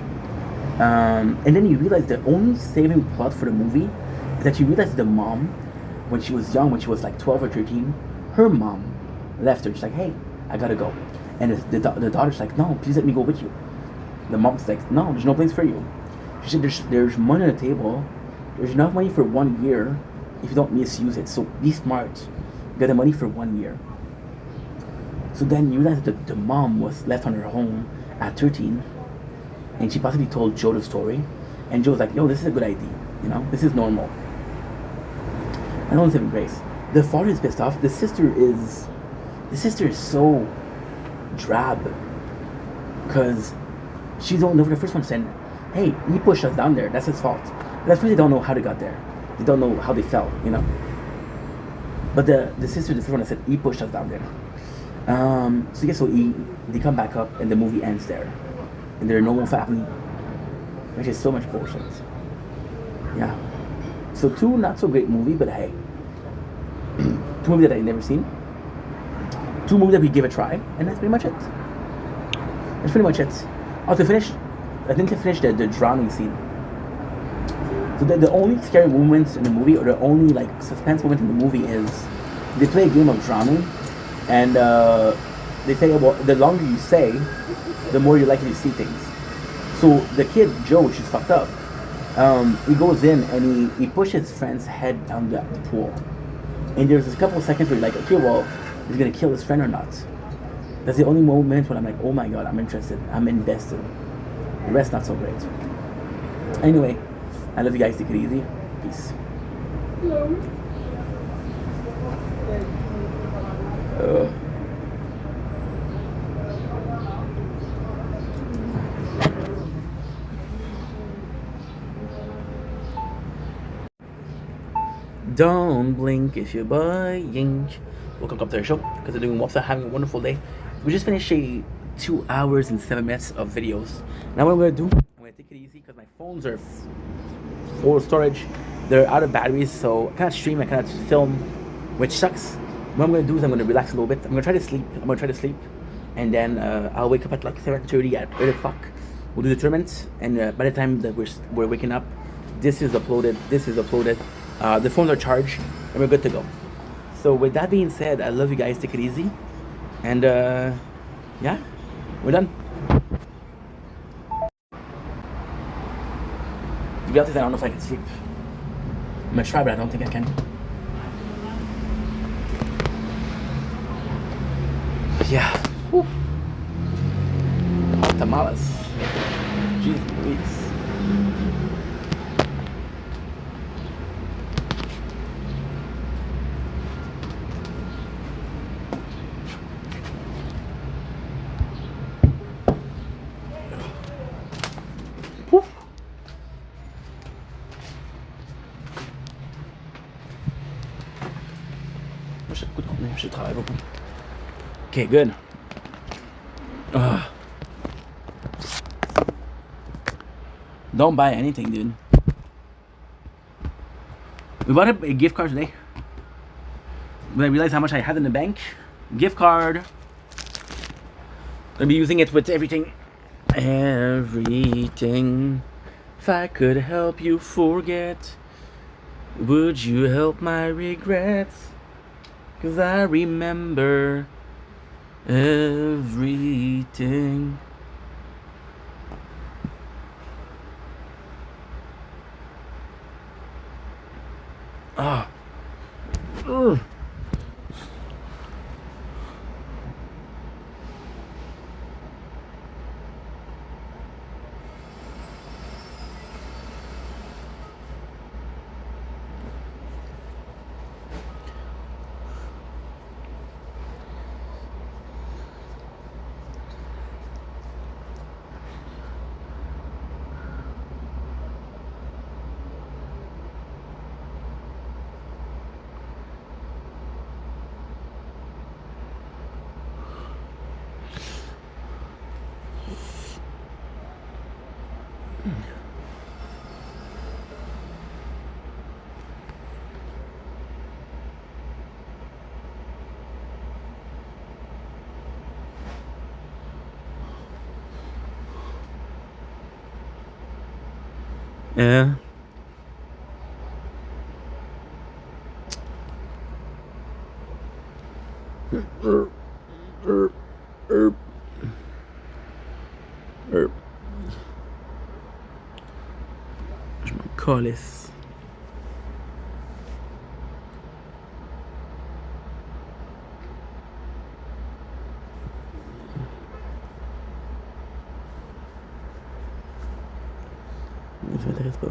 And then you realize the only saving plot for the movie is that you realize the mom, when she was young, when she was like 12 or 13, her mom left her. She's like, hey, I gotta go. And the daughter's like, no, please let me go with you. The mom's like, no, there's no place for you. She said, there's money on the table. There's enough money for 1 year if you don't misuse it. So be smart. Get the money for 1 year. So then you realize that the mom was left on her home at 13, and she possibly told Joe the story, and Joe was like, yo, this is a good idea, you know, this is normal. And no one's having grace. The father is pissed off. The sister is so drab, because she's the only the first one saying, hey, he pushed us down there, that's his fault. But at first they don't know how they got there. They don't know how they fell, you know. But the sister, the first one that said, he pushed us down there. So they come back up, and the movie ends there, and they're a normal family, which is so much bullshit. Yeah. So 2 not so great movie, but hey, 2 movies that I've never seen, 2 movies that we give a try, and that's pretty much it. Oh, to finish the drowning scene. So the only scary moments in the movie, or the only like suspense moment in the movie, is they play a game of drowning. And they say, well, the longer you say, the more you're likely to see things. So the kid, Joe, which is fucked up, he goes in and he pushes his friend's head down the pool. And there's this couple of seconds where you're like, okay, well, he's gonna kill his friend or not. That's the only moment when I'm like, oh my god, I'm interested, I'm invested. The rest not so great. Anyway, I love you guys. Take it easy. Peace. Don't blink if you're buying. Welcome to the show. Because they're doing well, so having a wonderful day. We just finished a 2 hours and 7 minutes of videos. Now what I'm gonna do, I'm gonna take it easy because my phones are full of storage. They're out of batteries, so I cannot stream, I cannot film, which sucks. What I'm gonna do is I'm gonna relax a little bit. I'm gonna try to sleep, and then I'll wake up at like 7:30 at 8 o'clock. We'll do the tournament, and by the time that we're waking up, this is uploaded. The phones are charged, and we're good to go. So with that being said, I love you guys. Take it easy, and yeah, we're done. To be honest, I don't know if I can sleep. I'm gonna try, but I don't think I can. But yeah. Whew. Tamales. Jeez Louise. Whew. J'ai beaucoup de contenu, je travaille beaucoup. Okay, good. Don't buy anything, dude. We bought a gift card today. When I realized how much I had in the bank, gift card. Gonna be using it with everything. Everything. If I could help you forget, would you help my regrets? 'Cause I remember everything. Ah. Ugh. Yeah. Je m'en calisse. Ça m'intéresse pas.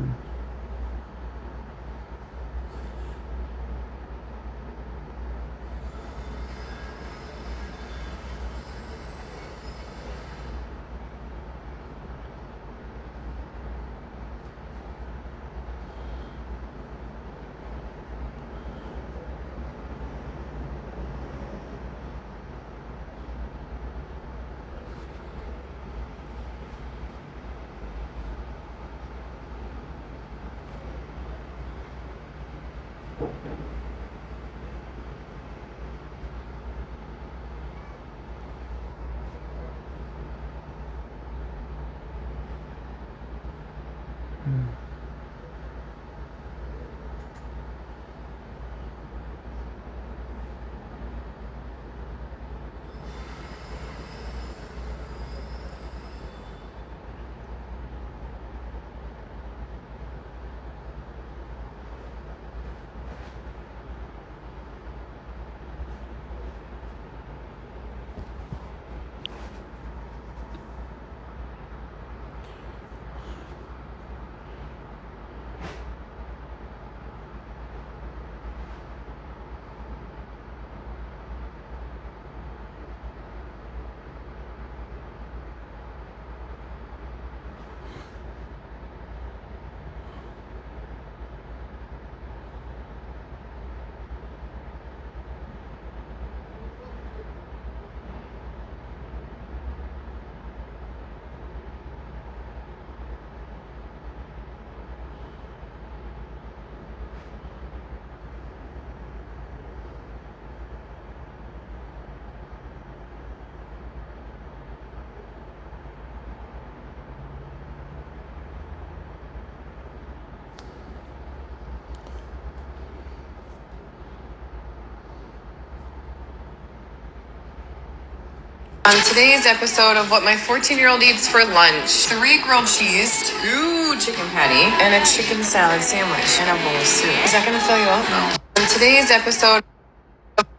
On today's episode of What My 14-Year-Old Eats for Lunch, 3 grilled cheese, 2 chicken patty, and a chicken salad sandwich, and a bowl of soup. Is that gonna fill you up? No. On today's episode...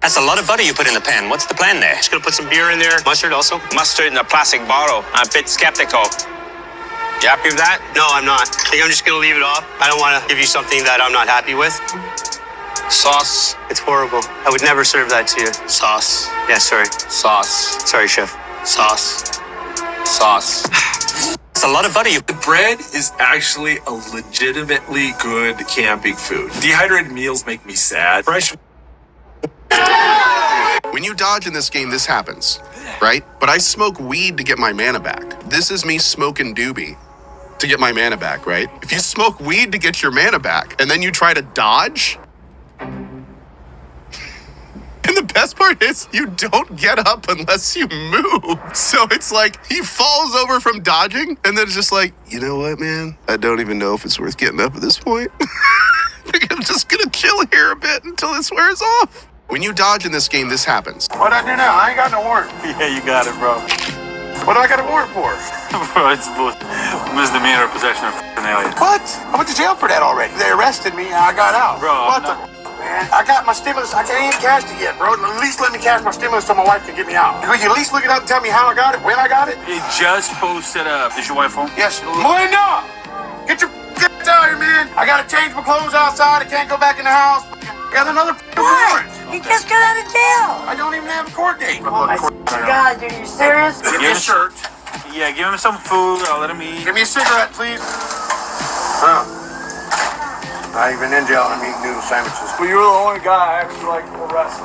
That's a lot of butter you put in the pan. What's the plan there? Just gonna put some beer in there. Mustard also? Mustard in a plastic bottle. I'm a bit skeptical. You happy with that? No, I'm not. I think I'm just gonna leave it off. I don't want to give you something that I'm not happy with. Sauce? It's horrible. I would never serve that to you. Sauce. Yeah, sorry. Sauce. Sorry, chef. Sauce. Sauce. It's a lot of butter you... The bread is actually a legitimately good camping food. Dehydrated meals make me sad. Fresh... When you dodge in this game, this happens, right? But I smoke weed to get my mana back. This is me smoking doobie to get my mana back, right? If you smoke weed to get your mana back, and then you try to dodge, and the best part is you don't get up unless you move. So it's like he falls over from dodging, and then it's just like, you know what, man? I don't even know if it's worth getting up at this point. I think I'm just gonna chill here a bit until this wears off. When you dodge in this game, this happens. What'd I do now? I ain't got no warrant. Yeah, you got it, bro. What do I got a warrant for? Bro, it's misdemeanor possession of an alien. What? I went to jail for that already. They arrested me and I got out. Bro, what the? Man, I got my stimulus. I can't even cash it yet, bro. At least let me cash my stimulus so my wife can get me out. Could you at least look it up and tell me how I got it, when I got it? It just posted up. Is your wife home? Yes. Melinda! Get your out here, man. I gotta change my clothes outside. I can't go back in the house. I got another warrant. He just got out of jail. I don't even have a court date. Oh my God, are you serious? Give me a shirt. Yeah, give him some food. I'll let him eat. Give me a cigarette, please. Huh. I ain't been in jail and I'm eating noodle sandwiches. Well, you're the only guy I actually like to arrest.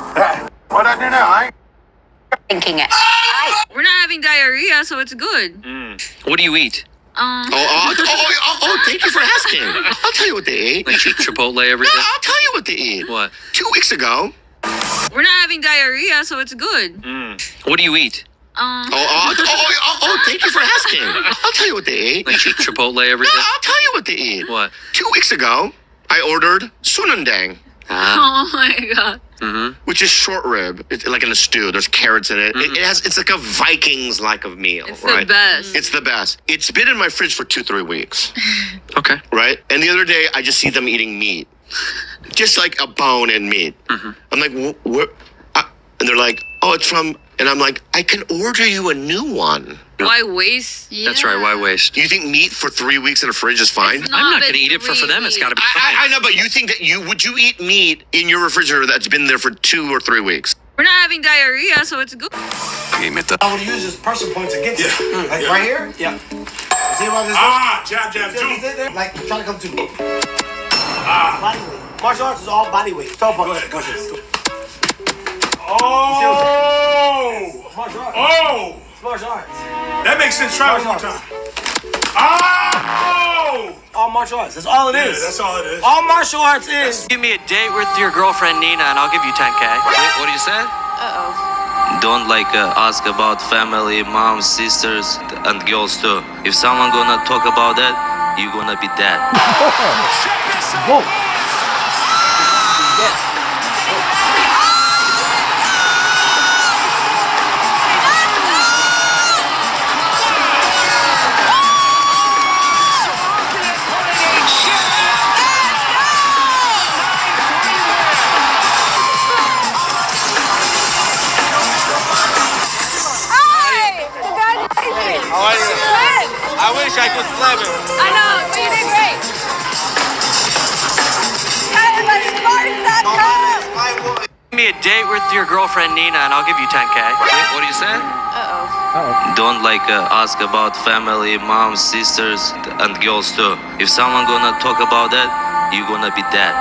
What'd I do now? I ain't Thinking it. We're not having diarrhea, so it's good. What do you eat? Thank you for asking. I'll tell you what they ate. Like Chipotle every day? I'll tell you what they ate. What? 2 weeks ago. We're not having diarrhea, so it's good. What do you eat? Thank you for asking. I'll tell you what they ate. Like Chipotle every day? I'll tell you what they ate. What? 2 weeks ago, I ordered sunundang, Oh my God. which is short rib. It's like in a stew. There's carrots in it. It's like a Vikings-like of meal, It's right? the best. It's the best. It's been in my fridge for 2-3 weeks. Okay. Right? And the other day, I just see them eating meat. Just like a bone and meat. I'm like, what? And they're like, oh, it's from... And I'm like, I can order you a new one. Why waste? Yeah. That's right. Why waste? Do you think meat for 3 weeks in a fridge is fine? It's I'm not been going to eat it for them. It's got to be fine. I know, but you think that would you eat meat in your refrigerator that's been there for 2 or 3 weeks? We're not having diarrhea, so it's good. I would use his pressure points against you. Like right here? Yeah. See about this? Jab, jump. Like, trying to come to me. Body weight. Martial arts is all body weight. So go ahead. Martial arts. It's martial arts. That makes sense. Try one more time. All martial arts. That's all it is. That's all it is. All martial arts is. Give me a date with your girlfriend Nina, and I'll give you 10K. Wait, what do you say? Don't ask about family, moms, sisters, and girls too. If someone gonna talk about that, you gonna be dead. Whoa. I wish I could slam him. I know, but you did great. Give me a date with your girlfriend Nina, and I'll give you 10K. Wait, what do you say? Don't ask about family, moms, sisters, and girls too. If someone gonna talk about that, you gonna be dead.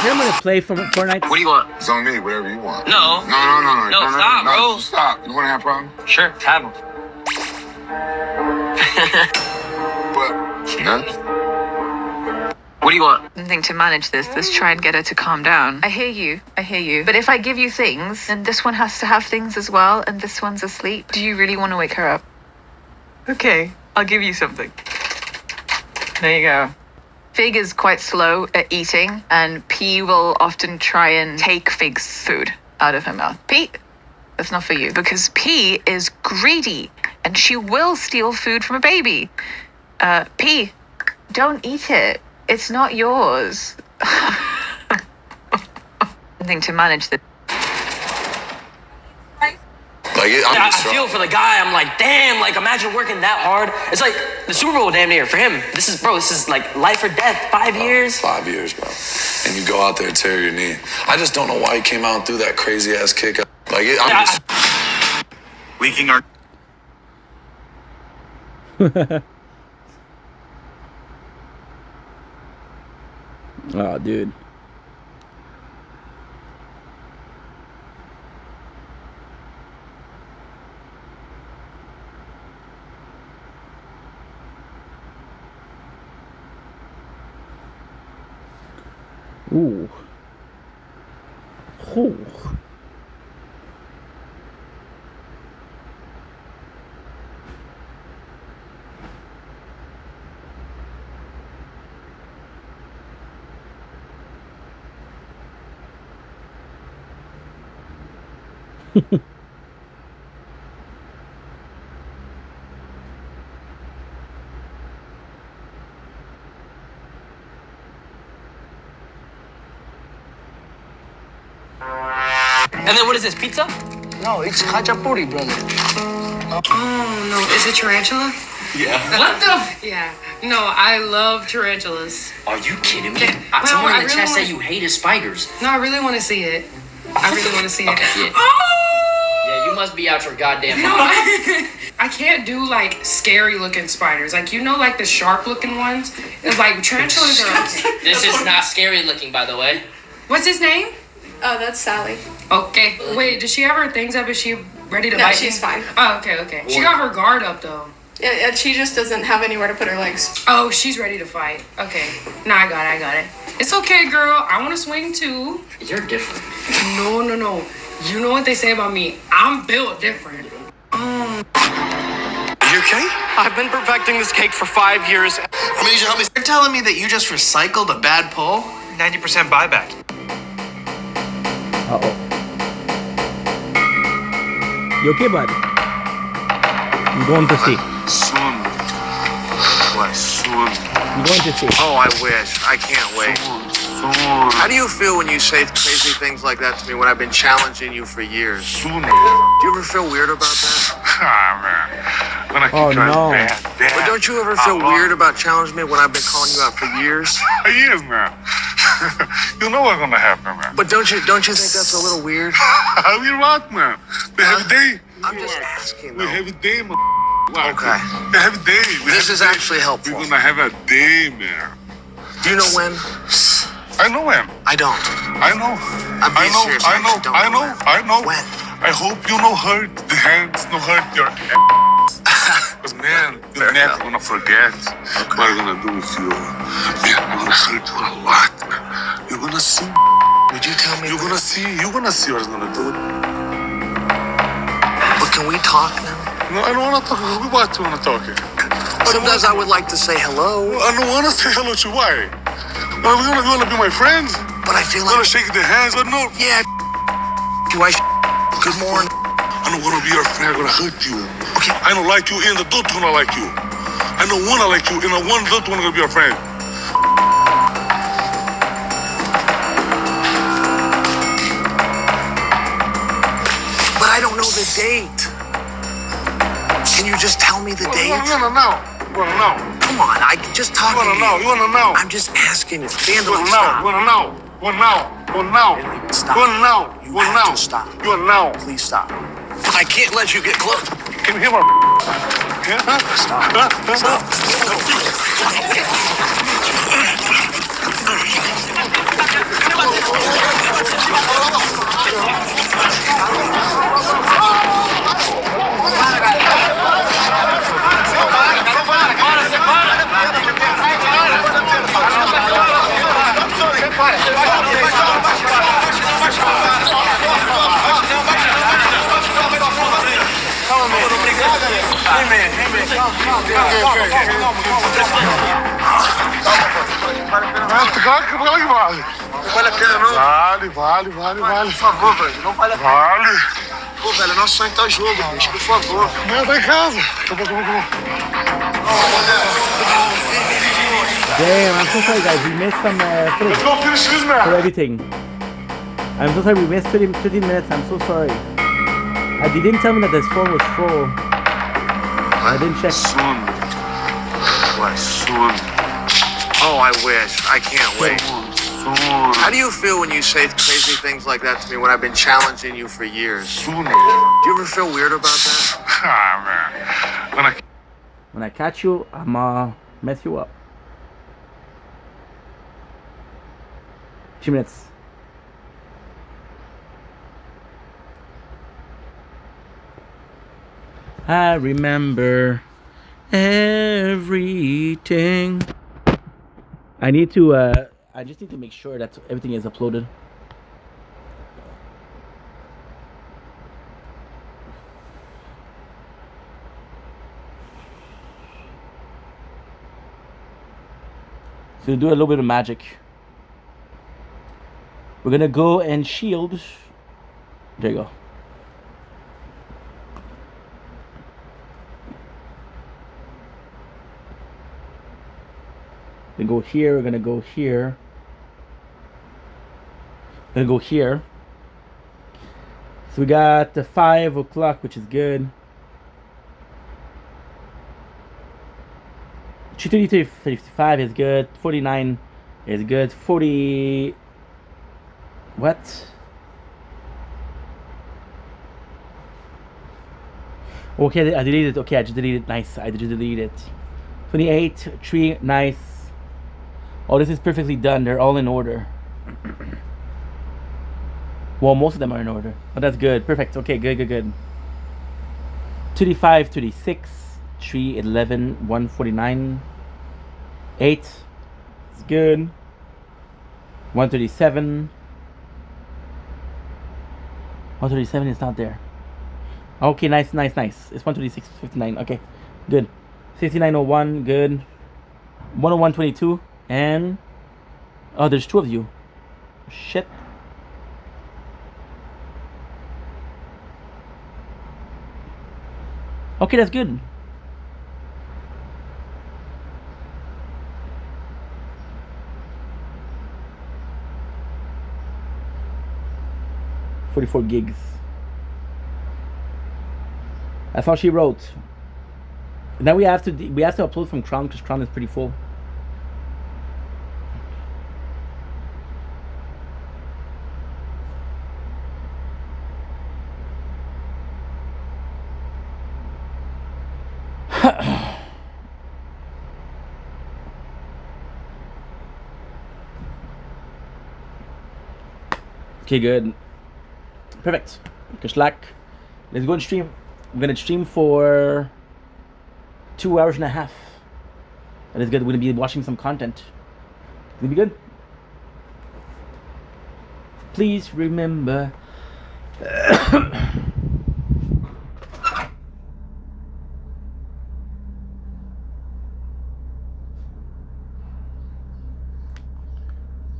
I'm gonna play from Fortnite. What do you want? It's on me, whatever you want. No. No, Stop, bro. Stop. You wanna have a problem? Sure, have them. But, no? What do you want? Something to manage this. Let's try and get her to calm down. I hear you. But if I give you things, then this one has to have things as well, and this one's asleep. Do you really want to wake her up? Okay, I'll give you something. There you go. Fig is quite slow at eating, and P will often try and take Fig's food out of her mouth. P, that's not for you, because P is greedy, and she will steal food from a baby. P, don't eat it. It's not yours. Something to manage the... I feel for the guy. I'm like, damn, like imagine working that hard. It's like the Super Bowl damn near for him. This is like life or death. 5 years. 5 years, bro. And you go out there and tear your knee. I just don't know why he came out and threw that crazy ass kick. Like, I'm just Leaking our. Oh, dude. Ooh. Ooh. And then what is this, pizza? No, it's hachapuri, brother. Oh, no. Is it tarantula? Yeah. What the? Yeah. No, I love tarantulas. Are you kidding me? Well, Someone in I the really chat want- said you hated spiders. No, I really want to see it. I really want to see it. Okay, yeah. Oh! Yeah, you must be out your goddamn No, mind. I can't do like scary looking spiders. Like, you know, like the sharp looking ones? It's like tarantulas are okay. This is not scary looking, by the way. What's his name? Oh, that's Sally. Okay. Wait, does she have her things up? Is she ready to No, bite? she's fine. Oh, okay. She got her guard up though. Yeah, she just doesn't have anywhere to put her legs. Oh, she's ready to fight. Okay. Nah, I got it. It's okay, girl. I want to swing too. You're different. No. You know what they say about me? I'm built different. You okay? I've been perfecting this cake for 5 years. I mean, you help me. You're telling me that you just recycled a bad pull? 90% buyback. Uh-oh. You okay, bud? I'm going to see. Soon. What, soon? I'm going to see. Oh, I wish. I can't wait. Soon. How do you feel when you say crazy things like that to me when I've been challenging you for years? Soon. Do you ever feel weird about that? Ah, man. When I keep trying no. bad. But don't you ever feel weird about challenging me when I've been calling you out for years? Years, man. You know what's gonna happen, man. But don't you think that's a little weird? How you rock, man? We have a day. I'm just asking. We have a day, man. Okay. We have a day. This is actually helpful. We're gonna have a day, man. Do you know when? I know when. I don't. I know. I'm being serious. I know. actually don't I know. when. I know. When? I hope you no hurt the hands, no hurt your ass. Because, man, you're never gonna forget what I'm gonna do with you. Man, I'm gonna hurt you a lot. You're gonna see. Would you tell me? You're gonna see what I'm gonna do. But can we talk now? No, I don't wanna talk. What do you wanna talk? Sometimes I would like to say hello. I don't wanna say hello to you. Why? You wanna be my friend? But I feel You wanna like... shake the hands? But no. Yeah. Do I... Good morning. I don't wanna be your friend. I'm gonna hurt you. Okay. I don't like you, and I don't wanna like you. I don't wanna like you, and I don't wanna be your friend. But I don't know the date. Can you just tell me the date? You wanna know. Come on, I can just talk to you. You wanna know. I'm just asking you. You wanna know. Stop. You have to stop. You wanna know. Please stop. I can't let you get close. Can you hear my Claro que vale. Não vale a pena, não. Vale. Por favor, velho. Não vale a pena. Vale. Pô, velho, nosso sonho tá jogo, bicho. Por favor. Não, tá em casa. Come on. Damn, I'm so sorry, guys. We missed some footage Let's go finish this, man. for everything. I'm so sorry. We missed 15 minutes. I'm so sorry. They didn't tell me that this phone was full. I didn't check. Soon. What? Soon. Oh, I wish. I can't wait. Soon. How do you feel when you say crazy things like that to me when I've been challenging you for years? Soon. Do you ever feel weird about that? Man. When I catch you, I'm mess you up. 2 minutes. I remember everything. I need to I just need to make sure that everything is uploaded. So do a little bit of magic. We're gonna go and shield. There you go. We're gonna go here. We're gonna go here. We're gonna go here. So we got the 5 o'clock, which is good. 2:33:55 is good. 49 is good. 40. What? Okay, I deleted it. Okay, I just deleted it. Nice. I just deleted it. 28, 3, nice. Oh, this is perfectly done. They're all in order. Well, most of them are in order. Oh, that's good. Perfect. Okay, good. 35, 36, 3, 11, 149, 8. It's good. 137. 137 is not there. Okay, nice. It's 126.59. Okay, good. 6901, good. 101.22, and oh, there's 2 of you. Shit. Okay, that's good. $44 gigs. That's all she wrote. Now we have to upload from Crown because Crown is pretty full. Okay, good. Perfect. Kashlak. Let's go and stream. We're gonna stream for 2 hours and a half. That is good. We're gonna be watching some content. It's gonna be good. Please remember.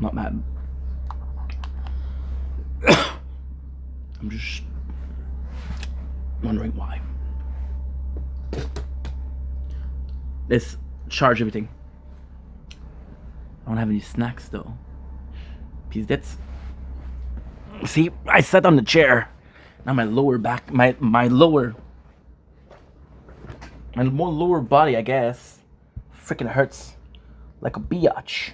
Not mad. I'm just wondering why. Let's charge everything. I don't have any snacks though. Because that's. See, I sat on the chair. Now my lower back, my lower body, I guess, freaking hurts like a biatch.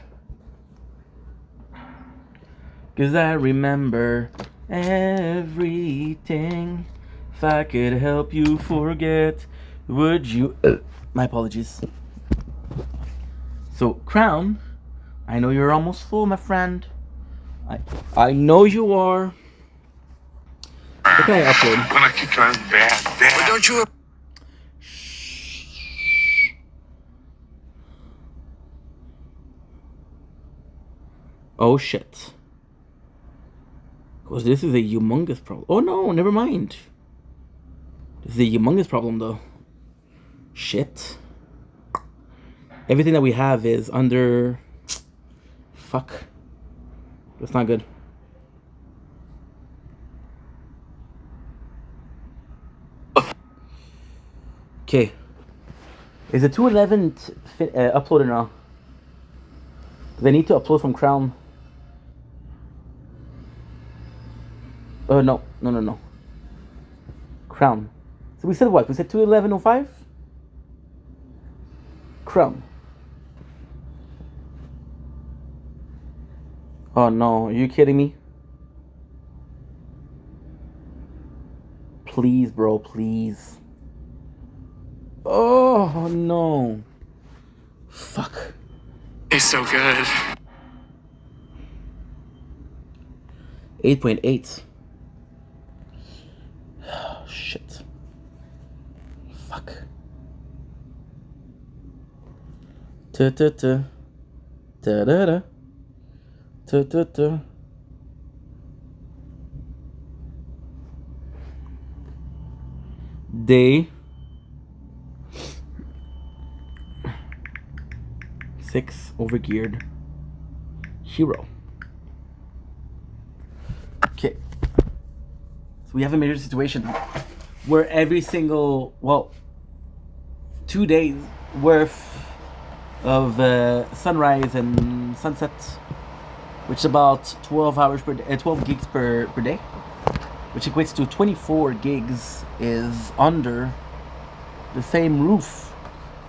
Cause I remember everything. If I could help you forget, would you? My apologies. So, Crown, I know you're almost full, my friend. I know you are. What can I upload? I'm gonna keep trying bad. But don't you? Oh shit. Because this is a humongous problem. Oh no, never mind. It's a humongous problem, though. Shit. Everything that we have is under... Fuck. That's not good. Okay. Is the 211 uploaded now? They need to upload from Crown. Oh, no. No. Crown. So we said what? We said 211.05? Crown. Oh, no. Are you kidding me? Please, bro. Please. Oh, no. Fuck. It's so good. 8.8. Oh, shit. Fuck. Ta-ta-ta. Da-da-da. Ta-ta-ta. Day 6 overgeared hero. Okay. So we have a major situation where every single, well, 2 days worth of sunrise and sunset, which is about 12 hours per day, 12 gigs per day, which equates to 24 gigs, is under the same roof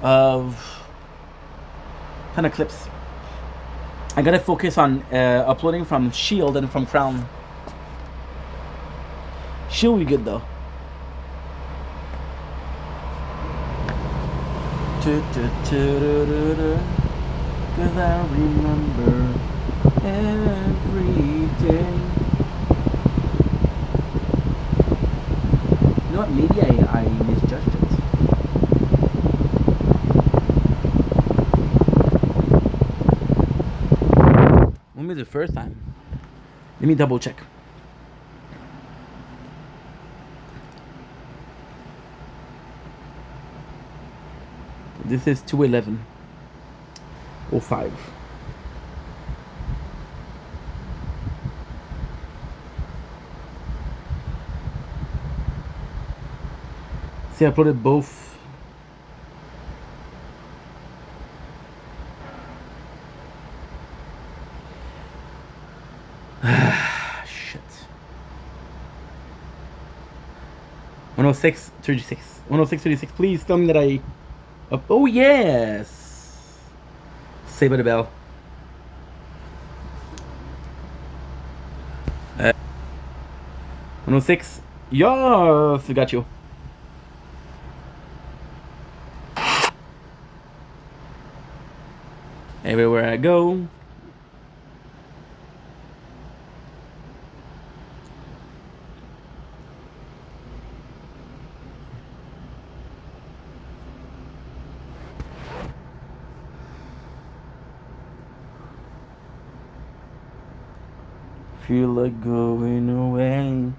of ton of clips. I gotta focus on uploading from Shield and from Crown. Shield be good though. Cause I remember every day. You know what? Maybe I misjudged it. When was the first time? Let me double check. This is 211.05. See, I uploaded both. Shit. 106.36. 106.36. Please tell me that I... Oh, yes! Saved by the bell. 106. Yes! I got you. Everywhere I go. Feel like going away.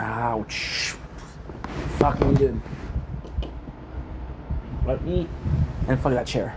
Ouch. Fucking good. Fuck me. And fuck that chair.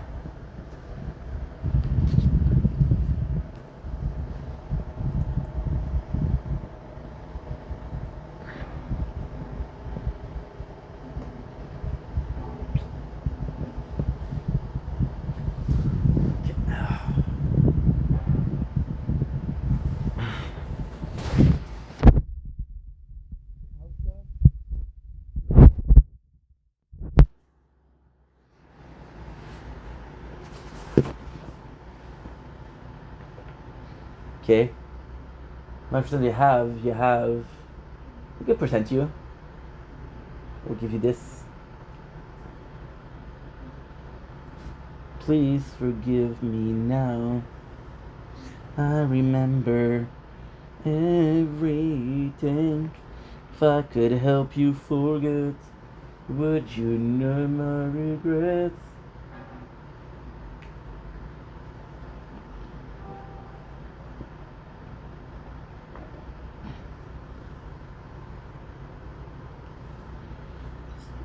Okay. My percent you have a good percent you. We'll give you this. Please forgive me now. I remember everything. If I could help you forget, would you know my regrets?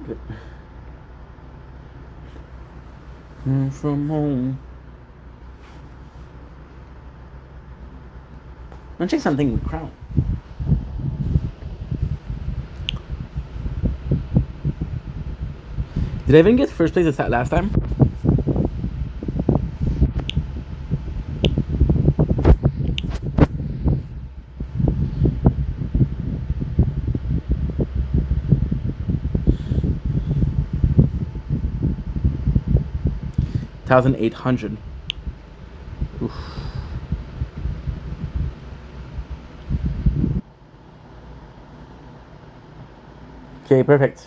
Good. From home. Let's check something with Crown. Did I even get first place last time? $1,800. Oof. Okay, perfect.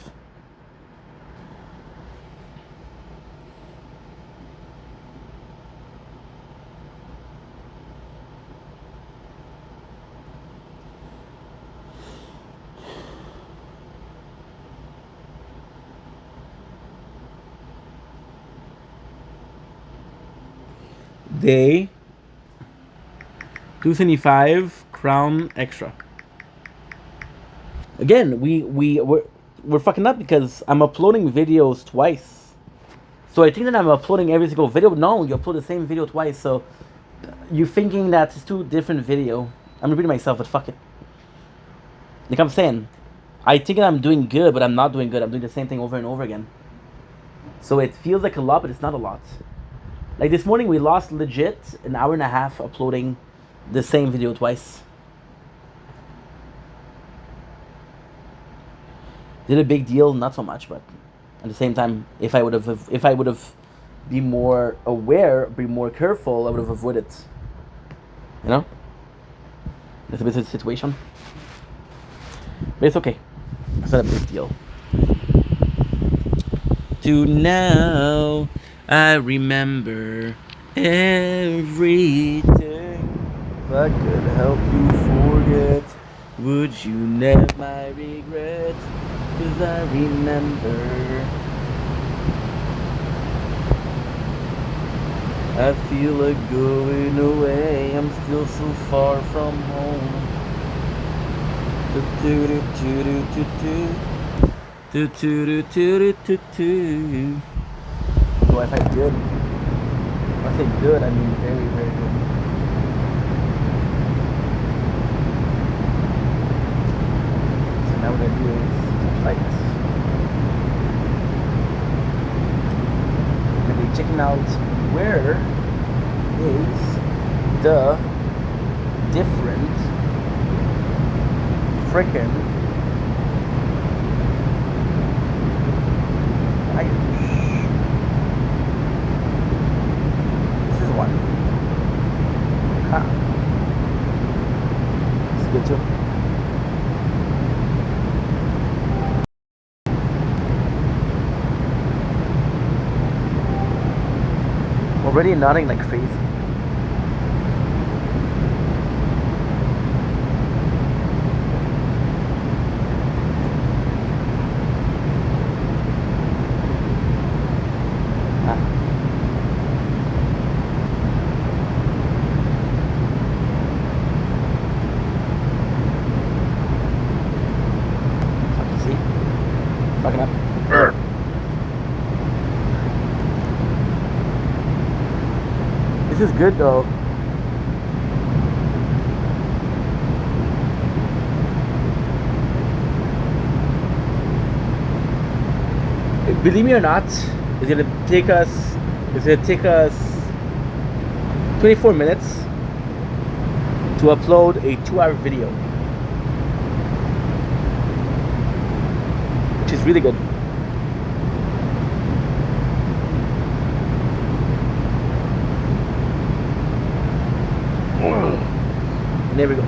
Day 275 Crown Extra. Again, we're fucking up because I'm uploading videos twice. So I think that I'm uploading every single video. No, you upload the same video twice. So you're thinking that it's two different video. I'm repeating myself, but fuck it. Like I'm saying, I think that I'm doing good, but I'm not doing good. I'm doing the same thing over and over again. So it feels like a lot, but it's not a lot. Like this morning, we lost legit an hour and a half uploading the same video twice. Did a big deal? Not so much, but at the same time, if I would have been more aware, be more careful, I would have avoided. You know, that's a bit of a situation, but it's okay. It's not a big deal. To now, I remember everything. If I could help you forget, would you never my regret? 'Cause I remember. I feel like going away. I'm still so far from home. Oh, I find good. When I say good, I mean very, very good. So now what I do is lights. I'm gonna be checking out where is the different frickin' this is one. Huh. It's good too. Already nodding like crazy. Fucking up. This is good though. Believe me or not, it's gonna take us 24 minutes to upload a 2-hour video, which is really good. And there we go.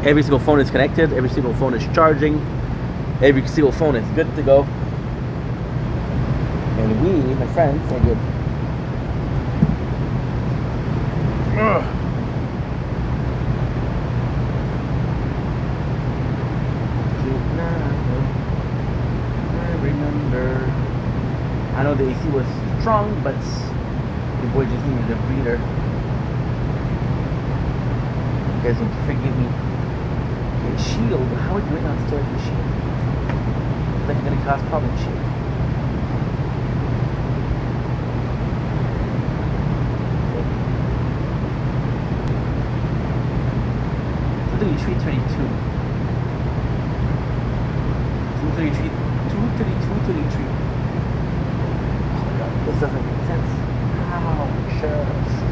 Every single phone is connected. Every single phone is charging. Every single phone is good to go. And we, my friends, are good. I remember. I know the AC was strong, but the boy just needed a breather. You guys need to forgive me. Okay, shield. How are you doing on storage with shield? It's like you're gonna cause problem shield. chest.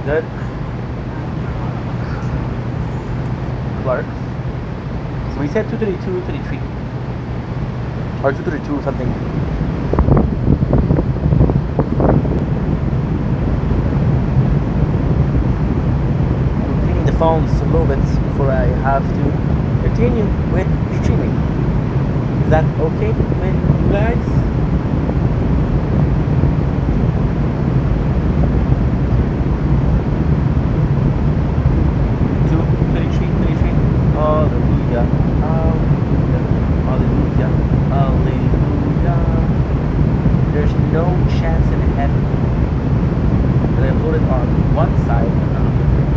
Good. Clark. So we said 232, 33. Or 232 something. I'm cleaning the phones a little bit before I have to continue with streaming. Is that okay with you guys? Hallelujah, hallelujah, hallelujah, hallelujah. There's no chance in heaven that I put it on one side and not on the other.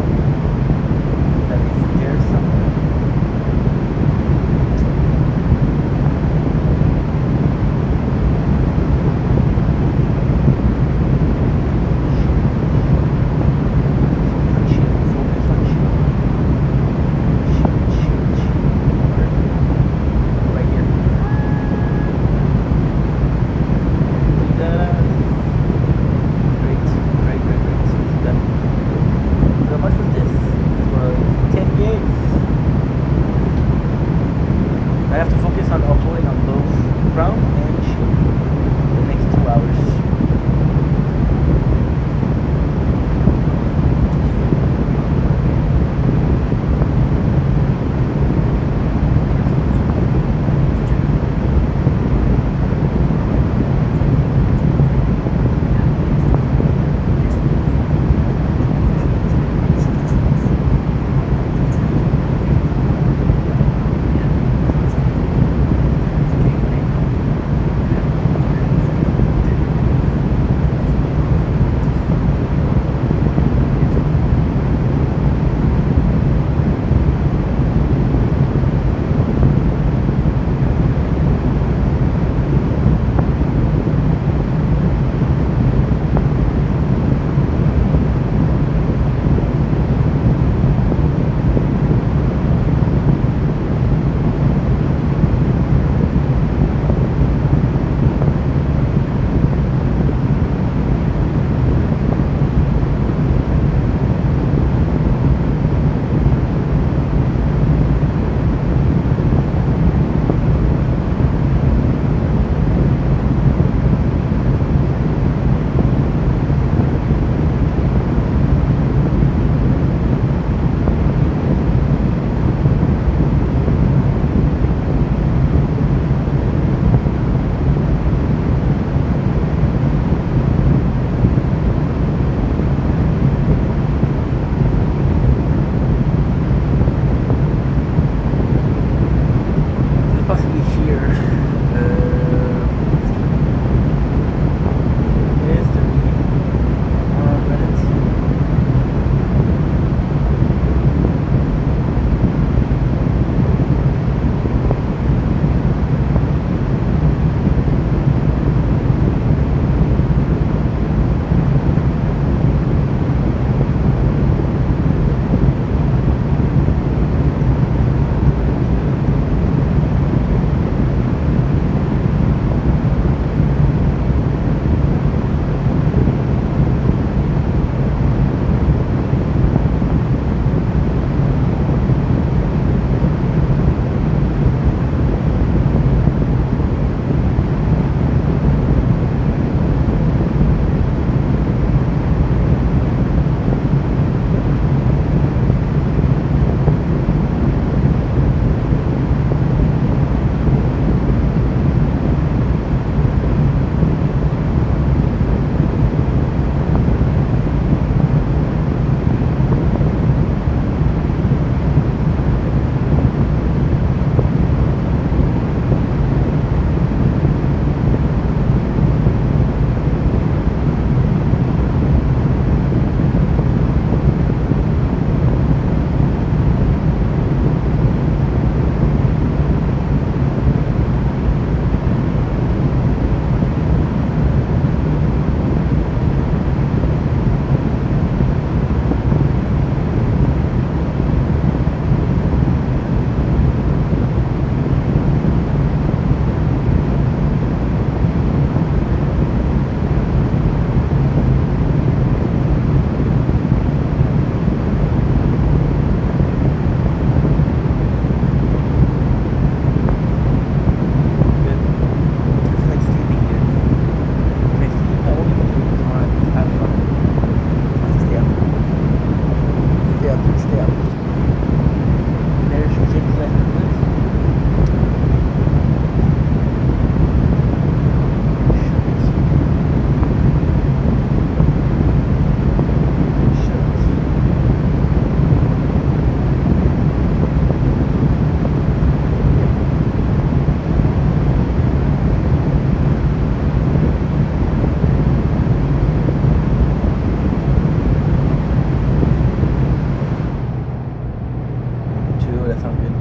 That is there somewhere. There's your chicken left. That sounds good.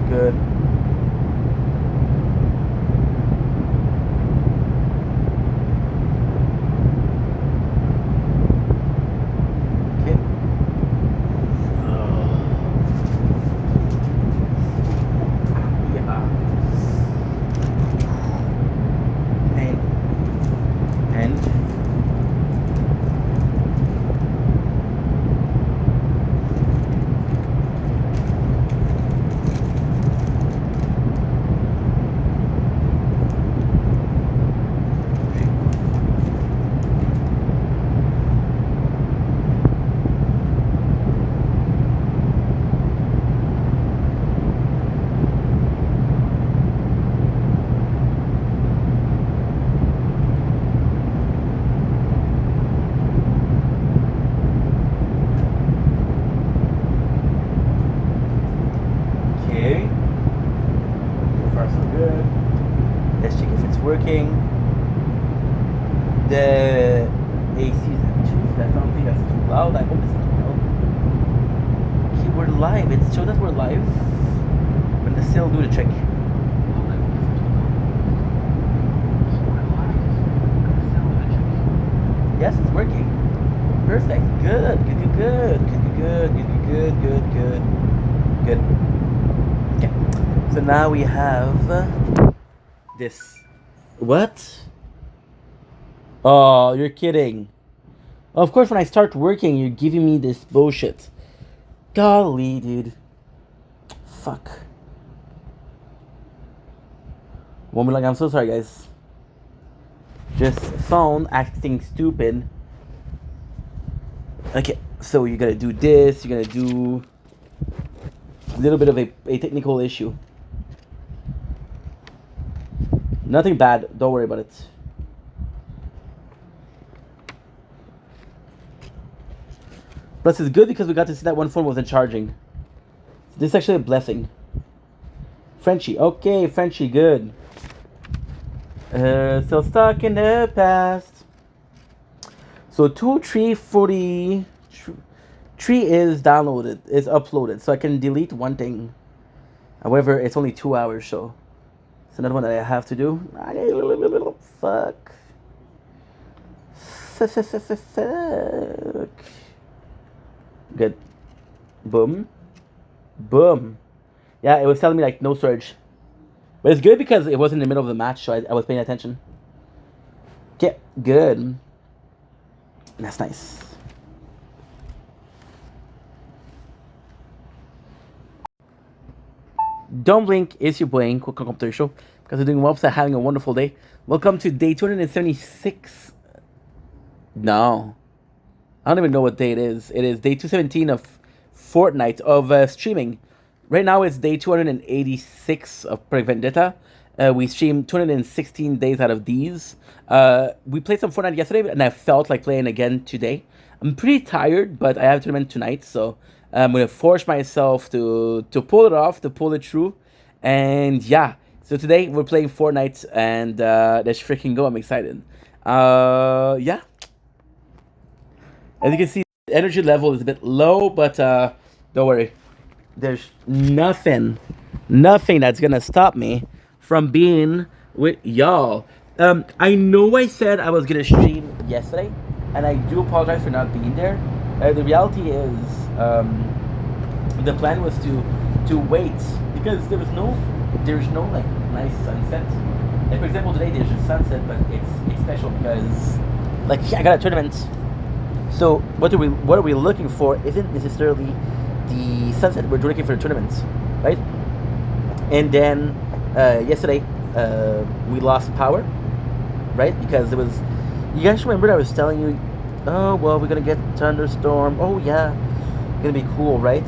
Good. Okay. Yeah. And okay. So far so good. Let's check if it's working. The AC is at 2. I don't think that's too loud. I hope it's not too loud. Okay, we're live. It showed that we're live. But let's still do the check. Yes, it's working. Perfect. Good. Good. Okay. So now we have this. What? Oh, you're kidding. Of course, when I start working, you're giving me this bullshit. Golly, dude. Fuck. One more like, I'm so sorry, guys. Just phone acting stupid. Okay, so you gotta do this. You gotta do a little bit of a technical issue. Nothing bad. Don't worry about it. Plus, it's good because we got to see that one phone wasn't charging. This is actually a blessing. Frenchie. Okay, Frenchie, good. Still stuck in the past. So 2, 3, 40... 3 is downloaded. Is uploaded. So I can delete one thing. However, it's only 2 hours, so... It's another one that I have to do. Fuck. Fuck. Good. Boom. Boom. Yeah, it was telling me like no storage. But it's good because it was in the middle of the match, so I was paying attention. Okay, good. That's nice. Don't blink, it's your boy, Quick Computer Show. Because you're doing well, so having a wonderful day. Welcome to day 276. No. I don't even know what day it is. It is day 217 of Fortnite of streaming. Right now it's day 286 of Project Vendetta. We streamed 216 days out of these. We played some Fortnite yesterday, and I felt like playing again today. I'm pretty tired, but I have a tournament tonight, so I'm going to force myself to pull it off, to pull it through. And yeah, so today we're playing Fortnite, and let's freaking go. I'm excited. Yeah. As you can see, the energy level is a bit low, but don't worry. There's nothing that's gonna stop me from being with y'all. I know I said I was gonna stream yesterday, and I do apologize for not being there. The reality is, the plan was to wait because there's no like nice sunset. Like for example, today there's a sunset, but it's special because like I got a tournament. So what are we looking for? Isn't necessarily the sunset. We're looking for the tournaments, right? And then yesterday we lost power, right? Because it was. You guys remember I was telling you, oh well, we're gonna get thunderstorm. Oh yeah, gonna be cool, right?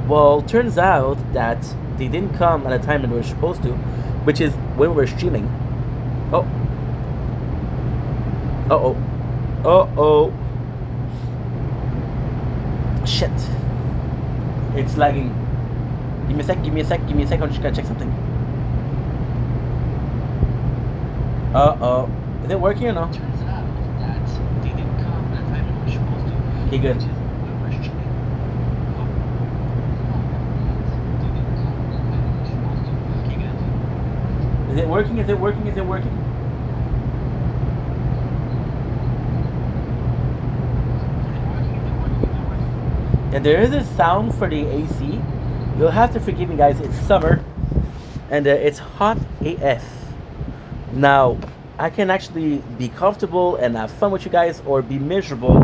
Well, turns out that they didn't come at a time that they were supposed to, which is when we were streaming. Oh. Uh-oh. Uh-oh. Shit. It's lagging. Give me a sec, I'm just gonna check something. Uh-oh. Is it working or no? Okay, good. Is it working? Is it working? Is it working? And there is a sound for the AC. You'll have to forgive me, guys. It's summer, and it's hot AF. Now, I can actually be comfortable and have fun with you guys, or be miserable.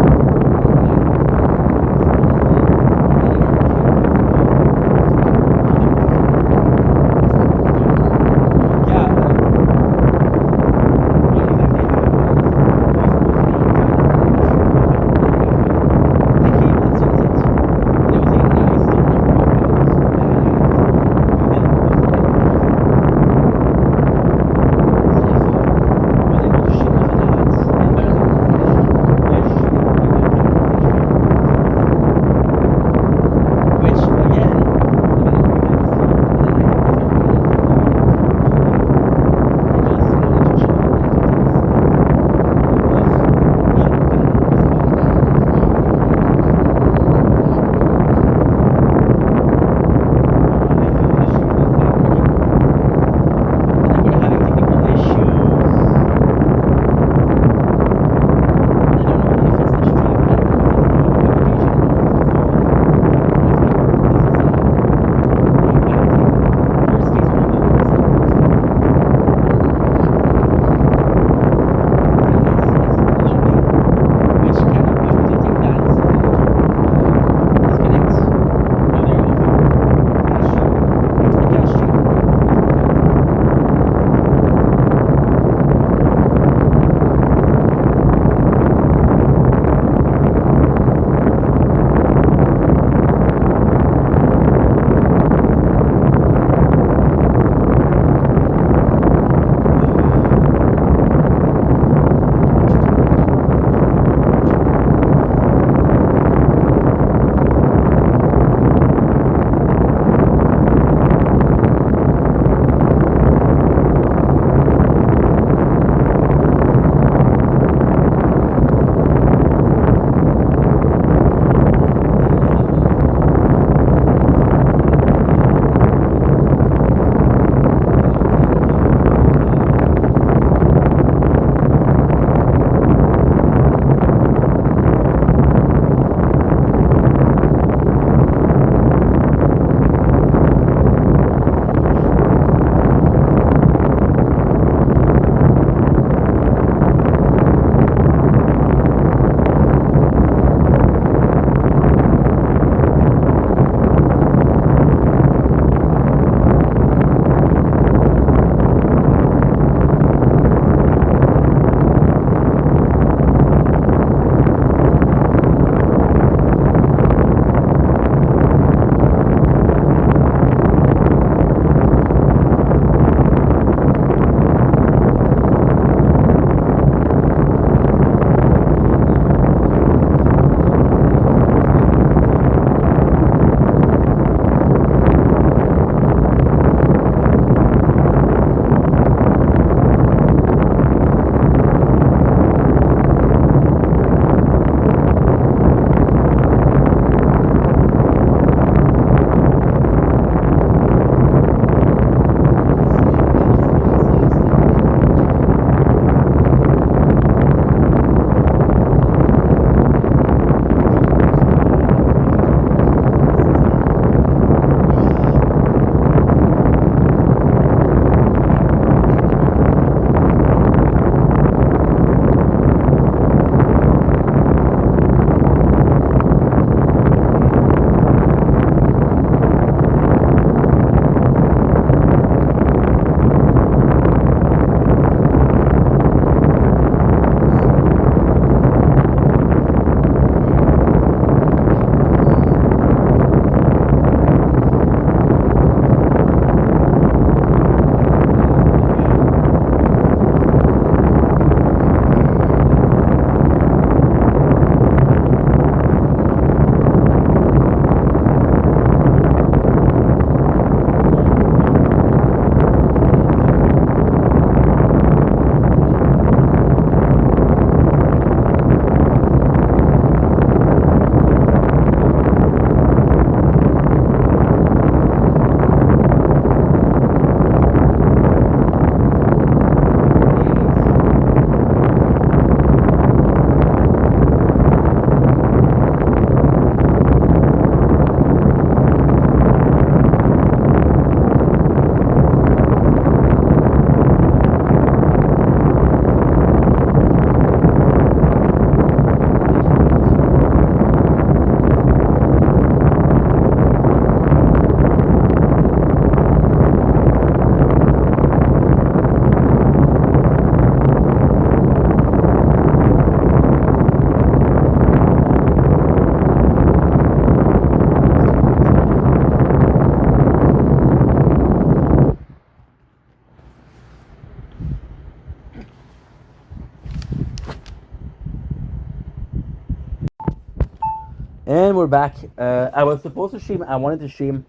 And we're back. I was supposed to stream. I wanted to stream.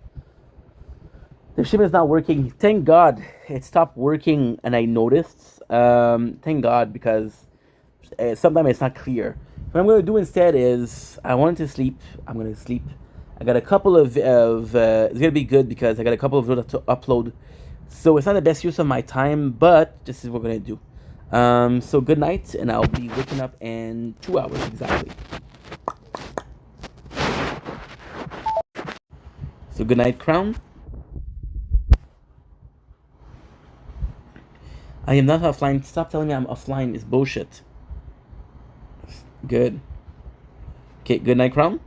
The stream is not working. Thank God it stopped working, and I noticed. Thank God, because sometimes it's not clear. What I'm going to do instead is I wanted to sleep. I'm going to sleep. I got a couple of it's going to be good because I got a couple of videos to upload. So it's not the best use of my time, but this is what we're going to do. So good night, and I'll be waking up in 2 hours exactly. So good night, Crown. I am not offline. Stop telling me I'm offline. It's bullshit. Good. Okay, good night, Crown.